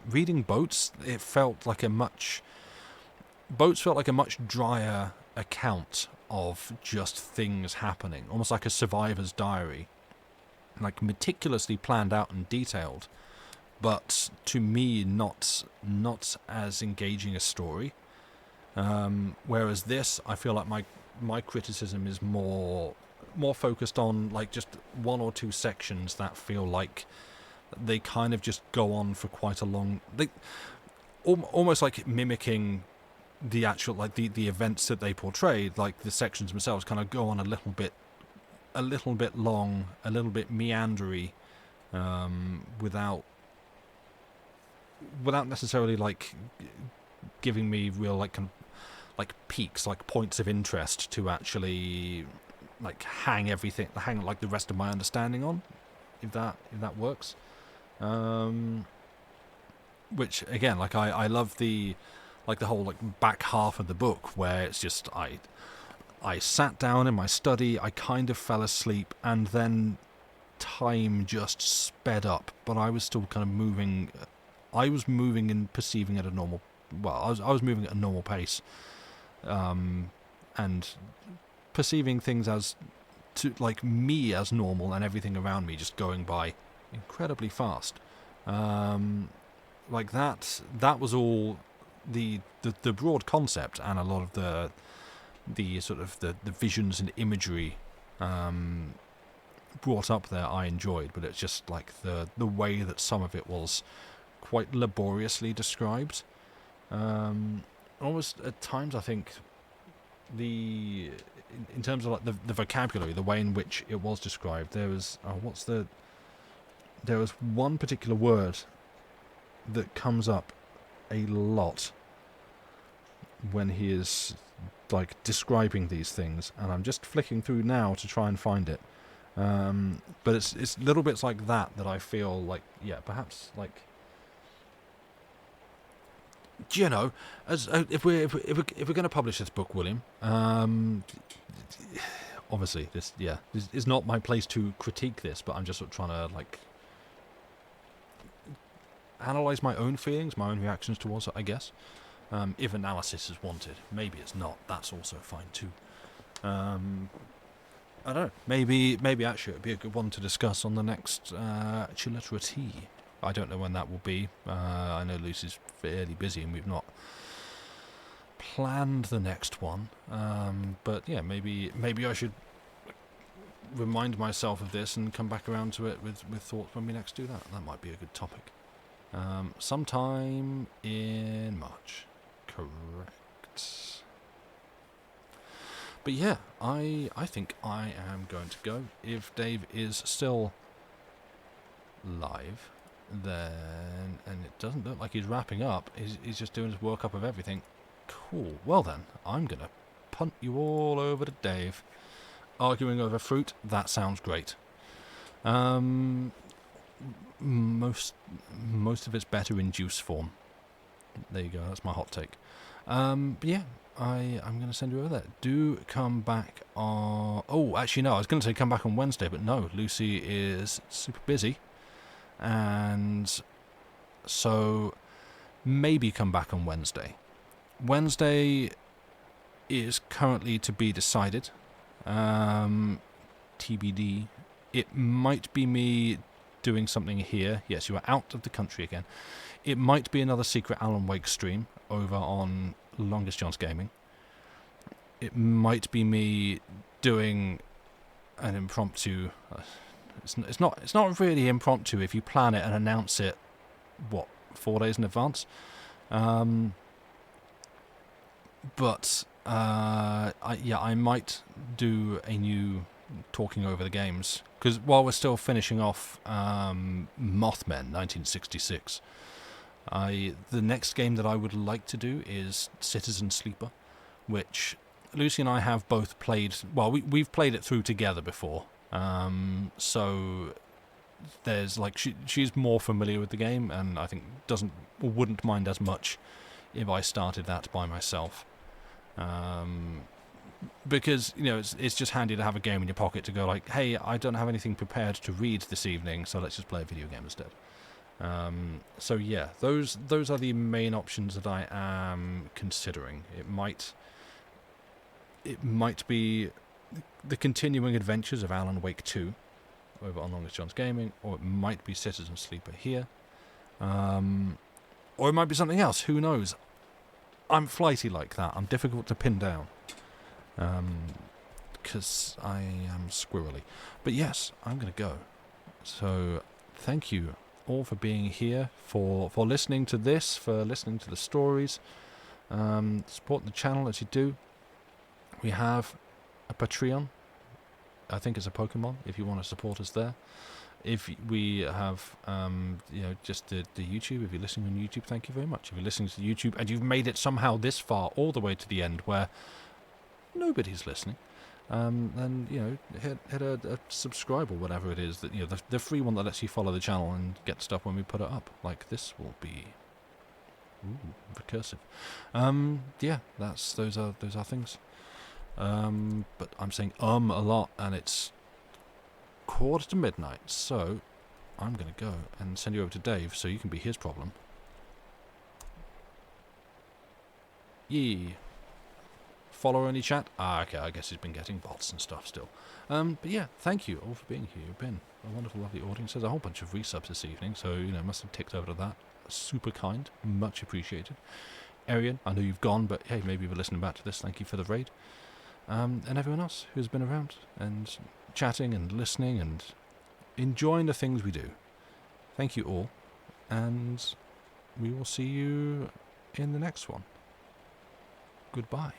Boats, it felt like Boats felt like a much drier account of just things happening, almost like a survivor's diary, like meticulously planned out and detailed, but to me not as engaging a story. Whereas this, I feel like my criticism is more focused on like just one or two sections that feel like they kind of just go on for quite a long, almost like mimicking the actual, like the events that they portrayed. Like the sections themselves kind of go on a little bit long, a little bit meandery, without necessarily like giving me real like kind of like peaks, like points of interest to actually like hang like the rest of my understanding on, if that works. Which again, like I love the whole like back half of the book where it's just I sat down in my study, I kind of fell asleep, and then time just sped up, but I was still kind of moving. I was moving and perceiving at a normal. Well, I was moving at a normal pace, and perceiving things as to like me as normal, and everything around me just going by incredibly fast. Like that was all the broad concept, and a lot of the sort of the visions and imagery brought up there I enjoyed, but it's just like the way that some of it was quite laboriously described. Almost at times I think in terms of like the vocabulary, the way in which it was described, there was there was one particular word that comes up a lot when he is like describing these things, and I'm just flicking through now to try and find it. But it's little bits like that I feel like, yeah, perhaps like, you know, as if we're going to publish this book, William, obviously this is not my place to critique this, but I'm just sort of trying to like analyze my own feelings, my own reactions towards it, I guess. If analysis is wanted, maybe it's not. That's also fine too. I don't know. Maybe actually it'd be a good one to discuss on the next Chilletera Tea. I don't know when that will be. I know Lucy's fairly busy and we've not planned the next one. But yeah, maybe I should remind myself of this and come back around to it with thoughts when we next do that. That might be a good topic. Sometime in March. Correct. But yeah, I think I am going to go. If Dave is still live, then, and it doesn't look like he's wrapping up, he's just doing his workup of everything. Cool. Well then, I'm going to punt you all over to Dave. Arguing over fruit, that sounds great. Most of it's better in juice form. There you go, that's my hot take. But yeah, I'm going to send you over there. Do come back on... Oh, actually no, I was going to say come back on Wednesday, but no, Lucy is super busy. And so maybe come back on Wednesday. Wednesday is currently to be decided. TBD. It might be me doing something here. Yes, you are out of the country again. It might be another secret Alan Wake stream over on Longest John's Gaming. It might be me doing an impromptu. It's not really impromptu if you plan it and announce it. 4 days in advance. But I might do a new talking over the games. Because while we're still finishing off Mothman 1966, the next game that I would like to do is Citizen Sleeper, which Lucy and I have both played. Well, we've played it through together before, so there's like she's more familiar with the game, and I think wouldn't mind as much if I started that by myself. Because it's just handy to have a game in your pocket to go like, hey, I don't have anything prepared to read this evening, so let's just play a video game instead. So yeah, those are the main options that I am considering. It might be the continuing adventures of Alan Wake 2 over on Longest John's Gaming, or it might be Citizen Sleeper here, or it might be something else. Who knows? I'm flighty like that. I'm difficult to pin down, because I am squirrely. But yes, I'm going to go. So thank you all for being here, for listening to this, for listening to the stories. Support the channel as you do. We have a Patreon. I think it's a Pokemon, if you want to support us there. If we have, just the YouTube, if you're listening on YouTube, thank you very much. If you're listening to YouTube and you've made it somehow this far, all the way to the end, where nobody's listening, then, hit a subscribe or whatever it is, that the free one that lets you follow the channel and get stuff when we put it up. Like this will be recursive. Those are things. But I'm saying a lot, and it's midnight, so I'm going to go and send you over to Dave so you can be his problem. Yee. Follow only chat? Okay, I guess he's been getting bots and stuff still. But yeah, thank you all for being here. You've been a wonderful, lovely audience. There's a whole bunch of resubs this evening, so, must have ticked over to that. Super kind. Much appreciated. Arian, I know you've gone, but hey, maybe you were listening back to this. Thank you for the raid. And everyone else who's been around and chatting and listening and enjoying the things we do. Thank you all, and we will see you in the next one. Goodbye.